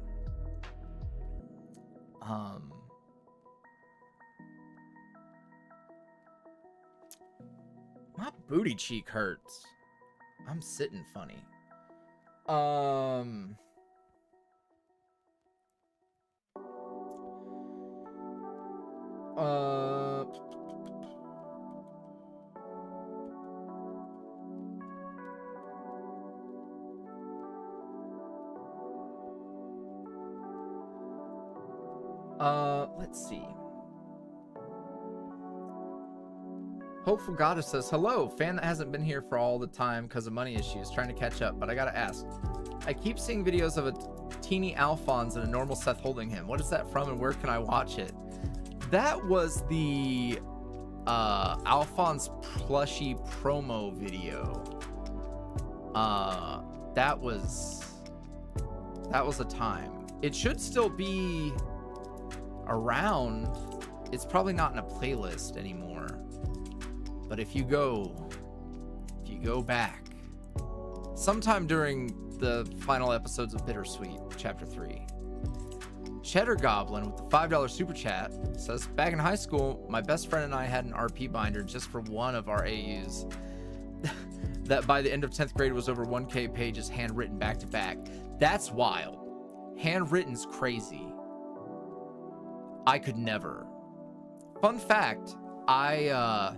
My booty cheek hurts. I'm sitting funny. Let's see. Hopeful Goddess says, hello, fan that hasn't been here for all the time because of money issues, trying to catch up, but I gotta ask, I keep seeing videos of a teeny Alphonse and a normal Seth holding him. What is that from and where can I watch it? That was the Alphonse plushie promo video. That was a time. It should still be around. It's probably not in a playlist anymore. But if you go back sometime during the final episodes of Bittersweet, Chapter 3. Cheddar Goblin with the $5 super chat says, back in high school, my best friend and I had an RP binder just for one of our AUs that by the end of 10th grade was over 1K pages handwritten back to back. That's wild. Handwritten's crazy. I could never. Fun fact, I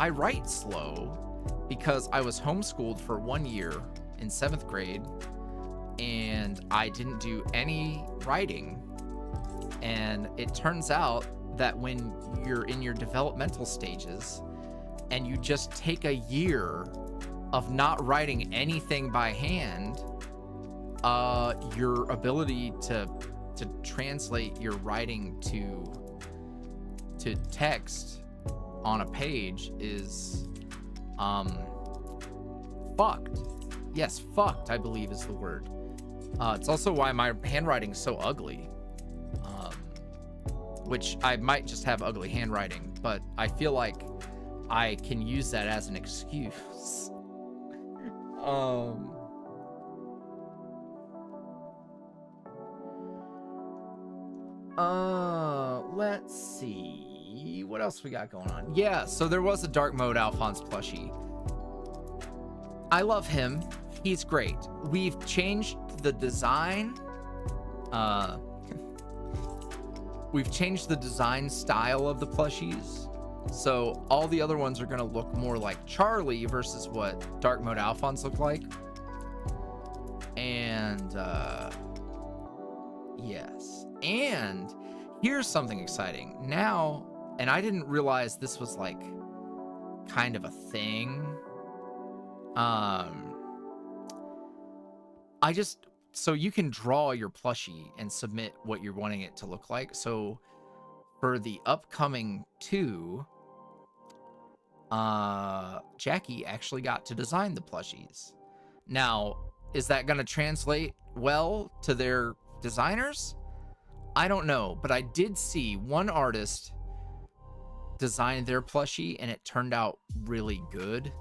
write slow because I was homeschooled for 1 year in 7th grade and I didn't do any writing. And it turns out that when you're in your developmental stages and you just take a year of not writing anything by hand, your ability to translate your writing to text on a page is fucked. Yes, fucked, I believe is the word. It's also why my handwriting's so ugly. Which I might just have ugly handwriting, but I feel like I can use that as an excuse. Let's see what else we got going on. Yeah, so there was a dark mode Alphonse plushie. I love him. He's great. We've changed the design. We've changed the design style of the plushies. So all the other ones are going to look more like Charlie versus what dark mode Alphonse looked like. And yes. And here's something exciting. Now, and I didn't realize this was like kind of a thing. So you can draw your plushie and submit what you're wanting it to look like. So for the upcoming 2, Jackie actually got to design the plushies. Now, is that going to translate well to their designers? I don't know, but I did see one artist design their plushie and it turned out really good.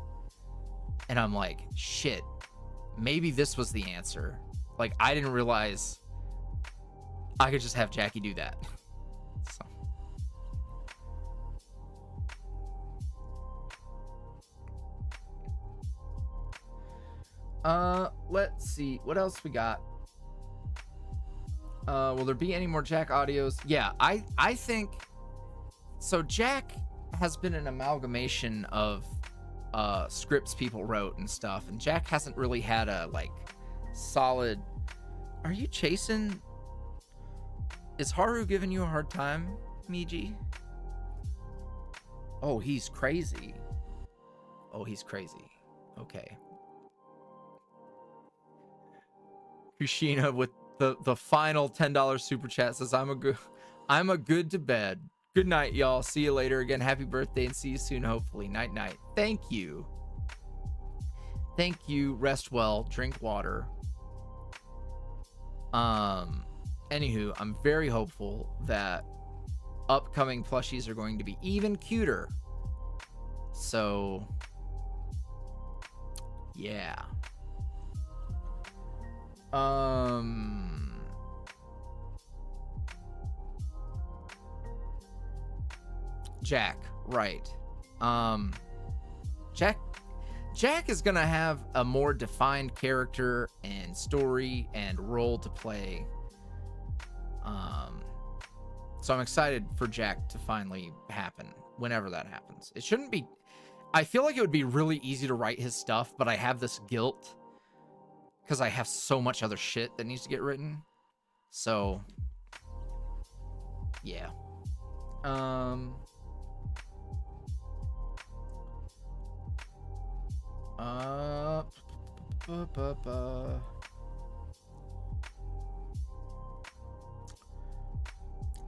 And I'm like, shit, maybe this was the answer. Like, I didn't realize I could just have Jackie do that. So. Let's see. What else we got? Will there be any more Jack audios? Yeah, I think... So Jack has been an amalgamation of scripts people wrote and stuff. And Jack hasn't really had a, like... solid. Are you chasing? Is Haru giving you a hard time, Miji? Oh, he's crazy. Oh, he's crazy. Okay. Kushina with the final $10 super chat says, I'm a good to bed. Good night, y'all. See you later. Again, happy birthday and see you soon, hopefully. Night night. Thank you. Thank you. Rest well. Drink water. Anywho, I'm very hopeful that upcoming plushies are going to be even cuter. So, yeah. Jack, right. Jack is gonna have a more defined character and story and role to play. So I'm excited for Jack to finally happen, whenever that happens. It shouldn't be... I feel like it would be really easy to write his stuff, but I have this guilt because I have so much other shit that needs to get written. So, yeah. Uh,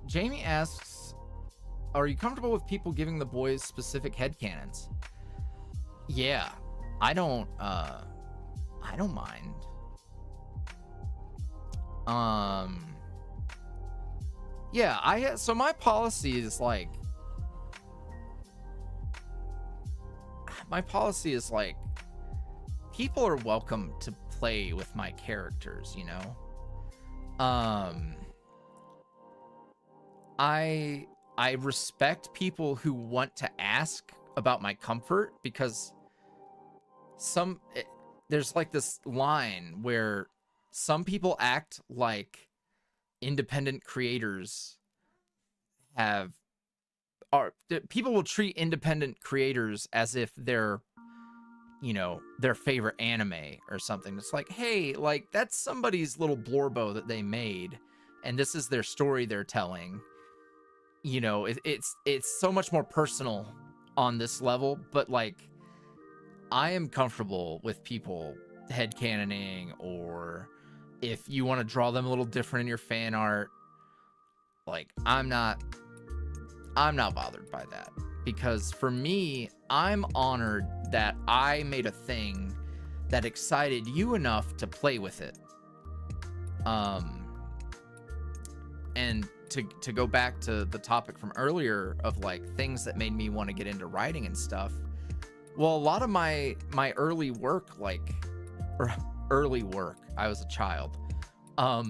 Jamie asks, are you comfortable with people giving the boys specific headcanons? Yeah, I don't mind. Yeah, so my policy is like, people are welcome to play with my characters, you know? I respect people who want to ask about my comfort, because there's like this line where some people act like independent creators people will treat independent creators as if they're, you know, their favorite anime or something. It's like, hey, like, that's somebody's little blorbo that they made, and this is their story they're telling. You know, it's so much more personal on this level, but like, I am comfortable with people headcanoning, or if you want to draw them a little different in your fan art, like, I'm not bothered by that, because for me, I'm honored that I made a thing that excited you enough to play with it. And to go back to the topic from earlier of like things that made me want to get into writing and stuff. Well, a lot of my early work, I was a child. A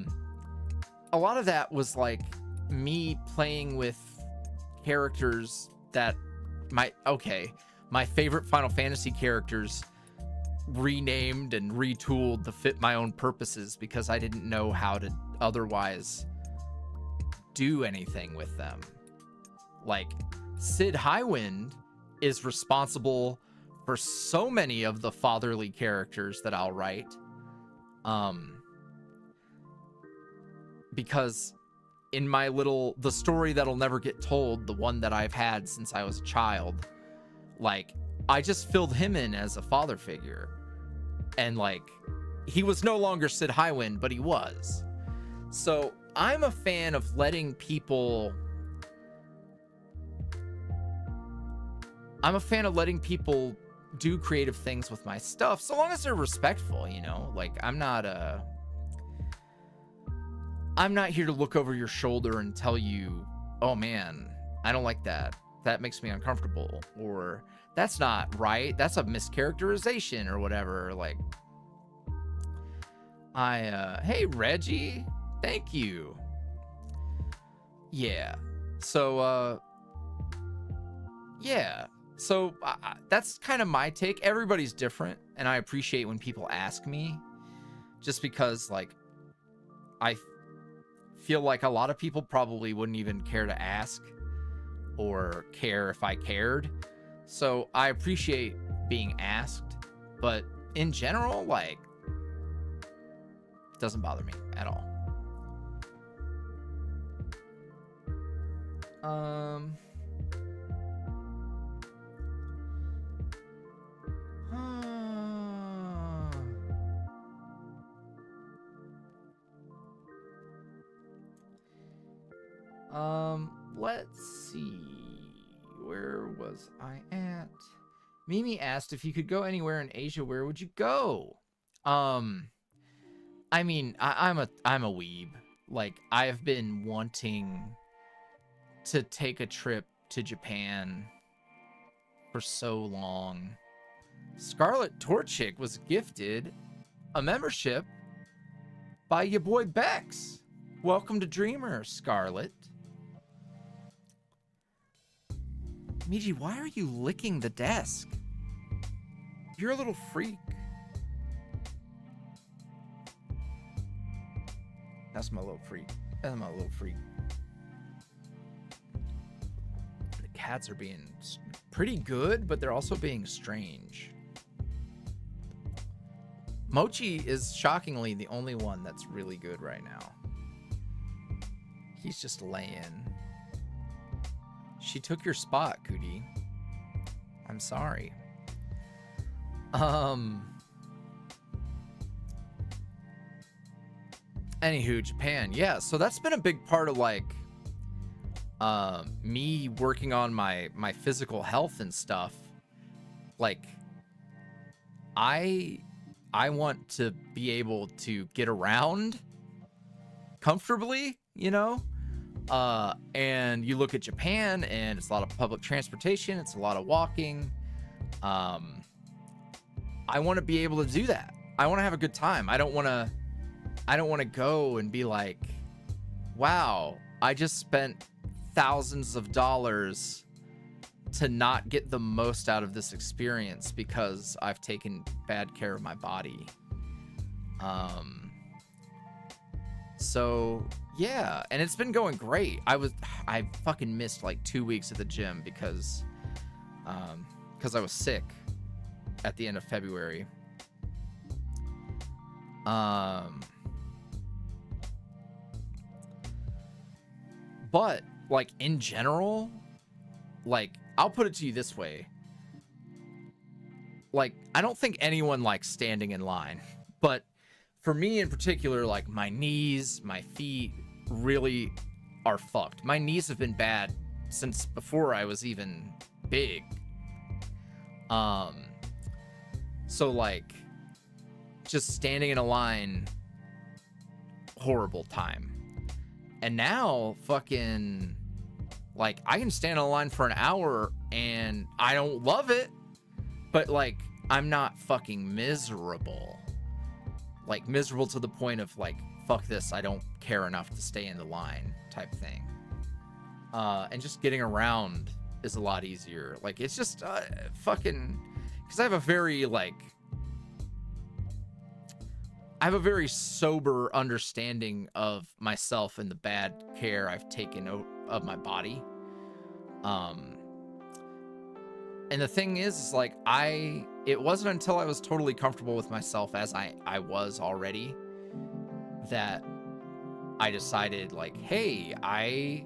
lot of that was like me playing with characters that my favorite Final Fantasy characters renamed and retooled to fit my own purposes, because I didn't know how to otherwise do anything with them. Like, Sid Highwind is responsible for so many of the fatherly characters that I'll write, because in my the story that'll never get told, the one that I've had since I was a child, like, I just filled him in as a father figure, and like, he was no longer Sid Highwind, but he was. So I'm a fan of letting people do creative things with my stuff, so long as they're respectful, you know? Like, I'm not here to look over your shoulder and tell you, oh man, I don't like that. That makes me uncomfortable. Or that's not right. That's a mischaracterization or whatever. Like, hey, Reggie, thank you. Yeah. So, yeah. So that's kind of my take. Everybody's different, and I appreciate when people ask me, just because, like, I feel like a lot of people probably wouldn't even care to ask or care if I cared. So I appreciate being asked, but in general, like, it doesn't bother me at all. Let's see. Where was I at? Mimi asked, if you could go anywhere in Asia, where would you go? I mean, I'm a weeb. Like, I've been wanting to take a trip to Japan for so long. Scarlet Torchic was gifted a membership by your boy Bex. Welcome to Dreamer, Scarlet. Miji, why are you licking the desk? You're a little freak. That's my little freak. That's my little freak. The cats are being pretty good, but they're also being strange. Mochi is shockingly the only one that's really good right now. He's just laying. She took your spot, Cootie. I'm sorry. Anywho, Japan. Yeah, so that's been a big part of like me working on my physical health and stuff. Like I want to be able to get around comfortably, you know? And you look at Japan and it's a lot of public transportation, it's a lot of walking. I want to be able to do that. I want to have a good time. I don't want to go and be like, wow, I just spent thousands of dollars to not get the most out of this experience because I've taken bad care of my body. So yeah, and it's been going great. I fucking missed like 2 weeks at the gym because I was sick at the end of February. But like in general, like I'll put it to you this way. Like I don't think anyone likes standing in line, but for me in particular, like my knees, my feet really are fucked. My knees have been bad since before I was even big. So like just standing in a line, horrible time. And now fucking like I can stand in a line for an hour and I don't love it, but like I'm not fucking miserable. Like miserable to the point of like, fuck this, I don't care enough to stay in the line type thing. And just getting around is a lot easier. Like it's just fucking, because I have a very sober understanding of myself and the bad care I've taken of my body. And the thing is like it wasn't until I was totally comfortable with myself as I was already that I decided like, hey, I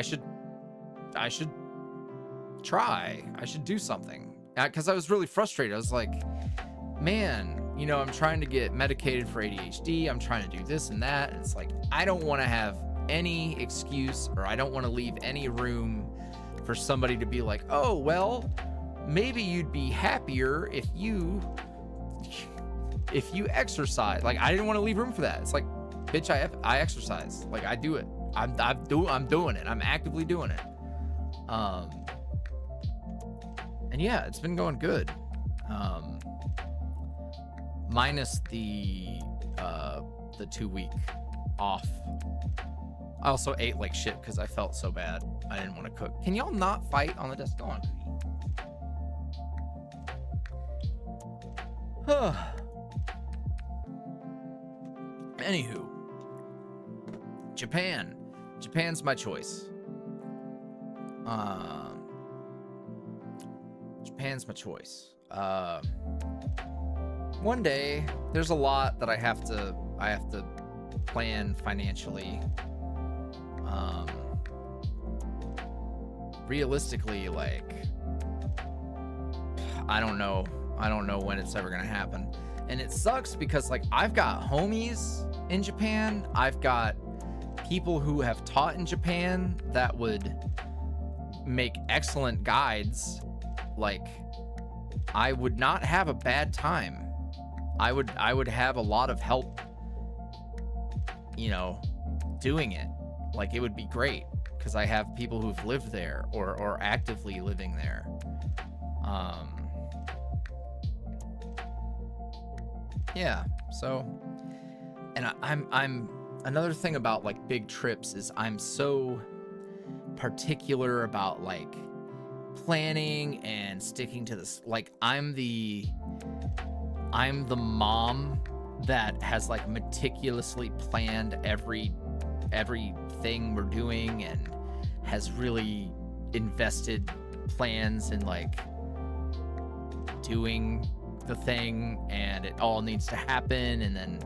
should try. I should do something. Because I was really frustrated. I was like, man, you know, I'm trying to get medicated for ADHD. I'm trying to do this and that. And it's like, I don't want to have any excuse, or I don't want to leave any room for somebody to be like, oh, well, maybe you'd be happier if you exercise. Like, I didn't want to leave room for that. It's like, bitch, I exercise. Like, I do it. I'm doing it. I'm actively doing it. And yeah, it's been going good. Minus the 2 week off. I also ate like shit because I felt so bad. I didn't want to cook. Can y'all not fight on the desk? Go on. Anywho, Japan. Japan's my choice. Japan's my choice. One day, there's a lot that I have to plan financially. Realistically, like, I don't know when it's ever gonna happen. And it sucks because like I've got homies in Japan. I've got people who have taught in Japan that would make excellent guides. Like, I would not have a bad time. I would have a lot of help, you know, doing it. Like, it would be great because I have people who've lived there or actively living there. Yeah, so, and I'm another thing about like big trips is I'm so particular about like planning and sticking to this. Like, I'm the mom that has like meticulously planned everything we're doing and has really invested plans in like doing the thing, and it all needs to happen. And then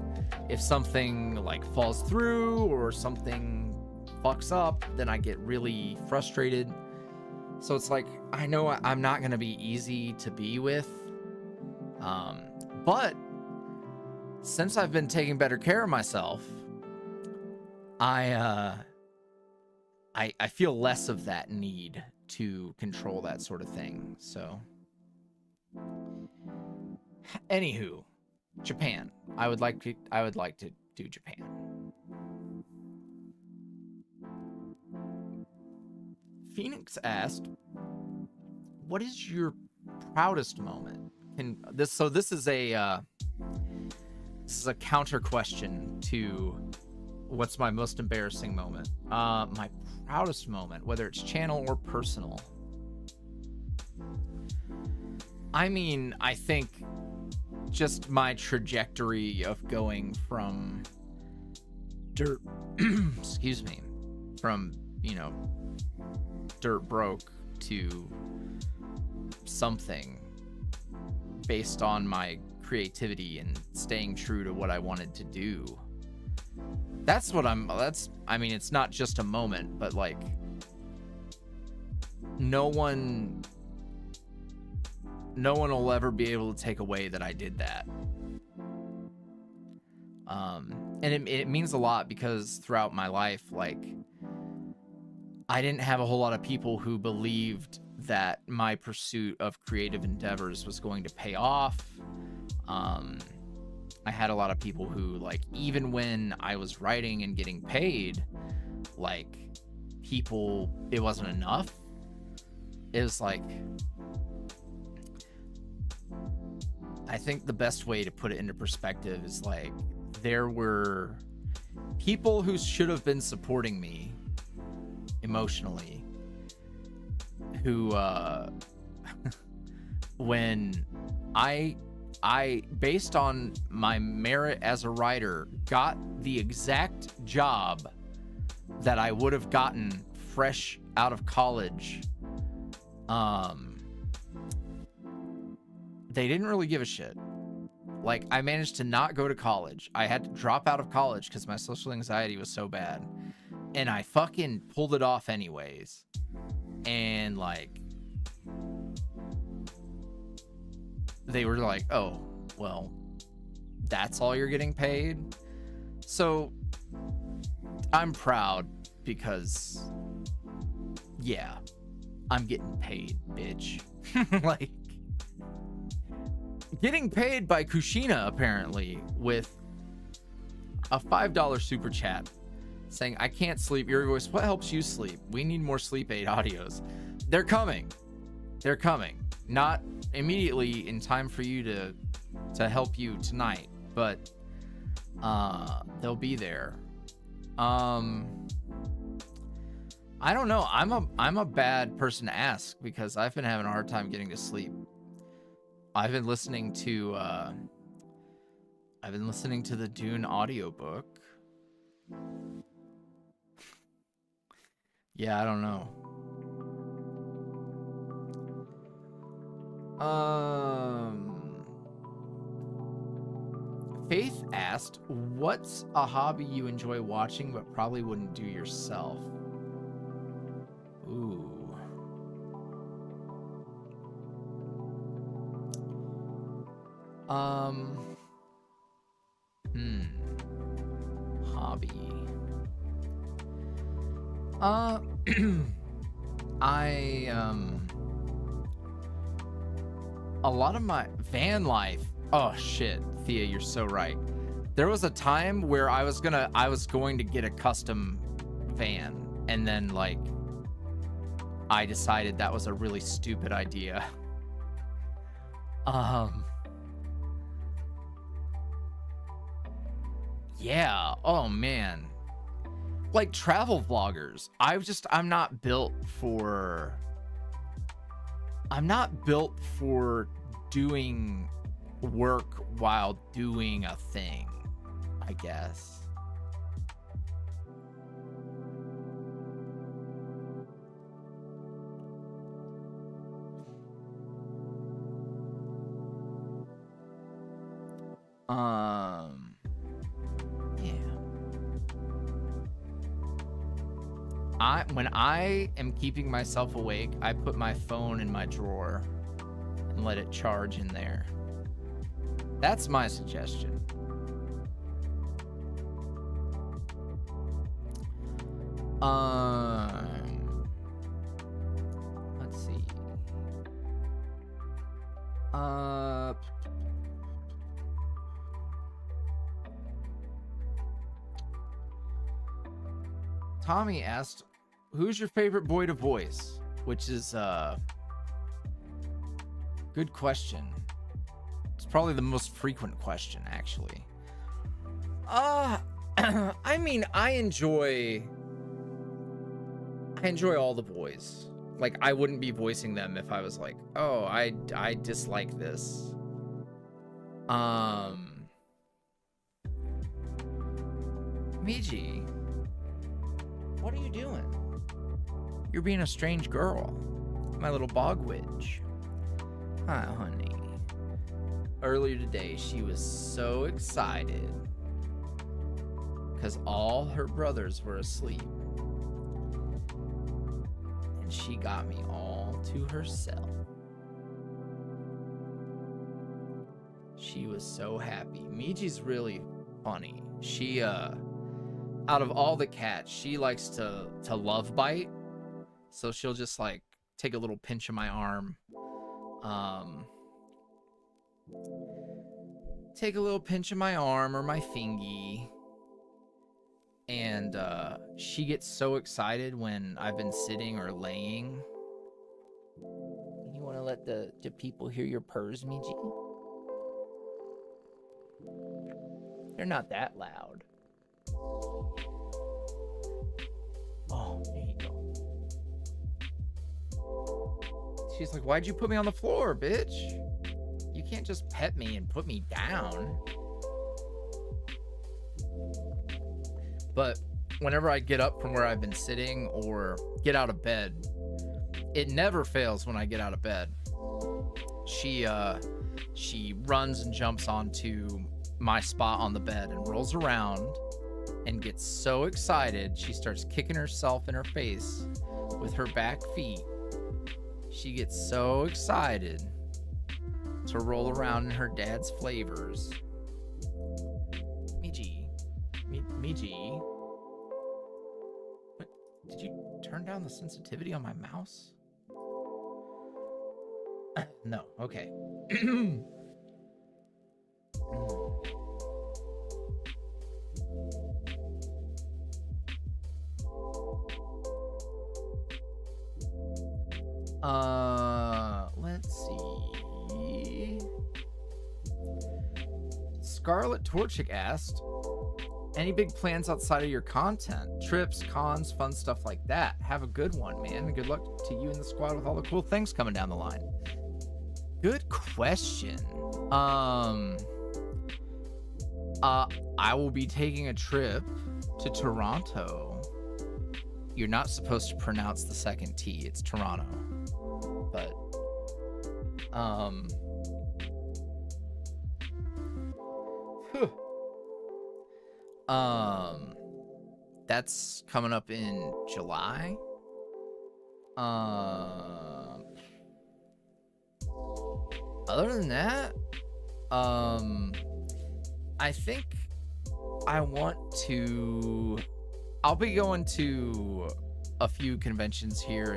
if something like falls through or something fucks up, then I get really frustrated. So it's like, I know I'm not going to be easy to be with. But since I've been taking better care of myself, I feel less of that need to control that sort of thing. So anywho, Japan. I would like to do Japan. Phoenix asked, what is your proudest moment? This is a counter question to what's my most embarrassing moment. My proudest moment, whether it's channel or personal. I mean, I think just my trajectory of going from dirt, excuse me, from, you know, dirt broke to something based on my creativity and staying true to what I wanted to do. I mean, it's not just a moment, but like no one will ever be able to take away that I did that. And it means a lot because throughout my life, like, I didn't have a whole lot of people who believed that my pursuit of creative endeavors was going to pay off. I had a lot of people who, like, even when I was writing and getting paid, like, it wasn't enough. It was like, I think the best way to put it into perspective is like, there were people who should have been supporting me emotionally who when I based on my merit as a writer got the exact job that I would have gotten fresh out of college, they didn't really give a shit. Like, I managed to not go to college. I had to drop out of college because my social anxiety was so bad. And I fucking pulled it off anyways. And, like, they were like, oh, well, that's all you're getting paid? So, I'm proud because, yeah, I'm getting paid, bitch. Like, getting paid by Kushina, apparently, with a $5 super chat saying, I can't sleep. YuuriVoice, what helps you sleep? We need more sleep aid audios. They're coming. They're coming. Not immediately in time for you to help you tonight, but they'll be there. I don't know. I'm a bad person to ask because I've been having a hard time getting to sleep. I've been listening to the Dune audiobook. Yeah, I don't know. Faith asked, what's a hobby you enjoy watching but probably wouldn't do yourself? Ooh. Hobby. A lot of my van life. Oh shit, Thea, you're so right. There was a time where I was going to get a custom van, and then like I decided that was a really stupid idea. Yeah, oh man. Like travel vloggers. I'm not built for doing work while doing a thing, I guess. Yeah. when I am keeping myself awake, I put my phone in my drawer and let it charge in there. That's my suggestion. Let's see. Tommy asked, who's your favorite boy to voice? Which is good question. It's probably the most frequent question, actually. I mean, I enjoy all the boys. Like, I wouldn't be voicing them if I was like, oh, I dislike this. Miji, what are you doing? You're being a strange girl. My little bog witch. Hi, honey. Earlier today, she was so excited because all her brothers were asleep. And she got me all to herself. She was so happy. Miji's really funny. She, out of all the cats, she likes to love bite. So she'll just like take a little pinch of my arm. Take a little pinch of my arm or my fingy. And she gets so excited when I've been sitting or laying. You want to let the people hear your purrs, Miji? They're not that loud. Oh, there you go. She's like, why'd you put me on the floor, bitch? You can't just pet me and put me down. But whenever I get up from where I've been sitting or get out of bed, it never fails when I get out of bed. She runs and jumps onto my spot on the bed and rolls around and gets so excited she starts kicking herself in her face with her back feet. She gets so excited to roll around in her dad's flavors. Miji, what, did you turn down the sensitivity on my mouse? No, okay. Let's see. Scarlet Torchic asked, any big plans outside of your content? Trips, cons, fun stuff like that. Have a good one, man. Good luck to you and the squad with all the cool things coming down the line. Good question. I will be taking a trip to Toronto. You're not supposed to pronounce the second T. It's Toronto. But, that's coming up in July. Other than that, I think I'll be going to a few conventions here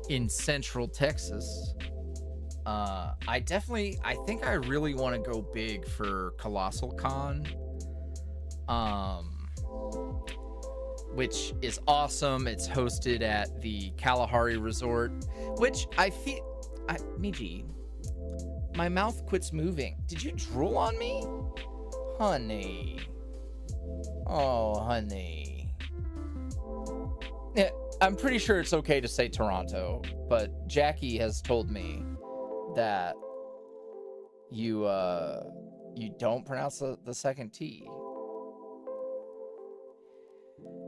in Central Texas. I think I really want to go big for Colossal Con, which is awesome. It's hosted at the Kalahari Resort, which Miji, my mouth quits moving. Did you drool on me? Honey. Oh, honey. Yeah, I'm pretty sure it's okay to say Toronto, but Jackie has told me that you don't pronounce the second T.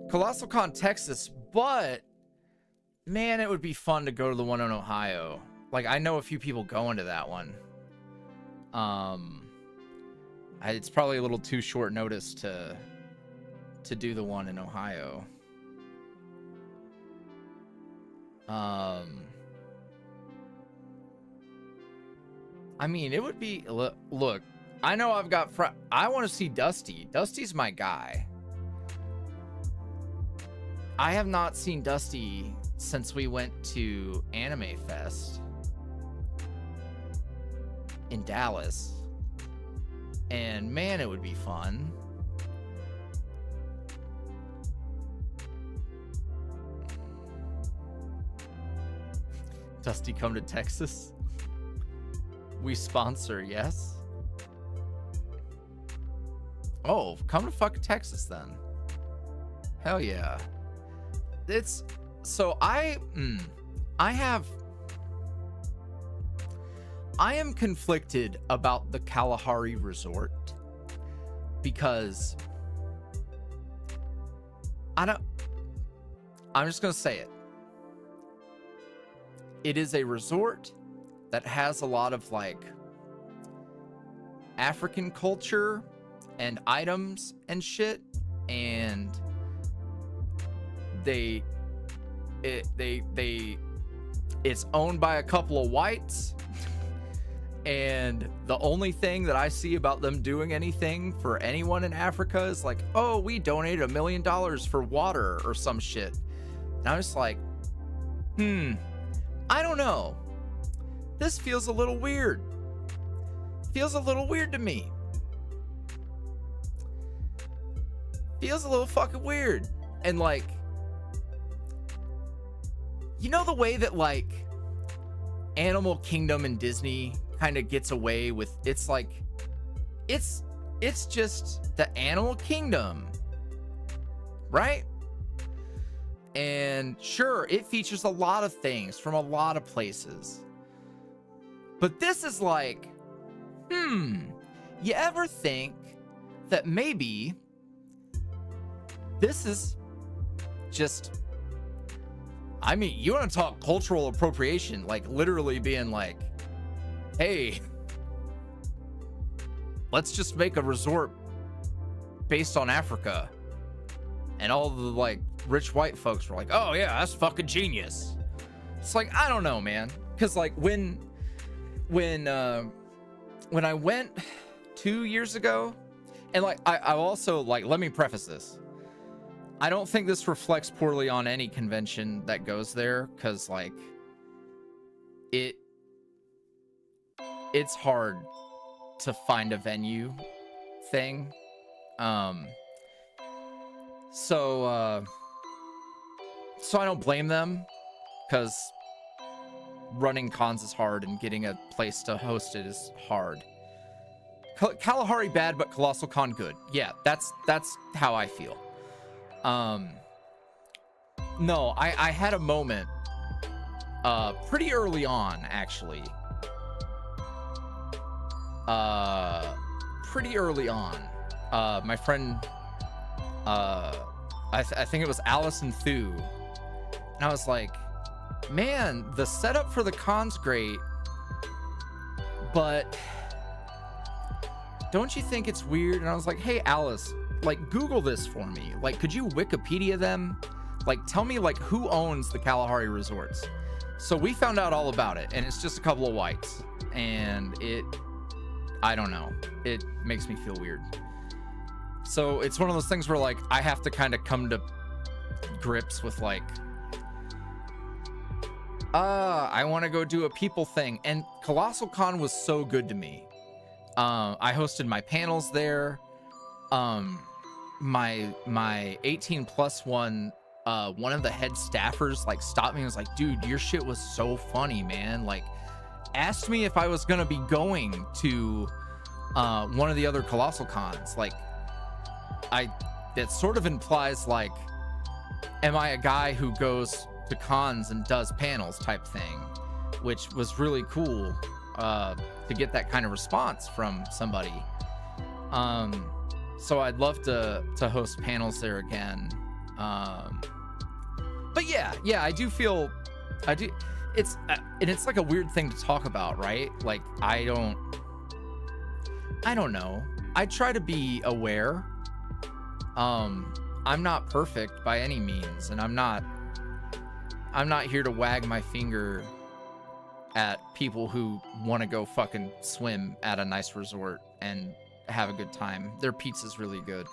Colossal Con, Texas, but man, it would be fun to go to the one in Ohio. Like, I know a few people going to that one. It's probably a little too short notice to do the one in Ohio. Um, I mean, it would be, look, I know I've got, I want to see Dusty. Dusty's my guy. I have not seen Dusty since we went to Anime Fest in Dallas. And man, it would be fun. Dusty, come to Texas. We sponsor, yes. Oh, come to fuck Texas then. Hell yeah. It's so I am conflicted about the Kalahari Resort because I'm just gonna say it. It is a resort that has a lot of like African culture and items and shit, and it's owned by a couple of whites, and the only thing that I see about them doing anything for anyone in Africa is like, oh, we donated $1 million for water or some shit. And I was like, I don't know. This feels a little weird. Feels a little weird to me. Feels a little fucking weird. And like, you know the way that like Animal Kingdom and Disney kind of gets away with, it's like, it's just the Animal Kingdom, right? And sure, it features a lot of things from a lot of places. But this is like, you ever think that maybe this is just, I mean, you want to talk cultural appropriation, like literally being like, hey, let's just make a resort based on Africa. And all the like rich white folks were like, oh yeah, that's fucking genius. It's like, I don't know, man. Cause like when I went 2 years ago, and like, I also like, let me preface this. I don't think this reflects poorly on any convention that goes there. Cause like it's hard to find a venue thing. So I don't blame them, because running cons is hard and getting a place to host it is hard. Kalahari bad, but Colossal Con good. Yeah, that's how I feel. No, I had a moment pretty early on, actually. Pretty early on. My friend, I think it was Allison Thu, and I was like, man, the setup for the con's great, but don't you think it's weird? And I was like, hey, Alice, like, Google this for me. Like, could you Wikipedia them? Like, tell me, like, who owns the Kalahari Resorts? So we found out all about it, and it's just a couple of whites, and I don't know. It makes me feel weird. So it's one of those things where like I have to kind of come to grips with like, I want to go do a people thing. And Colossal Con was so good to me. I hosted my panels there. My 18+ one of the head staffers like stopped me and was like, dude, your shit was so funny, man. Like, asked me if I was gonna be going to one of the other Colossal Cons. Like, that sort of implies like, am I a guy who goes to cons and does panels type thing, which was really cool to get that kind of response from somebody. So I'd love to host panels there again. But yeah, I do. It's and it's like a weird thing to talk about, right? Like, I don't know. I try to be aware. I'm not perfect by any means, and I'm not I'm not here to wag my finger at people who want to go fucking swim at a nice resort and have a good time. Their pizza's really good.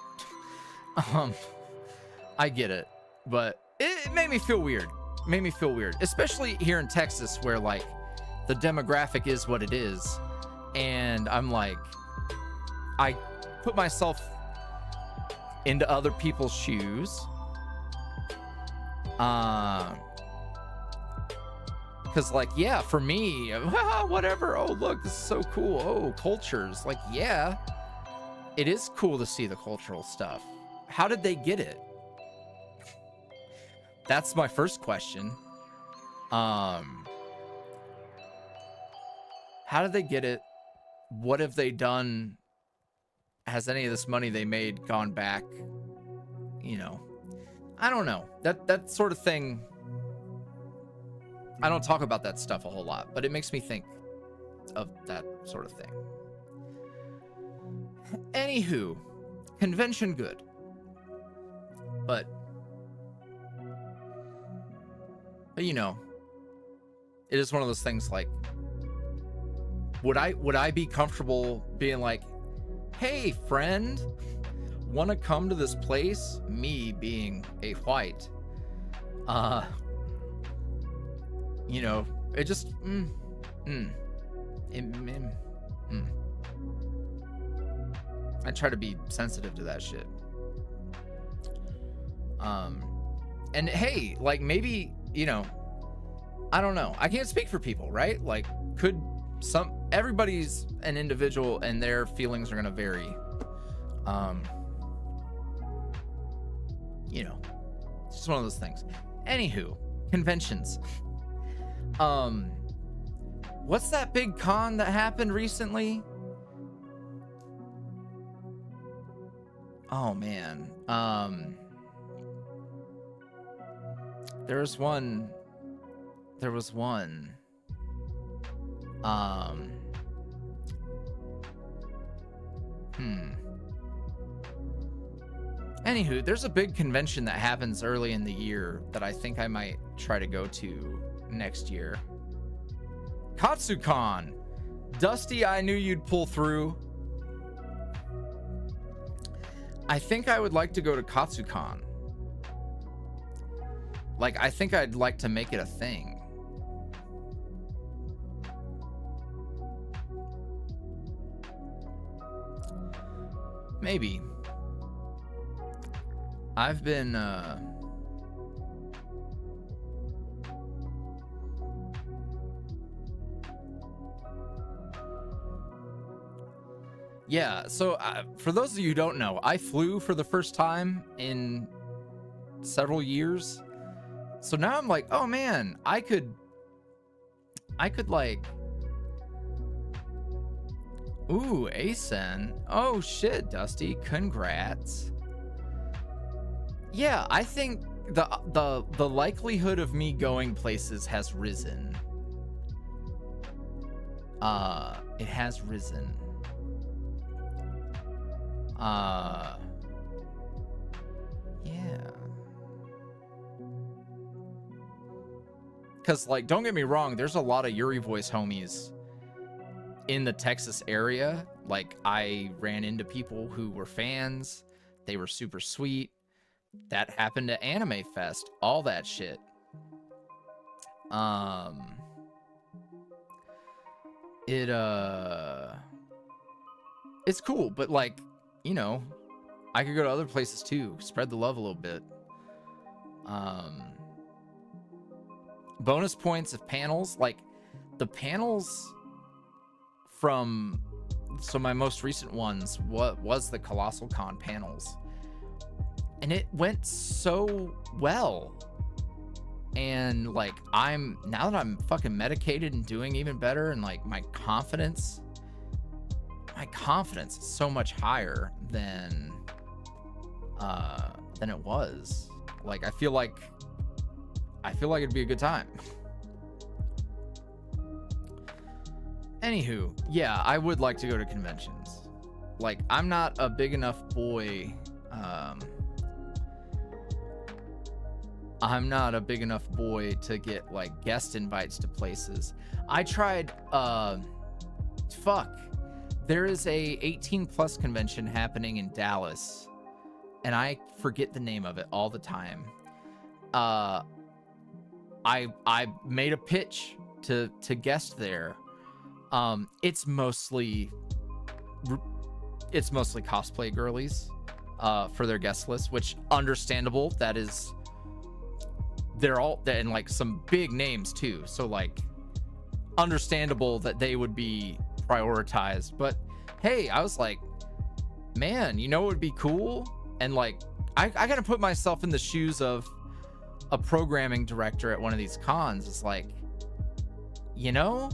I get it, but it made me feel weird. Made me feel weird, especially here in Texas, where like the demographic is what it is, and I'm like, I put myself into other people's shoes, because like, yeah, for me, whatever, oh look, this is so cool, oh, cultures, like, yeah, it is cool to see the cultural stuff. How did they get it? That's my first question. How did they get it? What have they done? Has any of this money they made gone back? You know, I don't know. That sort of thing. I don't talk about that stuff a whole lot, but it makes me think of that sort of thing. Anywho, convention good. But you know, it is one of those things like, would I be comfortable being like, hey friend, wanna come to this place? Me being a white. You know, it just I try to be sensitive to that shit. And hey, like maybe, you know, I don't know. I can't speak for people, right? Like, could everybody's an individual and their feelings are gonna vary. You know, it's just one of those things. Anywho, conventions. What's that big con that happened recently? Oh man. There was one. Anywho, there's a big convention that happens early in the year that I think I might try to go to next year. KatsuCon. Dusty, I knew you'd pull through. I think I would like to go to KatsuCon. Like, I think I'd like to make it a thing. Maybe. I've been, yeah, so for those of you who don't know, I flew for the first time in several years. So now I'm like, oh man, I could like, ooh, ASEN. Oh shit, Dusty, congrats. Yeah, I think the likelihood of me going places has risen. It has risen. Yeah. Because, like, don't get me wrong, there's a lot of YuuriVoice homies in the Texas area. Like, I ran into people who were fans. They were super sweet. That happened at Anime Fest. All that shit. It's cool, but, like, you know, I could go to other places too. Spread the love a little bit. Bonus points of panels, like the panels from, so my most recent ones, what was the Colossal Con panels, and it went so well. And like, now that I'm fucking medicated and doing even better, and like my confidence is so much higher than it was. Like, I feel like it'd be a good time. Anywho, yeah, I would like to go to conventions. Like, I'm not a big enough boy I'm not a big enough boy to get like guest invites to places. I tried there is a 18 plus convention happening in Dallas, and I forget the name of it all the time. I made a pitch to guest there. It's mostly cosplay girlies for their guest list, which understandable. That is, they're all, and like some big names too, so like understandable that they would be prioritized. But hey, I was like, man, you know what would be cool? And like I gotta put myself in the shoes of a programming director at one of these cons. It's like, you know,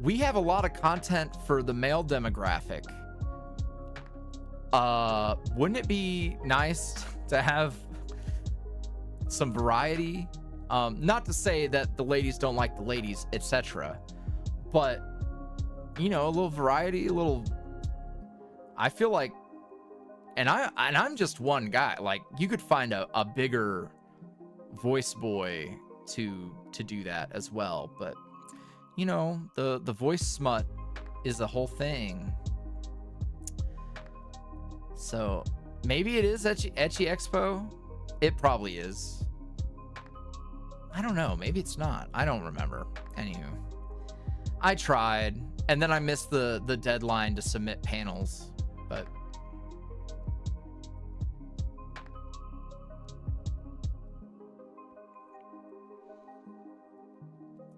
we have a lot of content for the male demographic. Wouldn't it be nice to have some variety? Not to say that the ladies don't like the ladies, etc., but you know, a little variety, a little. I feel like, and I'm just one guy. Like, you could find a bigger voice boy to do that as well, but you know, the voice smut is the whole thing. So maybe it is Ecchi Expo. It probably is. I don't know. Maybe it's not. I don't remember. Anywho, I tried, and then I missed the deadline to submit panels, but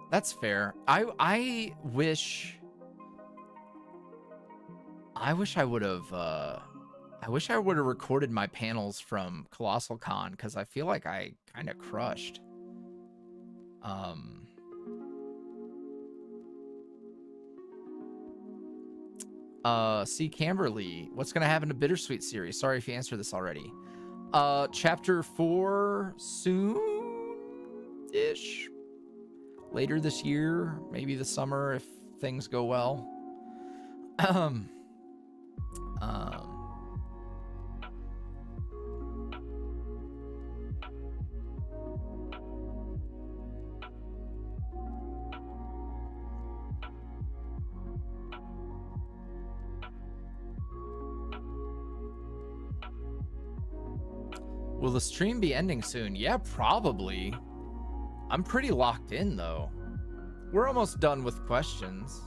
that's fair. I wish I would have recorded my panels from Colossal Con, because I feel like I kind of crushed. C. Camberly, what's gonna happen to Bittersweet series? Sorry if you answered this already. Chapter 4 soon-ish. Later this year, maybe the summer if things go well. Will the stream be ending soon? Yeah, probably. I'm pretty locked in though. We're almost done with questions.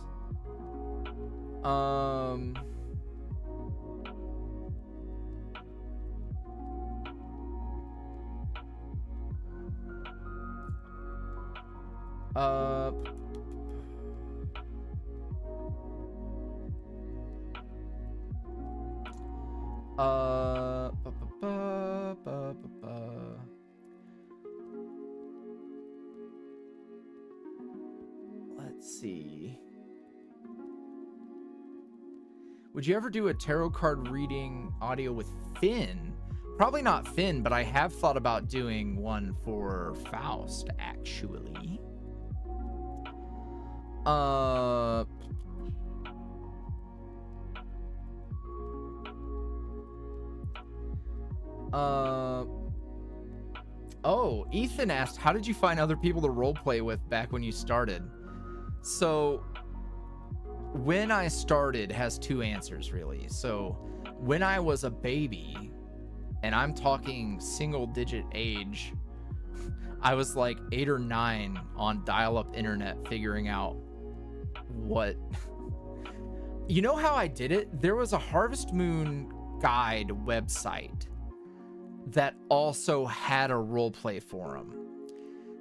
Let's see. Would you ever do a tarot card reading audio with Finn? Probably not Finn, but I have thought about doing one for Faust, actually. Oh, Ethan asked, how did you find other people to roleplay with back when you started? So, when I started has two answers, really. So, when I was a baby, and I'm talking single-digit age, I was like 8 or 9 on dial-up internet figuring out what... You know how I did it? There was a Harvest Moon guide website that also had a roleplay forum.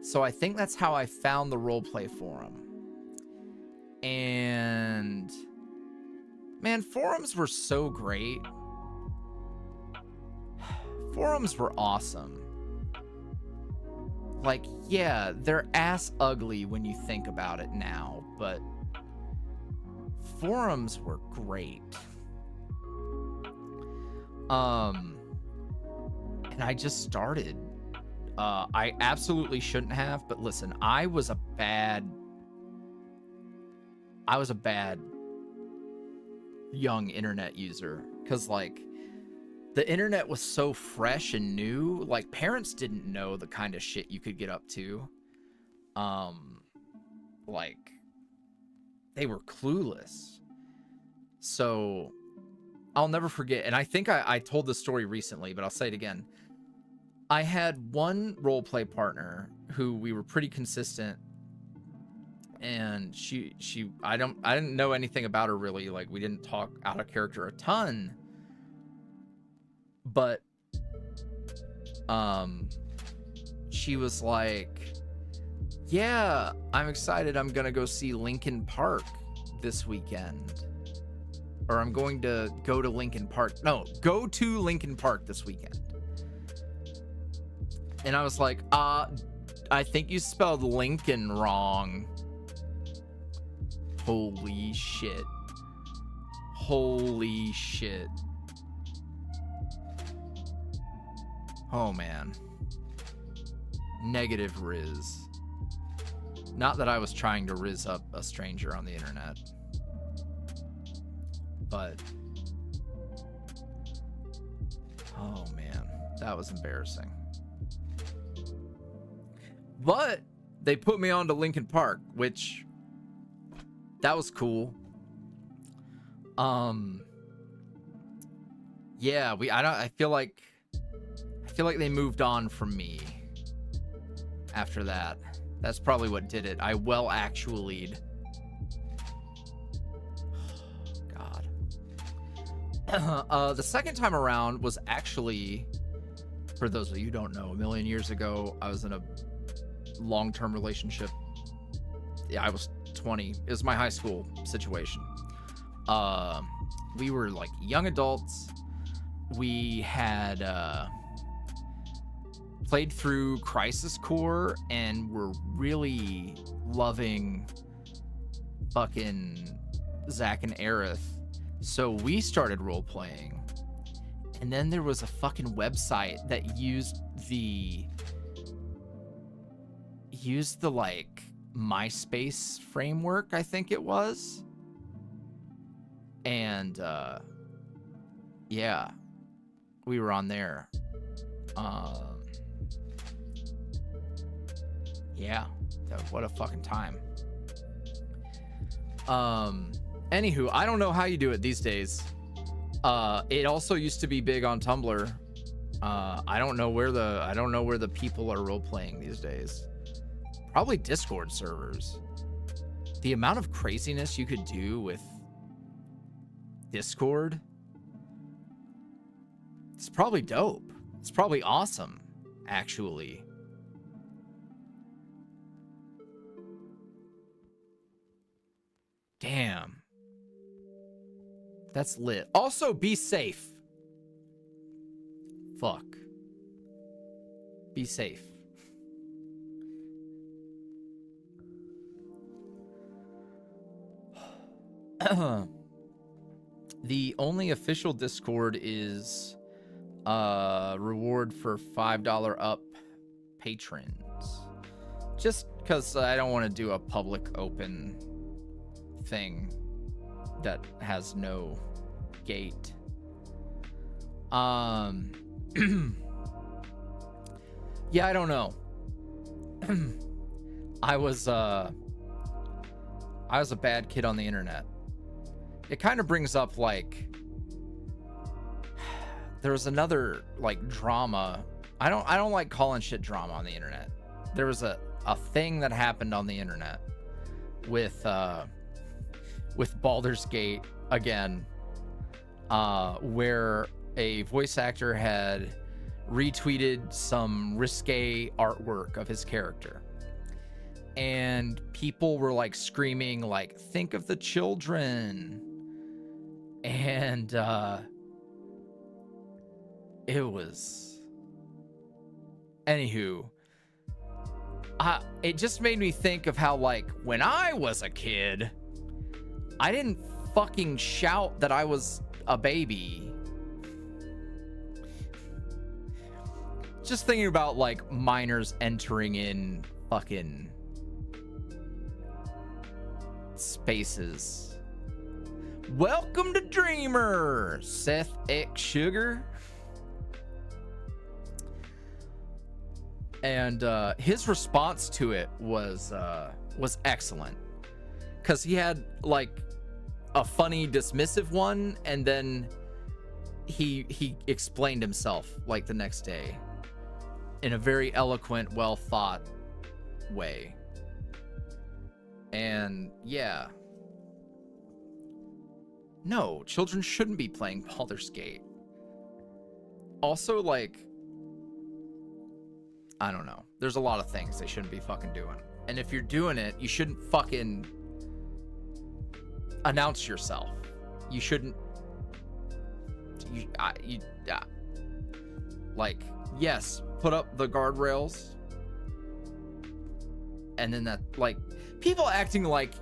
So I think that's how I found the roleplay forum. And man, forums were so great. Forums were awesome. Like, yeah, they're ass ugly when you think about it now, but forums were great. And I just started. I absolutely shouldn't have, but listen, I was a bad young internet user, because like the internet was so fresh and new. Like, parents didn't know the kind of shit you could get up to. Like, they were clueless. So I'll never forget, and I think I told this story recently, but I'll say it again. I had one roleplay partner who we were pretty consistent, and I didn't know anything about her really. Like, we didn't talk out of character a ton, but she was like, yeah, I'm excited. I'm gonna go see Linkin Park this weekend. Or I'm going to go to Linkin Park. No, go to Linkin Park this weekend. And I was like, I think you spelled Lincoln wrong. Holy shit. Holy shit. Oh, man. Negative Riz. Not that I was trying to riz up a stranger on the internet. But, oh man, that was embarrassing. But they put me on to Linkin Park, which, that was cool. Yeah, I feel like they moved on from me after that. That's probably what did it. I actually'd. The second time around was actually, for those of you who don't know, a million years ago, I was in a long-term relationship. Yeah, I was 20. It was my high school situation. We were like young adults. We had played through Crisis Core and were really loving fucking Zach and Aerith. So we started role-playing, and then there was a fucking website that used the like MySpace framework, I think it was. And yeah, we were on there. Yeah, what a fucking time. Anywho, I don't know how you do it these days. It also used to be big on Tumblr. I don't know where the people are role playing these days. Probably Discord servers. The amount of craziness you could do with Discord, it's probably dope. It's probably awesome, actually. Damn. That's lit. Also, be safe. Fuck. Be safe. The only official Discord is reward for $5 up patrons. Just because I don't want to do a public open thing that has no gate. Yeah, I don't know. I was a bad kid on the internet. It kind of brings up, like, there was another like drama. I don't like calling shit drama on the internet. There was a thing that happened on the internet with Baldur's Gate again, where a voice actor had retweeted some risque artwork of his character, and people were like screaming like, think of the children. And it was, anywho, it just made me think of how, like, when I was a kid, I didn't fucking shout that I was a baby. Just thinking about, like, minors entering in fucking spaces. Welcome to Dreamer, Seth X Sugar. And his response to it was excellent, because he had like a funny dismissive one, and then he explained himself like the next day in a very eloquent, well thought way. And yeah, no, children shouldn't be playing Baldur's Gate. Also, like, I don't know, there's a lot of things they shouldn't be fucking doing, and if you're doing it, you shouldn't fucking announce yourself. You shouldn't. Like, yes, put up the guardrails, and then that, like, people acting like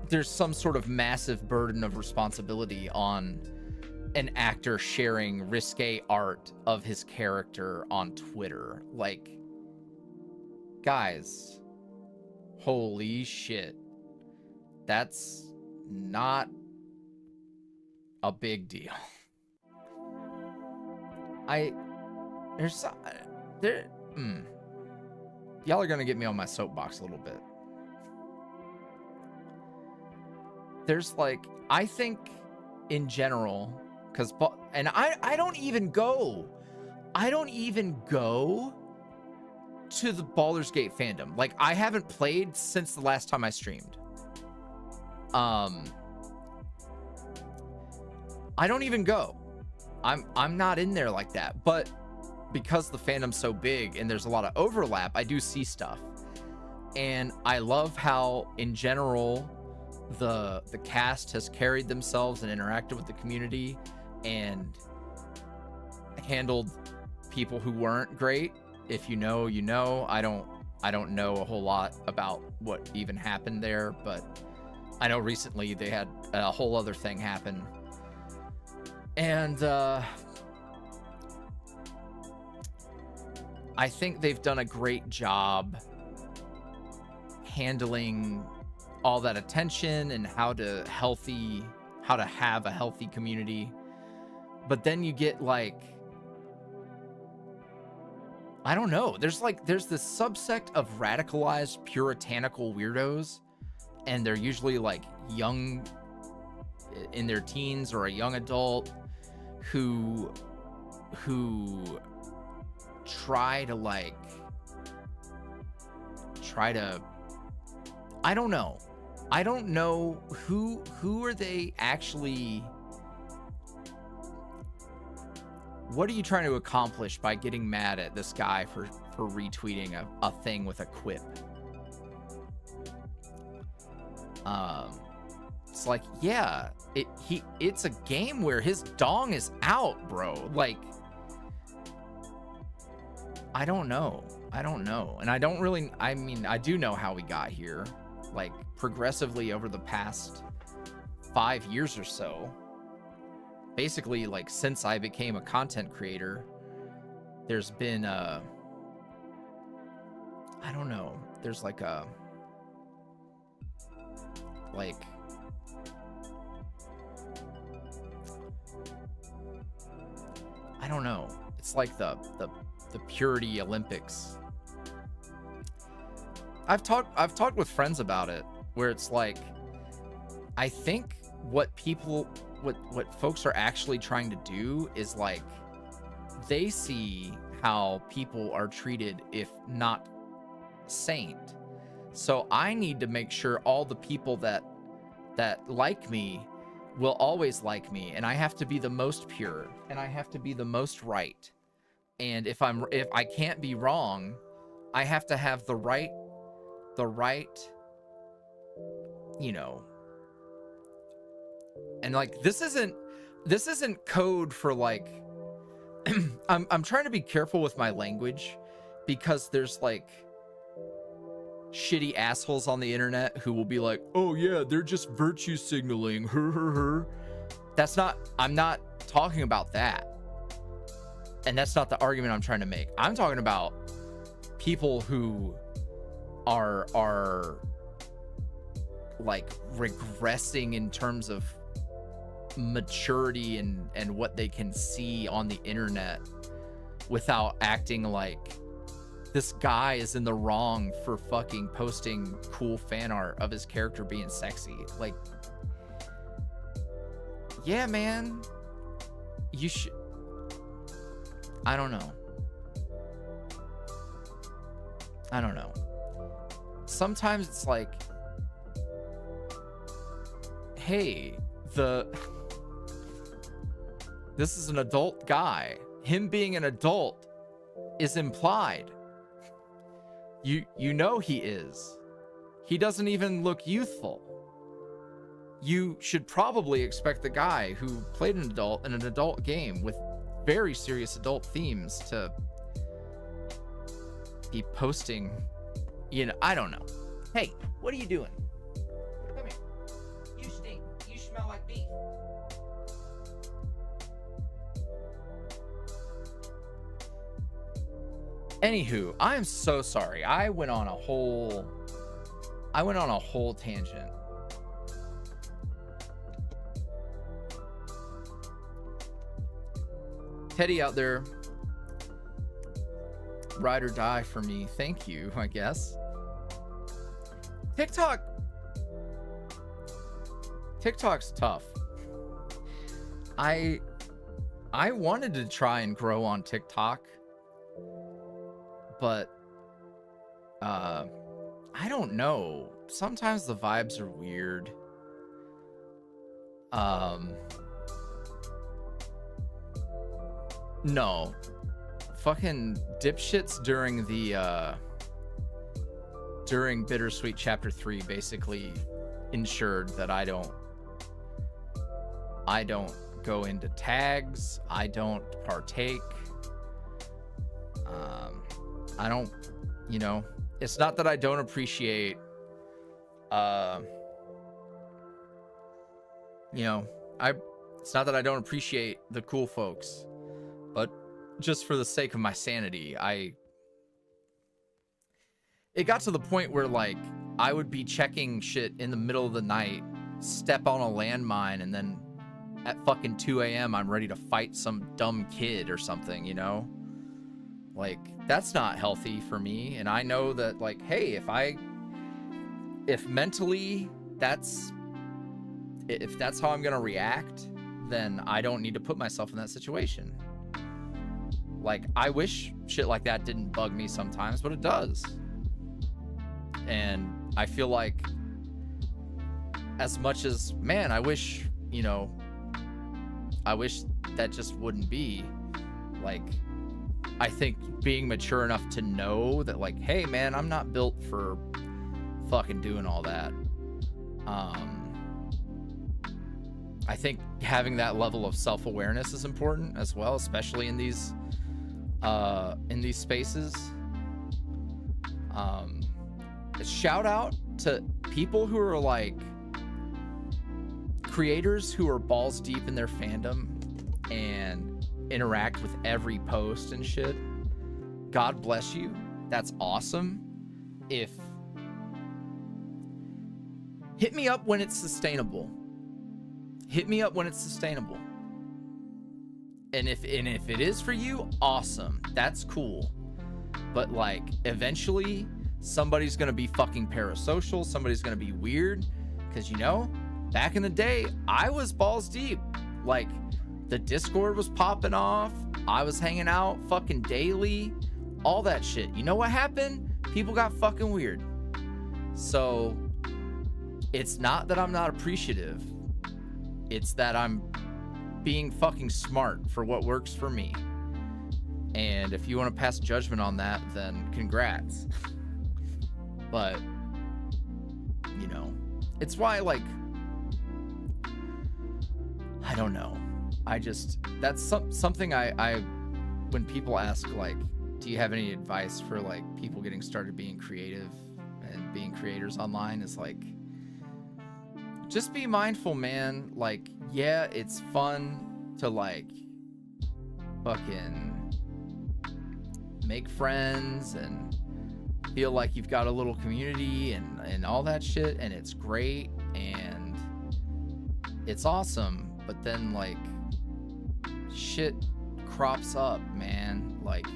there's some sort of massive burden of responsibility on an actor sharing risque art of his character on Twitter. Like, guys, holy shit, that's not a big deal. Y'all are gonna get me on my soapbox a little bit. There's like, I think in general, because, and I don't even go to the Baldur's Gate fandom. Like, I haven't played since the last time I streamed. I don't even go. I'm not in there like that, but because the fandom's so big and there's a lot of overlap, I do see stuff. And I love how, in general, the cast has carried themselves and interacted with the community and handled people who weren't great. If you know, you know. I don't know a whole lot about what even happened there, but I know recently they had a whole other thing happen. And I think they've done a great job handling all that attention and how to have a healthy community. But then you get, like, I don't know, there's this subsect of radicalized puritanical weirdos, and they're usually like young, in their teens or a young adult, who try to I don't know who are they actually. What are you trying to accomplish by getting mad at this guy for retweeting a thing with a quip? It's like, yeah, it's a game where his dong is out, bro. Like, I don't know. And I do know how we got here. Like, progressively over the past 5 years or so, basically, like, since I became a content creator, there's been I don't know, there's like a, like, I don't know, it's like the purity Olympics. I've talked with friends about it, where it's like, I think what folks are actually trying to do is, like, they see how people are treated if not saint. So I need to make sure all the people that like me will always like me, and I have to be the most pure, and I have to be the most right. And if I can't be wrong, I have to have the right, you know. And, like, this isn't code for, like, I'm trying to be careful with my language, because there's, like, shitty assholes on the internet who will be like, oh yeah, they're just virtue signaling, I'm not talking about that. And that's not the argument I'm trying to make. I'm talking about people who are like regressing in terms of maturity and what they can see on the internet, without acting like this guy is in the wrong for fucking posting cool fan art of his character being sexy. Like, yeah, man, you should. I don't know. Sometimes it's like, hey, this is an adult guy. Him being an adult is implied. You know he is. He doesn't even look youthful. You should probably expect the guy who played an adult in an adult game with very serious adult themes to be posting, you know, I don't know. Hey, what are you doing? Come here. You stink. You smell like beef. Anywho, I am so sorry. I went on a whole tangent. Teddy out there, ride or die for me. Thank you, I guess. TikTok's tough. I wanted to try and grow on TikTok, but I don't know. Sometimes the vibes are weird. No. Fucking dipshits during the during Bittersweet Chapter 3 basically ensured that I don't go into tags. I don't partake. I don't, you know, it's not that I don't appreciate, you know, it's not that I don't appreciate the cool folks, but just for the sake of my sanity, it got to the point where, like, I would be checking shit in the middle of the night, step on a landmine, and then at fucking 2 a.m. I'm ready to fight some dumb kid or something, you know? Like, that's not healthy for me. And I know that, like, hey, if mentally if that's how I'm gonna react, then I don't need to put myself in that situation. Like, I wish shit like that didn't bug me sometimes, but it does. And I feel like, as much as, man, I wish, you know, I wish that just wouldn't be. Like, I think being mature enough to know that, like, hey, man, I'm not built for fucking doing all that. I think having that level of self-awareness is important as well, especially in these spaces. Shout out to people who are, like, creators who are balls deep in their fandom and interact with every post and shit. God bless you. That's awesome. Hit me up when it's sustainable. Hit me up when it's sustainable. And if it is for you, awesome. That's cool. But, like, eventually somebody's gonna be fucking parasocial. Somebody's gonna be weird. Because, you know, back in the day, I was balls deep. Like, the Discord was popping off. I was hanging out fucking daily. All that shit. You know what happened? People got fucking weird. So, it's not that I'm not appreciative. It's that I'm being fucking smart for what works for me. And if you want to pass judgment on that, then congrats. But, you know, it's why, like, I don't know. That's something I when people ask, like, do you have any advice for, like, people getting started being creative and being creators online, is like, just be mindful, man. Like, yeah, it's fun to, like, fucking make friends and feel like you've got a little community and all that shit, and it's great and it's awesome. But then, like, shit crops up, man. Like,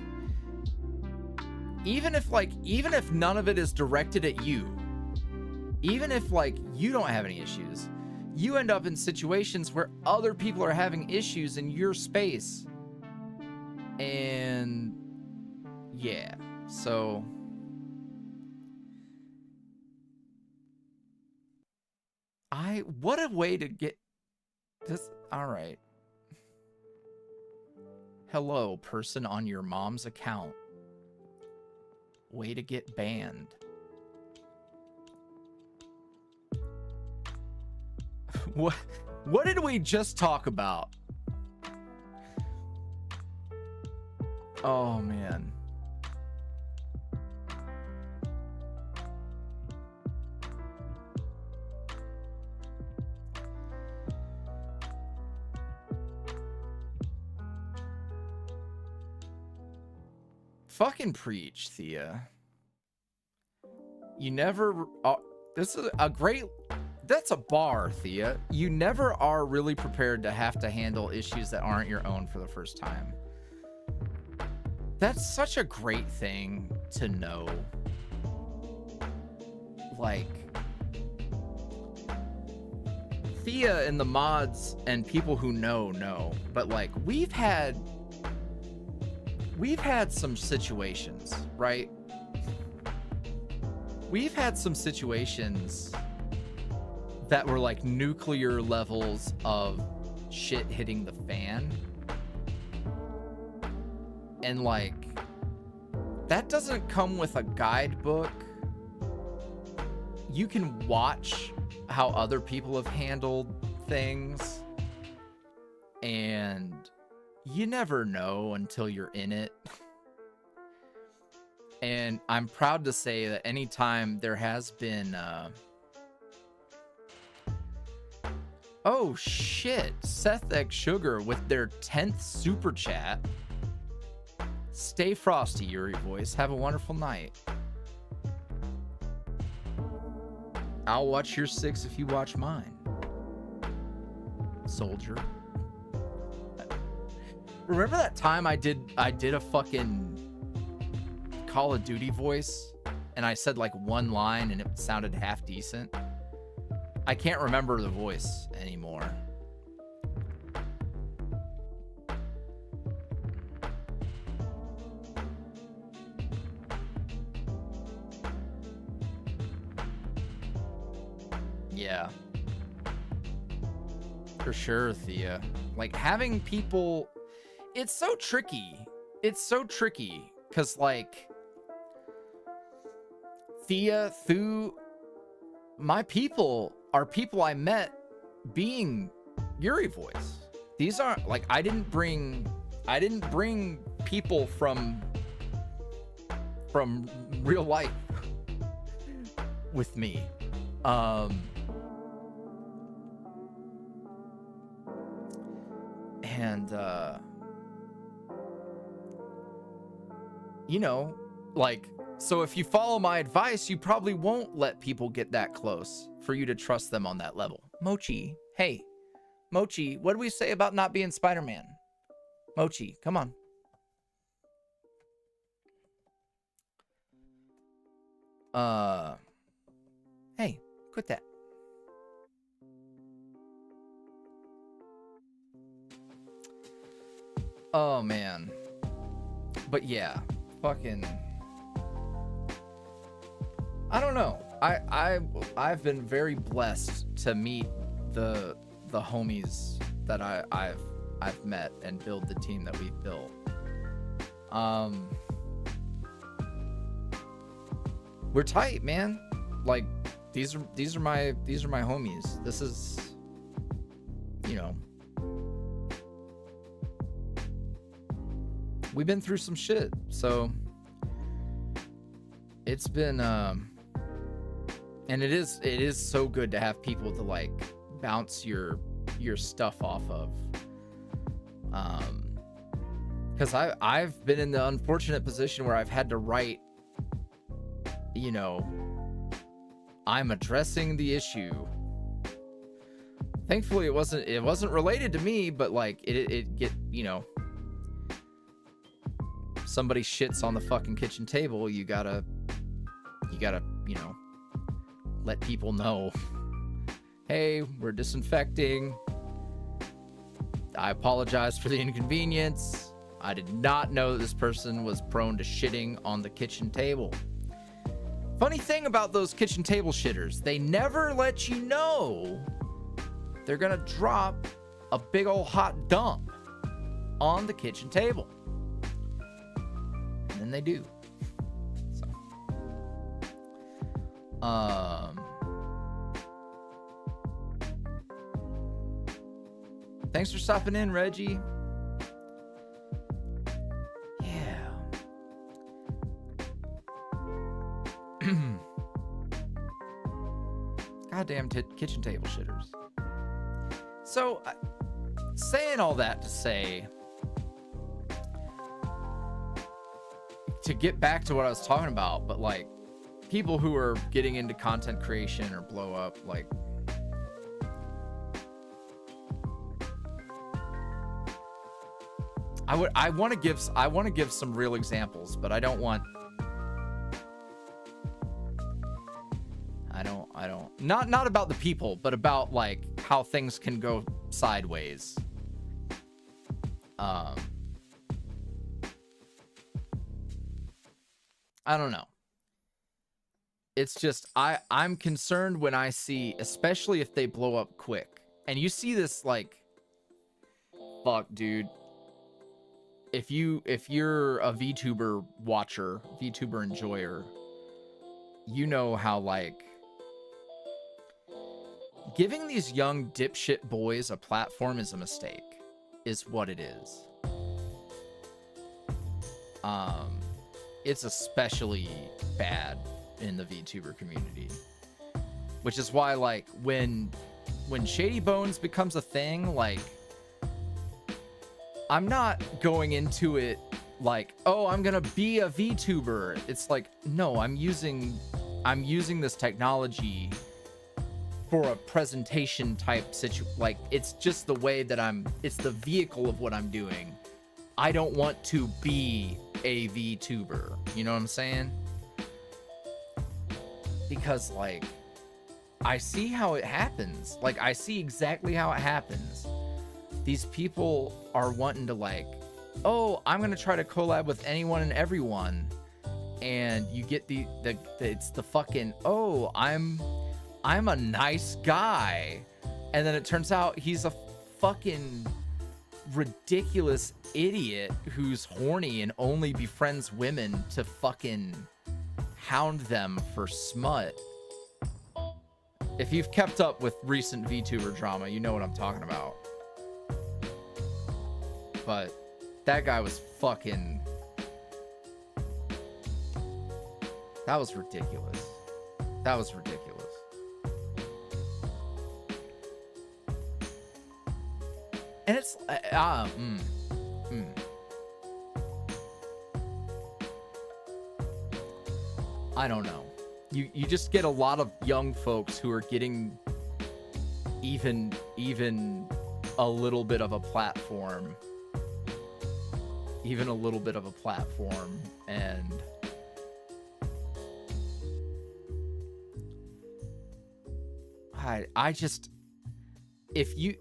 even if none of it is directed at you, even if like you don't have any issues, you end up in situations where other people are having issues in your space. And yeah, so what a way to get this. All right. Hello, person on your mom's account. Way to get banned. What did we just talk about? Oh man. Fucking preach, Thea. You never... this is a great... That's a bar, Thea. You never are really prepared to have to handle issues that aren't your own for the first time. That's such a great thing to know. Like... Thea and the mods and people who know. But like, we've had some situations, right? We've had some situations that were like nuclear levels of shit hitting the fan. And like, that doesn't come with a guidebook. You can watch how other people have handled things, and you never know until you're in it. And I'm proud to say that anytime there has been oh shit, Seth X Sugar with their 10th super chat. Stay frosty, YuuriVoice. Have a wonderful night. I'll watch your 6 if you watch mine, soldier. Remember that time I did a fucking Call of Duty voice and I said like one line and it sounded half decent? I can't remember the voice anymore. Yeah. For sure, Thea. Like, having people... It's so tricky. It's so tricky. Because, like... Thea, Thu... My people are people I met being YuuriVoice. These aren't... Like, I didn't bring people from real life with me. And you know, like, so if you follow my advice, you probably won't let people get that close for you to trust them on that level. Mochi, hey, Mochi, what do we say about not being Spider-Man? Mochi, come on. Hey, quit that. Oh man. But yeah, fucking, I don't know. I've been very blessed to meet the homies that I've met and build the team that we've built. We're tight, man. Like, these are my homies. This is, you know, we've been through some shit, so it's been and it is so good to have people to like bounce your stuff off of, because I've been in the unfortunate position where I've had to write, you know, I'm addressing the issue. Thankfully it wasn't related to me, but like it get, you know, somebody shits on the fucking kitchen table, you gotta, you know, let people know, hey, we're disinfecting. I apologize for the inconvenience. I did not know that this person was prone to shitting on the kitchen table. Funny thing about those kitchen table shitters, they never let you know they're gonna drop a big old hot dump on the kitchen table. And then they do. So, thanks for stopping in, Reggie. Yeah. Goddamn kitchen table shitters. So, saying all that to say, to get back to what I was talking about, but like people who are getting into content creation or blow up, like I want to give some real examples, but I don't not about the people, but about like how things can go sideways. I don't know. It's just I'm concerned when I see, especially if they blow up quick. And you see this like, fuck, dude. If you're a VTuber watcher, VTuber enjoyer, you know how like giving these young dipshit boys a platform is a mistake, is what it is. It's especially bad in the VTuber community, which is why like when Shady Bones becomes a thing, like I'm not going into it like, oh, I'm gonna be a VTuber. It's like, no, I'm using this technology for a presentation type like it's just the way that it's the vehicle of what I'm doing. I don't want to be a VTuber, you know what I'm saying? Because like I see how it happens. Like I see exactly how it happens. These people are wanting to like, oh, I'm gonna try to collab with anyone and everyone, and you get it's the fucking, oh, I'm a nice guy, and then it turns out he's a fucking ridiculous idiot who's horny and only befriends women to fucking hound them for smut. If you've kept up with recent VTuber drama, you know what I'm talking about. But that guy was fucking... That was ridiculous. That was ridiculous. And it's... I don't know. You just get a lot of young folks who are getting even a little bit of a platform. Even a little bit of a platform, and I just, if you,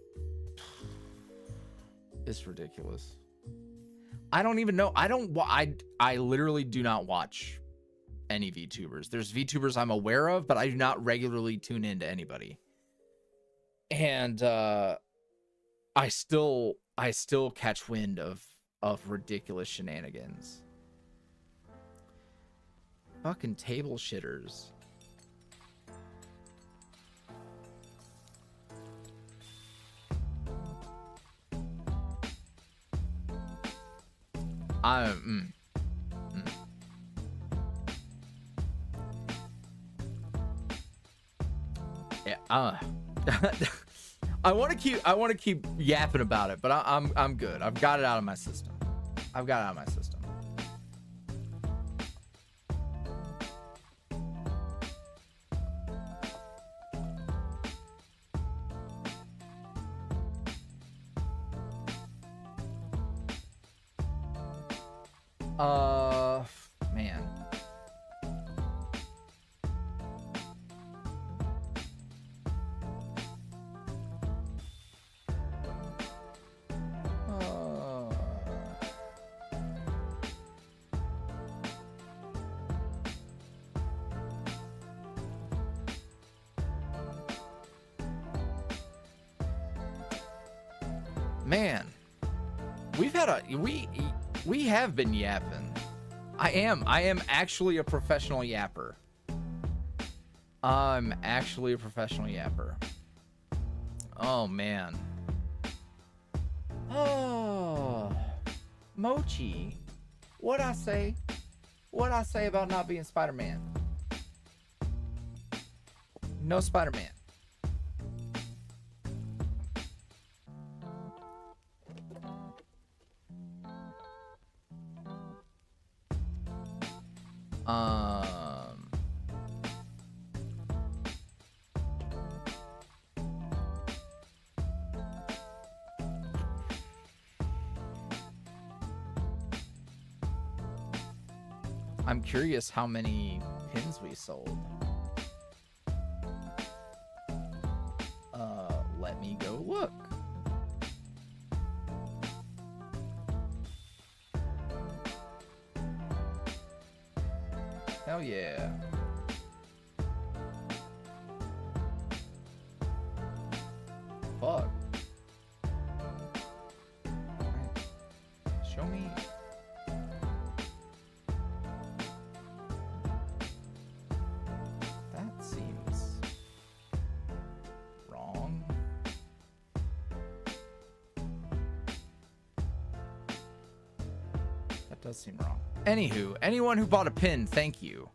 it's ridiculous. I don't even know. I literally do not watch any VTubers. There's VTubers I'm aware of, but I do not regularly tune into anybody. And I still catch wind of ridiculous shenanigans. Fucking table shitters. Yeah, I want to keep yapping about it, but I'm good. I've got it out of my system. Man. Man, we've had we have been yapping. I am actually a professional yapper. I'm actually a professional yapper. Oh man. Oh, Mochi, what'd I say? What'd I say about not being Spider-Man? No Spider-Man. I'm curious how many pins we sold. Let me go look. Hell yeah. Fuck. Show me. That seems wrong. That does seem wrong. Anywho, anyone who bought a pin, thank you.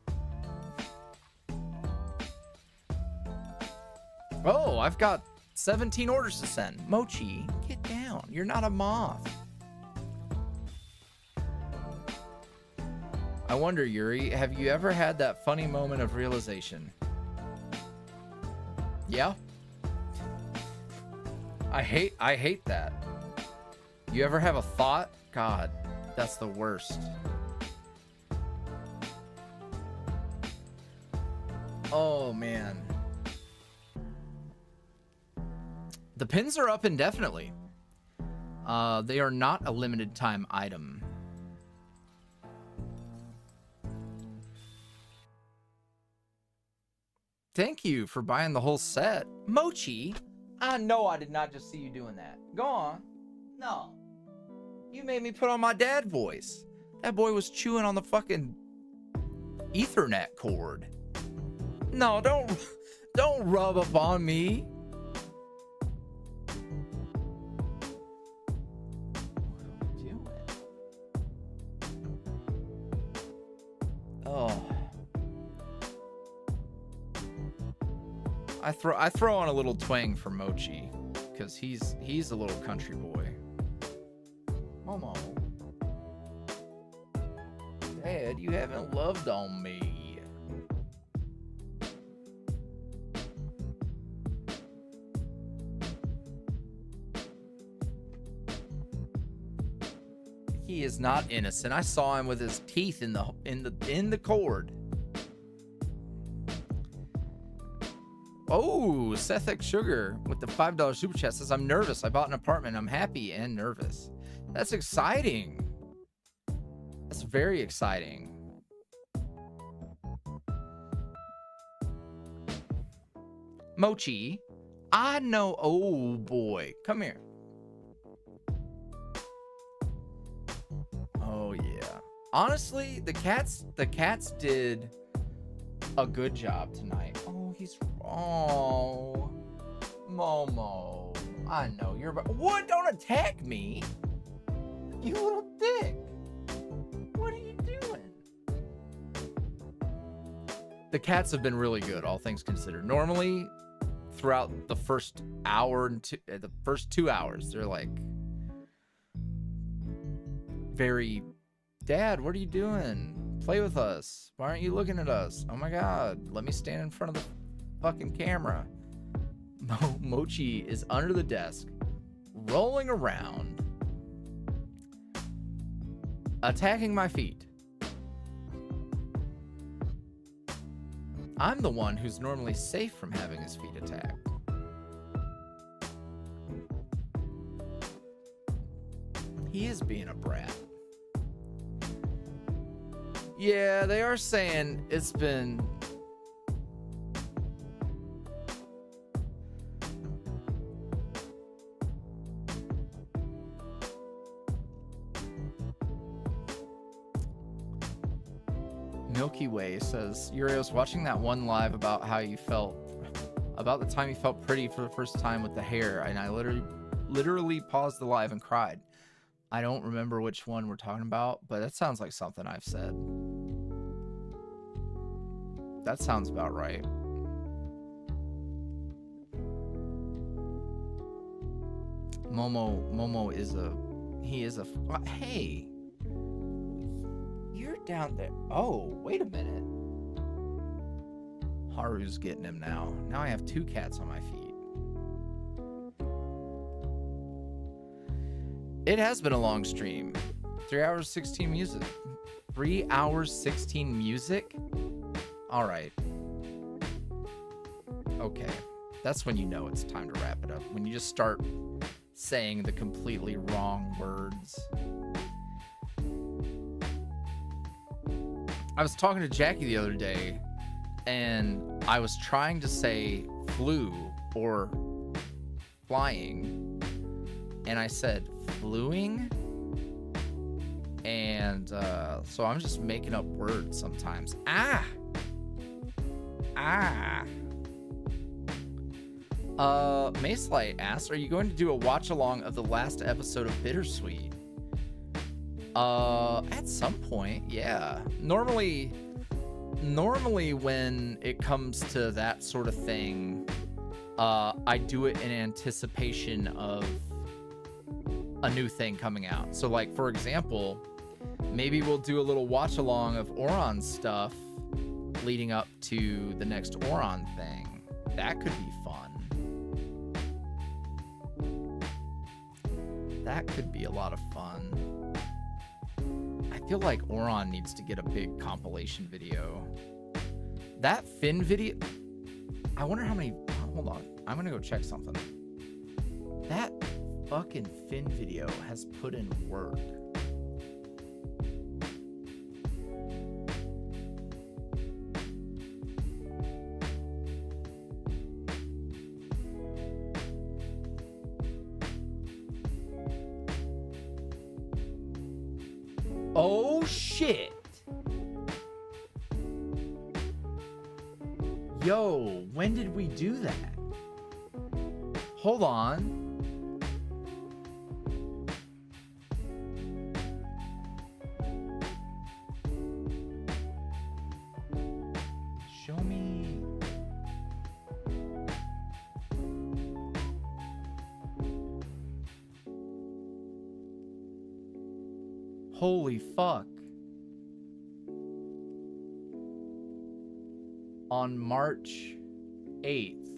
Oh, I've got 17 orders to send. Mochi, get down. You're not a moth. I wonder, Yuri, have you ever had that funny moment of realization? Yeah. I hate that. You ever have a thought? God, that's the worst. Oh, man. The pins are up indefinitely. They are not a limited time item. Thank you for buying the whole set. Mochi, I know I did not just see you doing that. Go on. No. You made me put on my dad voice. That boy was chewing on the fucking Ethernet cord. No, don't rub up on me. What are you doing? Oh. I throw on a little twang for Mochi because he's a little country boy. Momo. Dad, you haven't loved on me. He is not innocent. I saw him with his teeth in the cord. Oh, Sethek Sugar with the $5 super chat says, I'm nervous. I bought an apartment. I'm happy and nervous. That's exciting. That's very exciting. Mochi, I know. Oh boy, come here. Oh yeah. Honestly, the cats did a good job tonight. Oh, oh, Momo. I know you're. What? Don't attack me, you little dick. What are you doing? The cats have been really good, all things considered. Normally, throughout the first hour and the first 2 hours, they're like very, Dad, what are you doing? Play with us. Why aren't you looking at us? Oh my God, let me stand in front of the fucking camera. Mochi is under the desk, rolling around. attacking my feet. I'm the one who's normally safe from having his feet attacked. He is being a brat. Yeah, they are saying it's been... Milky Way says, Yuri, I was watching that one live about how you felt, about the time you felt pretty for the first time with the hair, and I literally paused the live and cried. I don't remember which one we're talking about, but that sounds like something I've said. That sounds about right. Momo is a, he is a, hey, you're down there. Oh, wait a minute. Haru's getting him now. Now I have 2 cats on my feet. It has been a long stream. 3 hours, 16 music. 3 hours, 16 music? All right. Okay. That's when you know it's time to wrap it up. When you just start saying the completely wrong words. I was talking to Jackie the other day, and I was trying to say flew or flying, and I said fluing, and so I'm just making up words sometimes. Mace Light asks, are you going to do a watch along of the last episode of Bittersweet? At some point, yeah. Normally when it comes to that sort of thing, I do it in anticipation of a new thing coming out. So like, for example, maybe we'll do a little watch along of Oron stuff leading up to the next Oron thing. That could be fun. That could be a lot of fun. I feel like Oron needs to get a big compilation video. That Finn video, I wonder how many, hold on, I'm gonna go check something. That fucking Finn video has put in work. Oh shit. Yo, when did we do that? Hold on. Show me. Holy fuck. On March 8th,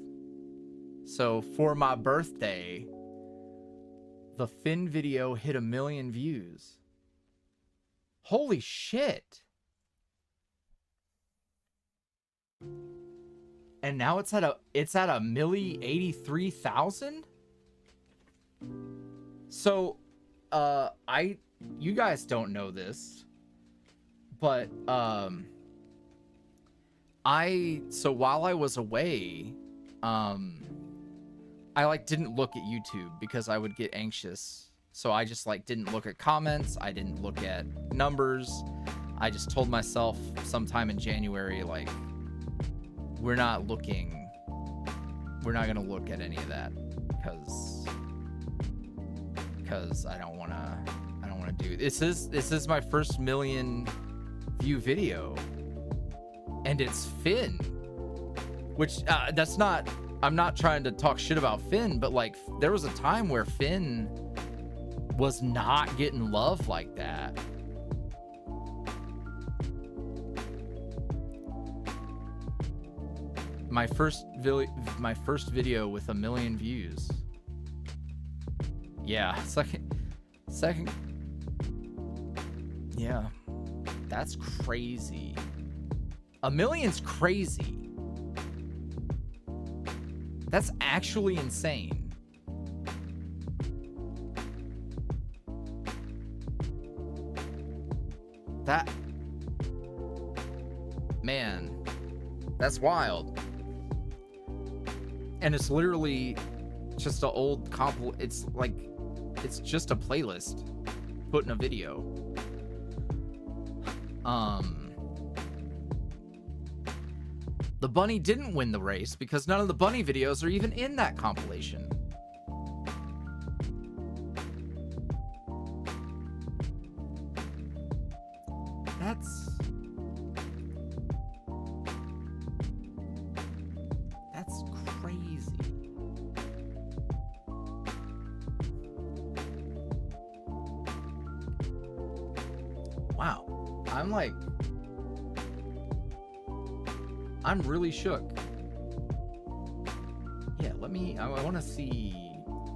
so for my birthday, the Finn video hit 1 million views. Holy shit. And now it's at 1,083,000. So you guys don't know this, but so while I was away, I like didn't look at YouTube because I would get anxious. So I just like didn't look at comments. I didn't look at numbers. I just told myself sometime in January, like, we're not gonna look at any of that because I don't wanna do this. This is my first 1 million view video. And it's Finn, which that's not, I'm not trying to talk shit about Finn, but like there was a time where Finn was not getting love like that. My first video with 1 million views. Yeah, second. Yeah. That's crazy. 1 million's crazy. That's actually insane. That... Man. That's wild. And it's literally just an old it's like, it's just a playlist put in a video. The bunny didn't win the race because none of the bunny videos are even in that compilation. That's crazy. Wow. I'm really shook. Yeah, let me, I want to see.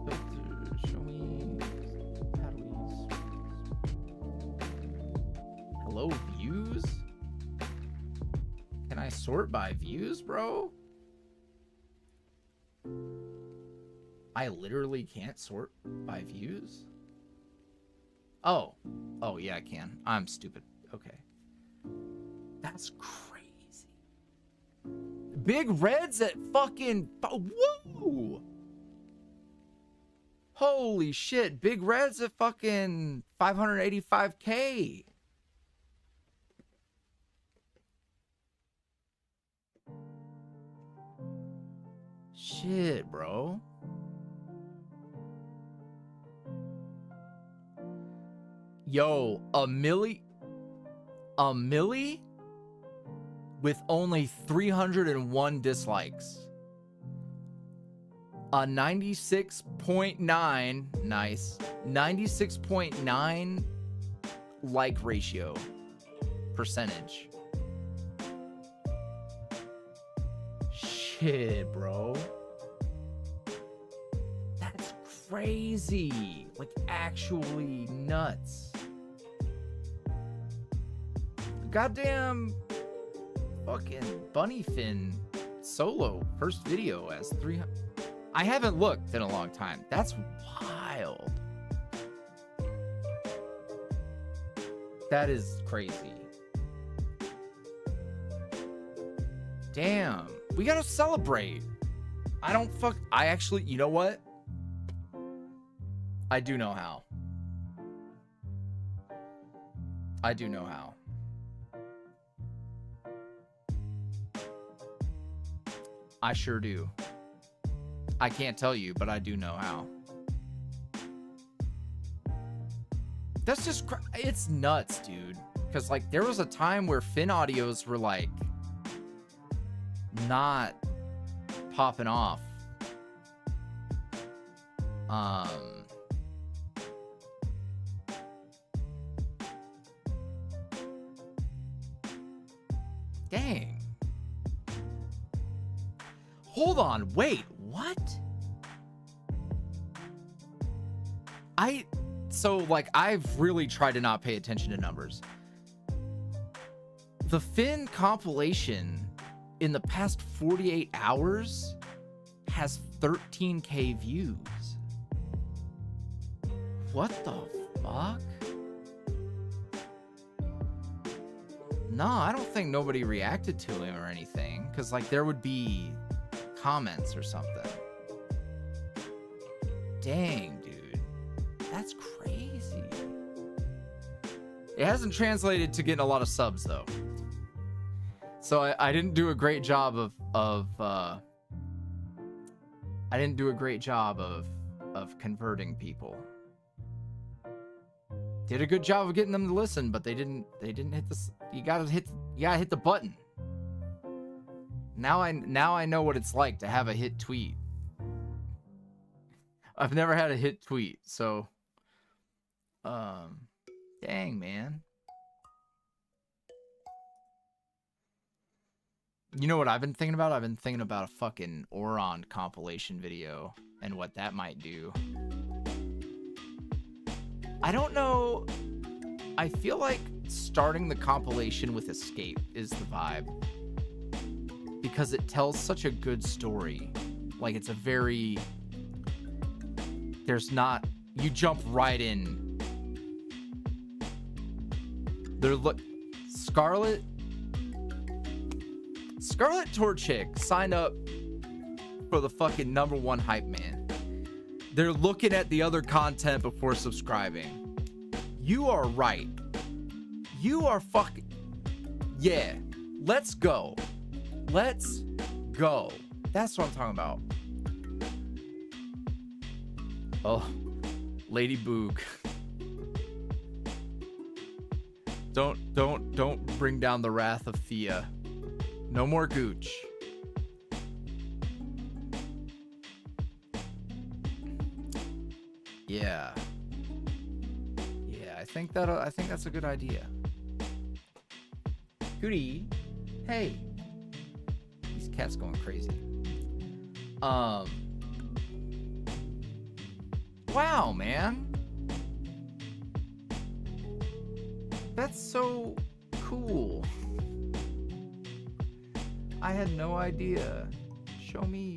Filter, show me. How do we... Hello, views? Can I sort by views, bro? I literally can't sort by views? Oh. Oh, yeah, I can. I'm stupid. Okay. That's crazy. Big Reds at fucking... Whoa! Holy shit. Big Reds at fucking 585K. Shit, bro. Yo, a milli with only 301 dislikes. A 96.9, nice, 96.9 like ratio percentage. Shit, bro. That's crazy. Like, actually nuts. Goddamn fucking bunny fin solo first video as 300. I haven't looked in a long time. That's wild. That is crazy. Damn. We gotta celebrate. I actually, you know what? I do know how. I do know how. I sure do. I can't tell you, but I do know how. That's just, it's nuts, dude. Because, like, there was a time where Fin audios were, like, not popping off. Dang. Hold on, wait, what? So, like, I've really tried to not pay attention to numbers. The Fin compilation in the past 48 hours has 13K views. What the fuck? No, I don't think nobody reacted to him or anything, because, like, there would be comments or something. Dang, dude. That's crazy. It hasn't translated to getting a lot of subs, though. So I didn't do a great job of converting people. Did a good job of getting them to listen, but they didn't hit this. You gotta hit the button. Now I know what it's like to have a hit tweet. I've never had a hit tweet, so dang, man. You know what I've been thinking about? I've been thinking about a fucking Oron compilation video and what that might do. I don't know. I feel like starting the compilation with Escape is the vibe. Because it tells such a good story. Like, it's a very... There's not... You jump right in. They're Scarlet Torchic signed up for the fucking #1 hype man. They're looking at the other content before subscribing. You are right. You are fucking... Yeah. Let's go. Let's go. That's what I'm talking about. Oh, Lady Boog. Don't bring down the wrath of Thea. No more Gooch. Yeah. Yeah, I think that's a good idea. Goody. Hey. These cats going crazy. Wow, man. That's so cool. I had no idea. Show me.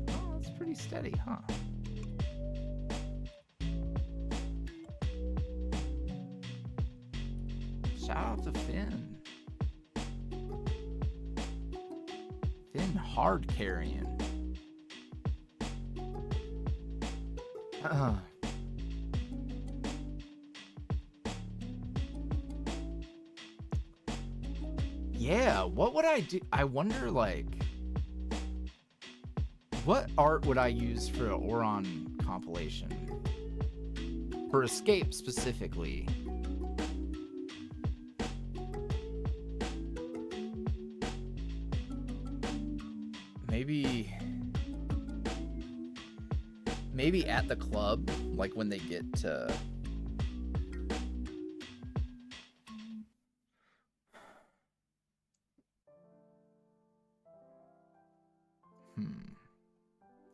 Oh, that's pretty steady, huh? Shout out to Finn. Finn hard carrying. Yeah, what would I do? I wonder, like, what art would I use for an Oron compilation? For Escape specifically. Maybe at the club, like when they get to...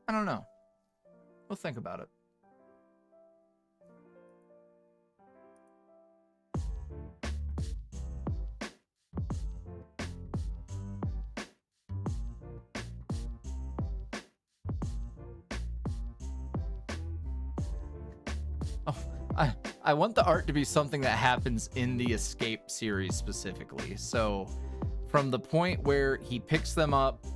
I don't know. We'll think about it. Oh, I want the art to be something that happens in the Escape series specifically. So from the point where he picks them up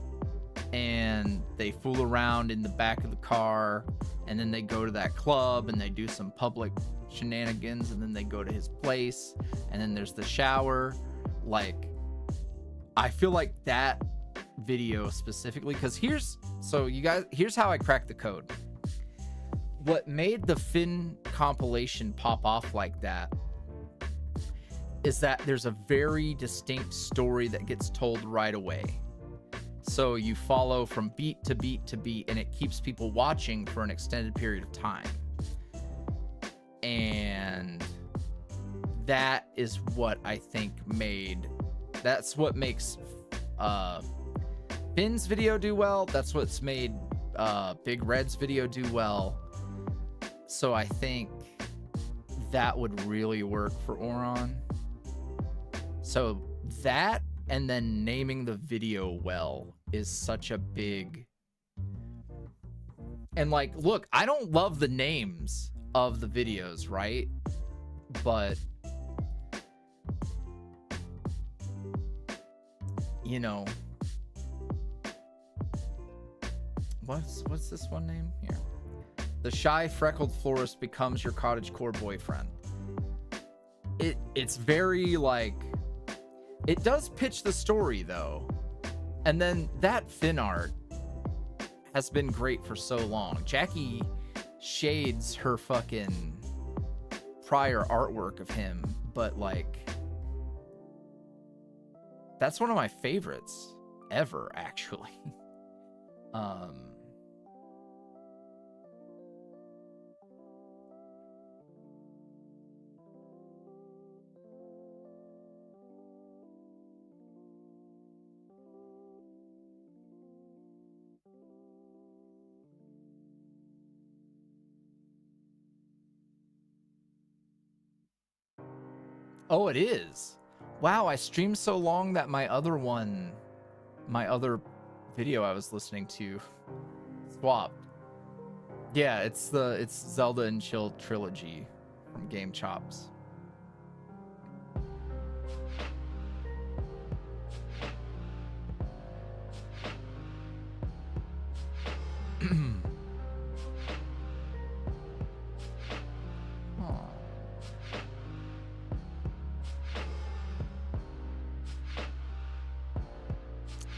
and they fool around in the back of the car, and then they go to that club and they do some public shenanigans, and then they go to his place, and then there's the shower. Like, I feel like that video specifically, because here's how I cracked the code. What made the Finn compilation pop off like that is that there's a very distinct story that gets told right away. So you follow from beat to beat to beat, and it keeps people watching for an extended period of time. And that is what I think that's what makes Finn's video do well. That's what's made Big Red's video do well. So I think that would really work for Oron. So that, and then naming the video well, is such a big... And like, look, I don't love the names of the videos, right? But, you know, what's this one name here? The shy freckled florist becomes your cottagecore boyfriend. It's very like, it does pitch the story though. And then that Finn art has been great for so long. Jackie shades her fucking prior artwork of him, but like, that's one of my favorites ever, actually. Oh, it is. Wow, I streamed so long that my other video I was listening to swapped. Yeah, it's Zelda and Chill Trilogy from Game Chops.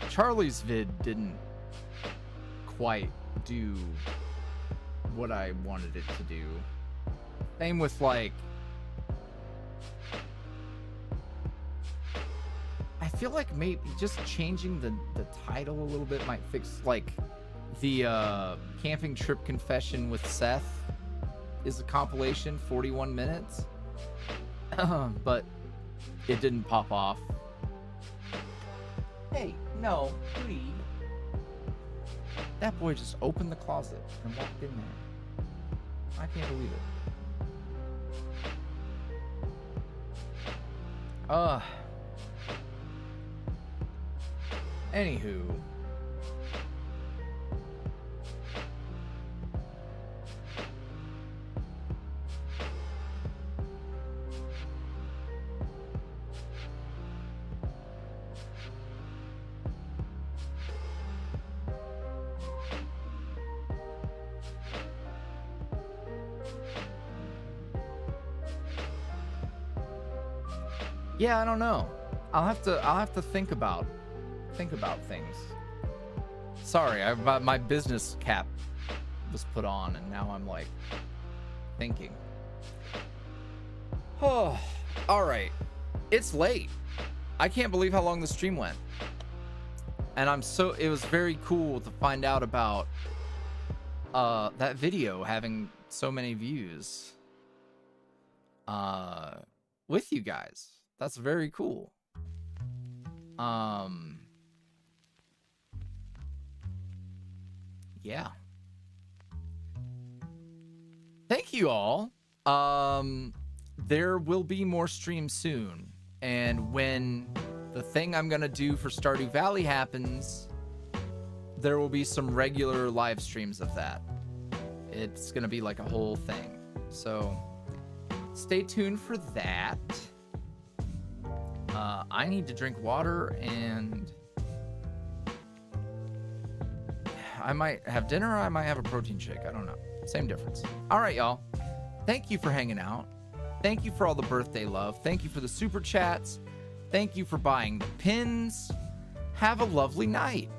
Charlie's vid didn't quite do what I wanted it to do. Same with like, I feel like maybe just changing the title a little bit might fix, like the camping trip confession with Seth is a compilation, 41 minutes, but it didn't pop off. Hey, no, please. That boy just opened the closet and walked in there. I can't believe it. Anywho. Yeah, I don't know. I'll have to think about things. Sorry, my business cap was put on and now I'm like thinking. Oh, all right. It's late. I can't believe how long the stream went. And it was very cool to find out about that video having so many views with you guys. That's very cool. Yeah. Thank you all. There will be more streams soon. And when the thing I'm gonna do for Stardew Valley happens, there will be some regular live streams of that. It's gonna be like a whole thing. So stay tuned for that. I need to drink water and I might have dinner or I might have a protein shake. I don't know. Same difference. All right, y'all. Thank you for hanging out. Thank you for all the birthday love. Thank you for the super chats. Thank you for buying the pins. Have a lovely night.